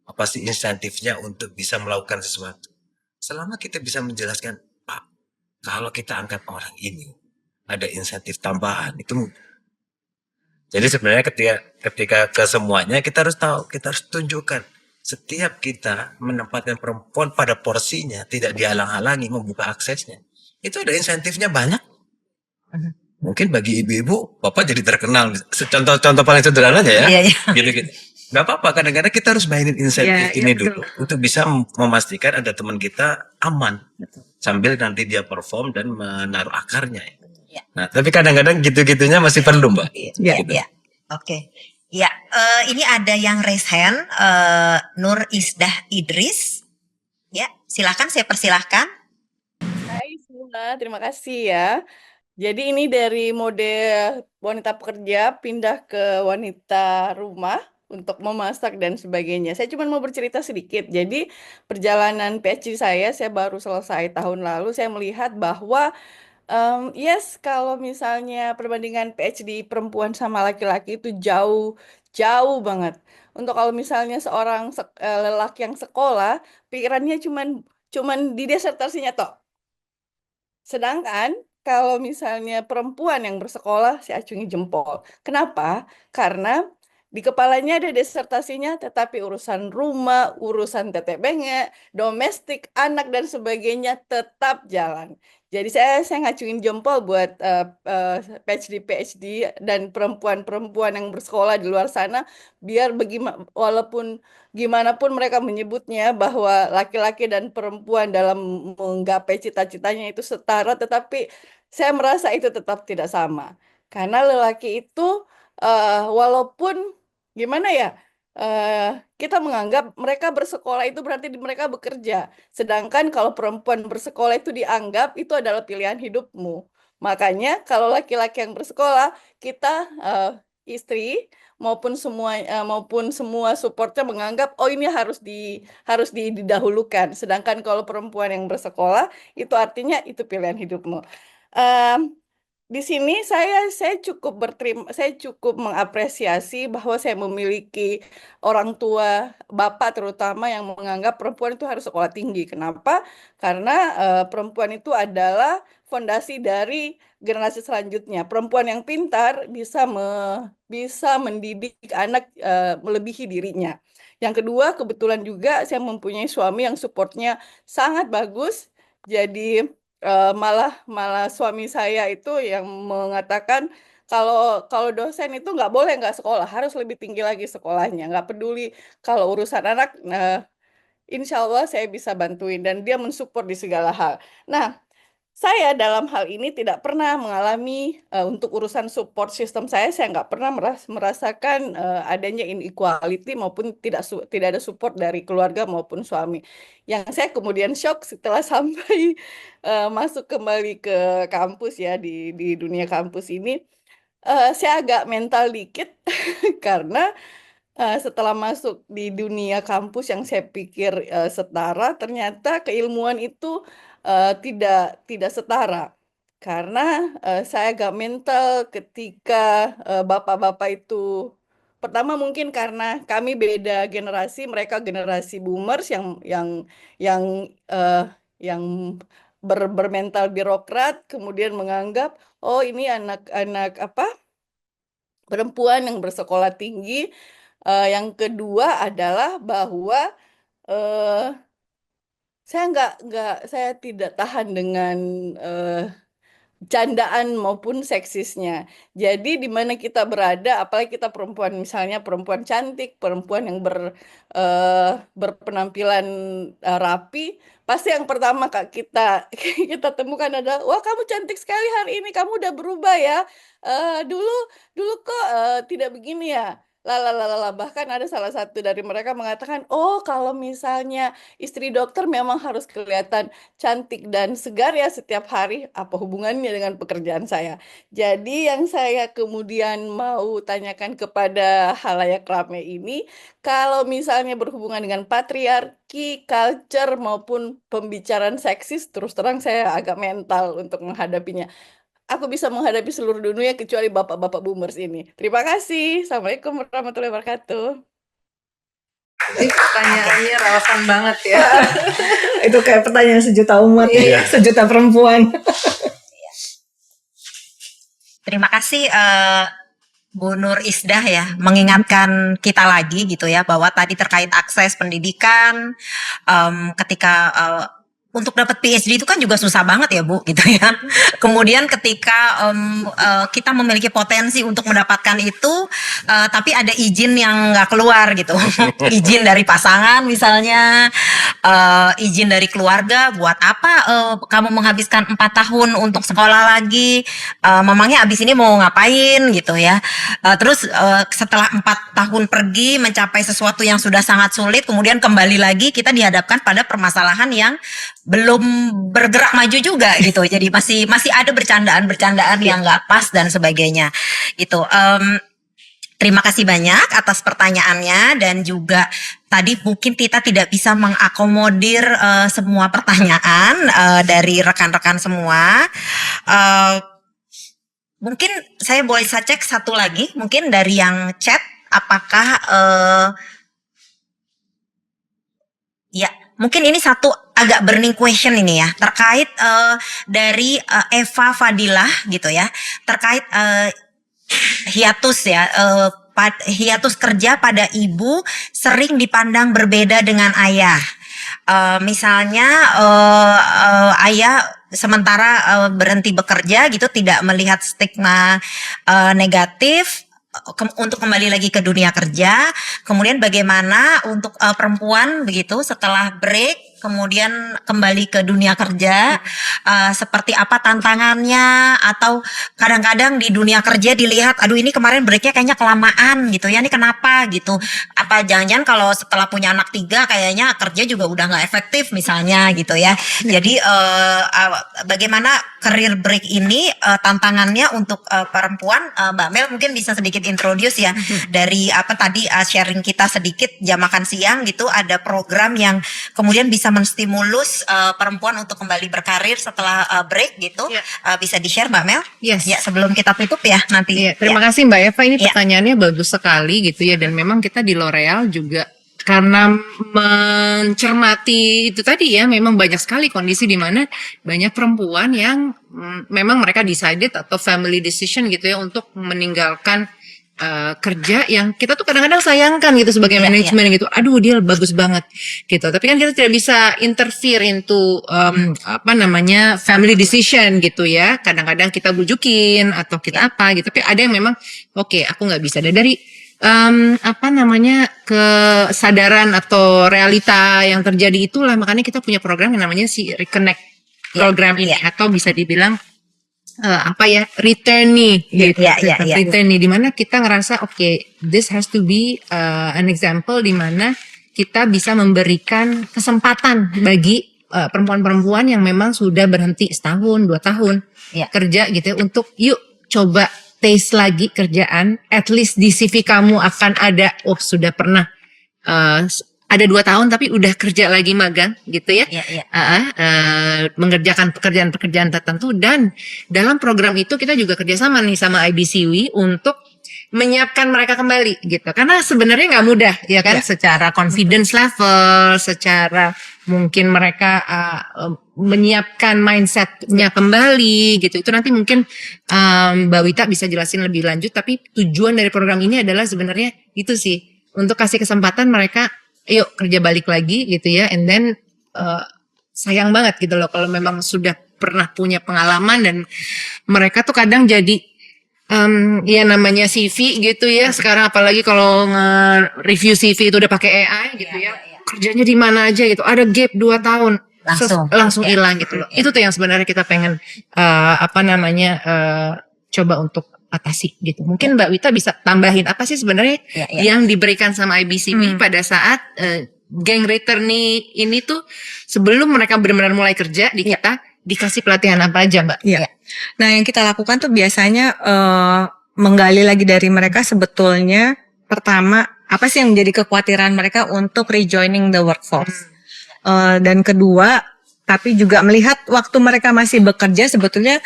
Apa sih insentifnya untuk bisa melakukan sesuatu? Selama kita bisa menjelaskan, Pak, kalau kita angkat orang ini, ada insentif tambahan, itu mudah. Jadi sebenarnya ketika ke semuanya kita harus tahu, kita harus tunjukkan. Setiap kita menempatkan perempuan pada porsinya, tidak dihalang-halangi membuka aksesnya, itu ada insentifnya banyak. Mungkin bagi ibu-ibu, Bapak jadi terkenal. Contoh paling sederhananya ya. Iya. Gitu. Gak apa-apa, kadang-kadang kita harus mainin insentif ini dulu. Untuk bisa memastikan ada teman kita aman. Sambil nanti dia perform dan menaruh akarnya. Ya. Nah, tapi kadang-kadang gitu-gitunya masih perlu, Mbak. Iya. Oke. Ya, ini ada yang raise hand, Nur Isdah Idris. Ya, silakan, saya persilahkan. Hai semua, terima kasih ya. Jadi ini dari mode wanita pekerja pindah ke wanita rumah untuk memasak dan sebagainya. Saya cuma mau bercerita sedikit. Jadi perjalanan PhD saya baru selesai tahun lalu. Saya melihat bahwa yes, kalau misalnya perbandingan PhD perempuan sama laki-laki itu jauh banget. Untuk kalau misalnya seorang lelaki yang sekolah, pikirannya cuman di disertasinya toh. Sedangkan kalau misalnya perempuan yang bersekolah, saya acungi jempol. Kenapa? Karena di kepalanya ada disertasinya, tetapi urusan rumah, urusan tete bengek, domestik, anak dan sebagainya tetap jalan. Jadi saya ngacuin jempol buat PhD dan perempuan-perempuan yang bersekolah di luar sana, biar walaupun gimana pun mereka menyebutnya bahwa laki-laki dan perempuan dalam menggapai cita-citanya itu setara, tetapi saya merasa itu tetap tidak sama. Karena lelaki itu walaupun gimana ya, kita menganggap mereka bersekolah itu berarti mereka bekerja. Sedangkan kalau perempuan bersekolah itu dianggap itu adalah pilihan hidupmu. Makanya kalau laki-laki yang bersekolah, kita istri maupun semua supportnya menganggap oh ini harus didahulukan. Sedangkan kalau perempuan yang bersekolah itu artinya itu pilihan hidupmu. Em, di sini saya cukup mengapresiasi bahwa saya memiliki orang tua, bapak terutama yang menganggap perempuan itu harus sekolah tinggi. Kenapa? Karena perempuan itu adalah fondasi dari generasi selanjutnya. Perempuan yang pintar bisa mendidik anak melebihi dirinya. Yang kedua, kebetulan juga saya mempunyai suami yang supportnya sangat bagus. Jadi malah suami saya itu yang mengatakan kalau kalau dosen itu nggak boleh nggak sekolah, harus lebih tinggi lagi sekolahnya, nggak peduli kalau urusan anak, insya Allah saya bisa bantuin dan dia mensupport di segala hal. Nah, saya dalam hal ini tidak pernah mengalami untuk urusan support system saya nggak pernah merasakan adanya inequality maupun tidak ada support dari keluarga maupun suami. Yang saya kemudian shock setelah sampai masuk kembali ke kampus ya di dunia kampus ini, saya agak mental dikit karena setelah masuk di dunia kampus yang saya pikir setara, ternyata keilmuan itu tidak setara. Karena saya agak mental ketika bapak-bapak itu, pertama mungkin karena kami beda generasi, mereka generasi boomers eh, yang bermental birokrat, kemudian menganggap oh ini anak-anak apa perempuan yang bersekolah tinggi. Yang kedua adalah bahwa eh, saya tidak tahan dengan eh, candaan maupun seksisnya. Jadi di mana kita berada, apalagi kita perempuan, misalnya perempuan cantik, perempuan yang berpenampilan rapi, pasti yang pertama Kak kita temukan adalah, wah kamu cantik sekali hari ini, kamu udah berubah ya. Dulu dulu kok tidak begini ya. Lalalala. Bahkan ada salah satu dari mereka mengatakan, oh kalau misalnya istri dokter memang harus kelihatan cantik dan segar ya setiap hari, apa hubungannya dengan pekerjaan saya? Jadi yang saya kemudian mau tanyakan kepada halayak ramai ini, kalau misalnya berhubungan dengan patriarki, culture maupun pembicaraan seksis, terus terang saya agak mental untuk menghadapinya. Aku bisa menghadapi seluruh dunia kecuali bapak-bapak boomers ini. Terima kasih. Assalamualaikum warahmatullahi wabarakatuh. Ini pertanyaannya relevan banget ya. Itu kayak pertanyaan sejuta umat, Iya. sejuta perempuan. Terima kasih Bu Nur Isdah ya, mengingatkan kita lagi gitu ya bahwa tadi terkait akses pendidikan, ketika untuk dapat PhD itu kan juga susah banget ya Bu gitu ya. Kemudian ketika kita memiliki potensi untuk mendapatkan itu, tapi ada izin yang nggak keluar gitu, izin dari pasangan misalnya, izin dari keluarga, buat apa kamu menghabiskan 4 tahun untuk sekolah lagi, memangnya abis ini mau ngapain gitu ya. Terus setelah 4 tahun pergi mencapai sesuatu yang sudah sangat sulit, kemudian kembali lagi kita dihadapkan pada permasalahan yang belum bergerak maju juga gitu. Jadi masih ada bercandaan yang nggak pas dan sebagainya gitu. Terima kasih banyak atas pertanyaannya, dan juga tadi mungkin kita tidak bisa mengakomodir semua pertanyaan dari rekan-rekan semua. Mungkin saya boleh cek satu lagi, mungkin dari yang chat, apakah ya mungkin ini satu agak burning question ini ya, terkait dari Eva Fadilah gitu ya, terkait hiatus ya, hiatus kerja pada ibu sering dipandang berbeda dengan ayah. Misalnya ayah sementara berhenti bekerja gitu, tidak melihat stigma negatif untuk kembali lagi ke dunia kerja. Kemudian bagaimana untuk perempuan begitu setelah break kemudian kembali ke dunia kerja, seperti apa tantangannya, atau kadang-kadang di dunia kerja dilihat, aduh ini kemarin breaknya kayaknya kelamaan gitu ya, ini kenapa gitu, apa jangan-jangan kalau setelah punya anak 3 kayaknya kerja juga udah nggak efektif misalnya gitu ya. Jadi bagaimana career break ini tantangannya untuk perempuan. Mbak Mel mungkin bisa sedikit introduce ya dari apa tadi sharing kita sedikit jam makan siang gitu, ada program yang kemudian bisa menstimulus perempuan untuk kembali berkarir setelah break gitu. Bisa di-share Mbak Mel? Yes. Ya, sebelum kita tutup ya nanti. Terima kasih Mbak Eva, ini pertanyaannya bagus sekali gitu ya, dan memang kita di L'Oreal juga karena mencermati itu tadi ya, memang banyak sekali kondisi di mana banyak perempuan yang memang mereka decided atau family decision gitu ya untuk meninggalkan kerja yang kita tuh kadang-kadang sayangkan gitu sebagai manajemen gitu, aduh dia bagus banget gitu, tapi kan kita tidak bisa interfere into apa namanya family decision gitu ya. Kadang-kadang kita bujukin atau kita apa gitu, tapi ada yang memang oke, aku nggak bisa. Dan dari apa namanya kesadaran atau realita yang terjadi itulah makanya kita punya program yang namanya si Reconnect program ini, atau bisa dibilang apa ya, returnee gitu, returnee, di mana kita ngerasa oke, this has to be an example di mana kita bisa memberikan kesempatan bagi perempuan-perempuan yang memang sudah berhenti 1 tahun 2 tahun kerja gitu ya, untuk yuk coba taste lagi kerjaan, at least di CV kamu akan ada sudah pernah ada 2 tahun tapi udah kerja lagi magang gitu ya, mengerjakan pekerjaan-pekerjaan tertentu. Dan dalam program itu kita juga kerjasama nih sama IBCW untuk menyiapkan mereka kembali gitu, karena sebenarnya nggak mudah ya kan, secara confidence level, secara mungkin mereka menyiapkan mindsetnya kembali gitu. Itu nanti mungkin Mbak Wita bisa jelasin lebih lanjut, tapi tujuan dari program ini adalah sebenarnya itu sih, untuk kasih kesempatan mereka yuk kerja balik lagi gitu ya. And then sayang banget gitu loh kalau memang sudah pernah punya pengalaman dan mereka tuh kadang jadi ya namanya CV gitu ya. Sekarang apalagi kalau nge-review CV itu udah pakai AI gitu ya. Kerjanya di mana aja gitu. Ada gap 2 tahun langsung hilang gitu loh. Itu tuh yang sebenarnya kita pengen apa namanya coba untuk atasi gitu. Mungkin Mbak Wita bisa tambahin apa sih sebenarnya yang diberikan sama IBCW pada saat geng returnee ini tuh, sebelum mereka benar-benar mulai kerja di kita, dikasih pelatihan apa aja Mbak? Nah yang kita lakukan tuh biasanya menggali lagi dari mereka sebetulnya, pertama apa sih yang menjadi kekhawatiran mereka untuk rejoining the workforce, dan kedua tapi juga melihat waktu mereka masih bekerja sebetulnya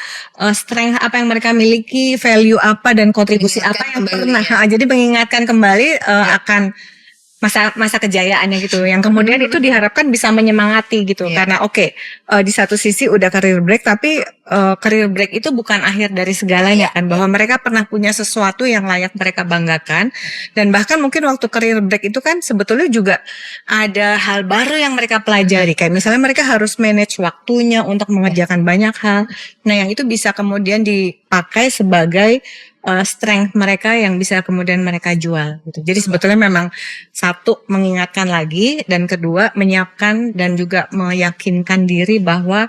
strength apa yang mereka miliki, value apa dan kontribusi apa yang pernah. Jadi mengingatkan kembali akan masa kejayaannya gitu, yang kemudian itu diharapkan bisa menyemangati gitu, karena di satu sisi udah career break, tapi career break itu bukan akhir dari segalanya kan, bahwa mereka pernah punya sesuatu yang layak mereka banggakan, dan bahkan mungkin waktu career break itu kan sebetulnya juga ada hal baru yang mereka pelajari, kayak misalnya mereka harus manage waktunya untuk mengerjakan banyak hal. Nah yang itu bisa kemudian dipakai sebagai strength mereka yang bisa kemudian mereka jual gitu. Jadi sebetulnya memang satu mengingatkan lagi, dan kedua menyiapkan dan juga meyakinkan diri bahwa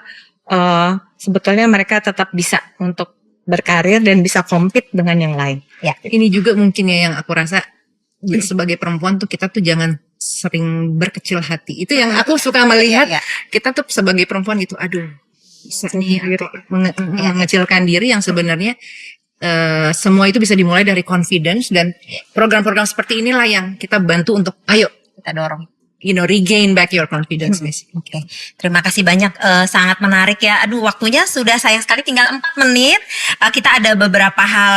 sebetulnya mereka tetap bisa untuk berkarir dan bisa compete dengan yang lain. Ini juga mungkin ya yang aku rasa sebagai perempuan tuh kita tuh jangan sering berkecil hati. Itu yang aku suka melihat, kita tuh sebagai perempuan gitu, aduh bisa nih mengecilkan diri, yang sebenarnya semua itu bisa dimulai dari confidence, dan program-program seperti inilah yang kita bantu untuk ayo kita dorong regain back your confidence basically. Oke, terima kasih banyak, sangat menarik ya. Aduh, waktunya sudah sayang sekali, tinggal 4 menit. Kita ada beberapa hal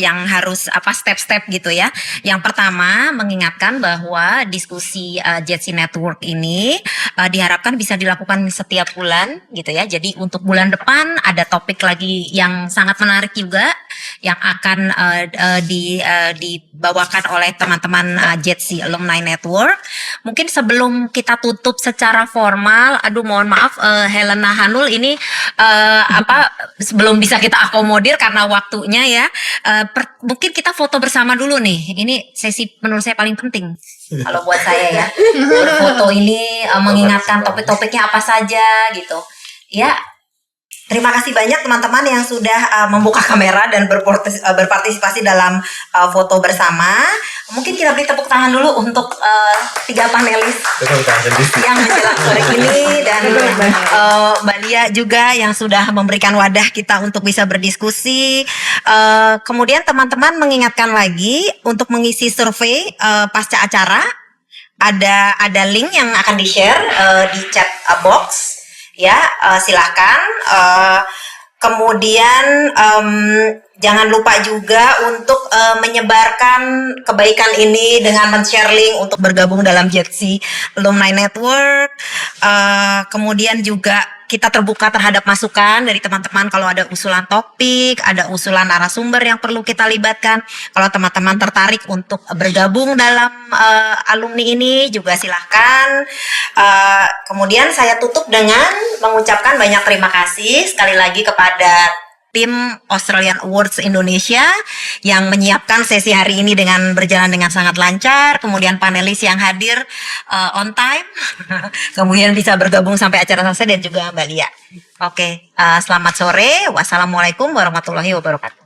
yang harus step-step gitu ya. Yang pertama, mengingatkan bahwa diskusi Jetsi Network ini diharapkan bisa dilakukan setiap bulan gitu ya. Jadi untuk bulan depan ada topik lagi yang sangat menarik juga yang akan dibawakan oleh teman-teman Jetsi Alumni Network. Mungkin sebelum kita tutup secara formal, aduh mohon maaf Helena Hanul ini belum bisa kita akomodir karena waktunya ya. Mungkin kita foto bersama dulu nih. Ini sesi menurut saya paling penting kalau buat saya ya. Foto ini mengingatkan topik-topiknya apa saja gitu. Ya. Terima kasih banyak teman-teman yang sudah membuka kamera dan berpartisipasi dalam foto bersama. Mungkin kita beri tepuk tangan dulu untuk 3 panelis yang menjelang sore ini dan Mbak Lia juga yang sudah memberikan wadah kita untuk bisa berdiskusi. Kemudian teman-teman mengingatkan lagi untuk mengisi survei pasca acara. Ada link yang akan di-share di chat box. Ya, silahkan. Kemudian jangan lupa juga untuk menyebarkan kebaikan ini dengan men-share link untuk bergabung dalam Jetsi Alumni Network. Kemudian juga kita terbuka terhadap masukan dari teman-teman kalau ada usulan topik, ada usulan narasumber yang perlu kita libatkan. Kalau teman-teman tertarik untuk bergabung dalam alumni ini juga silahkan. Kemudian saya tutup dengan mengucapkan banyak terima kasih sekali lagi kepada tim Australian Awards Indonesia yang menyiapkan sesi hari ini dengan berjalan dengan sangat lancar, kemudian panelis yang hadir on time, kemudian bisa bergabung sampai acara selesai dan juga Mbak Lia. Oke, selamat sore. Wassalamualaikum warahmatullahi wabarakatuh.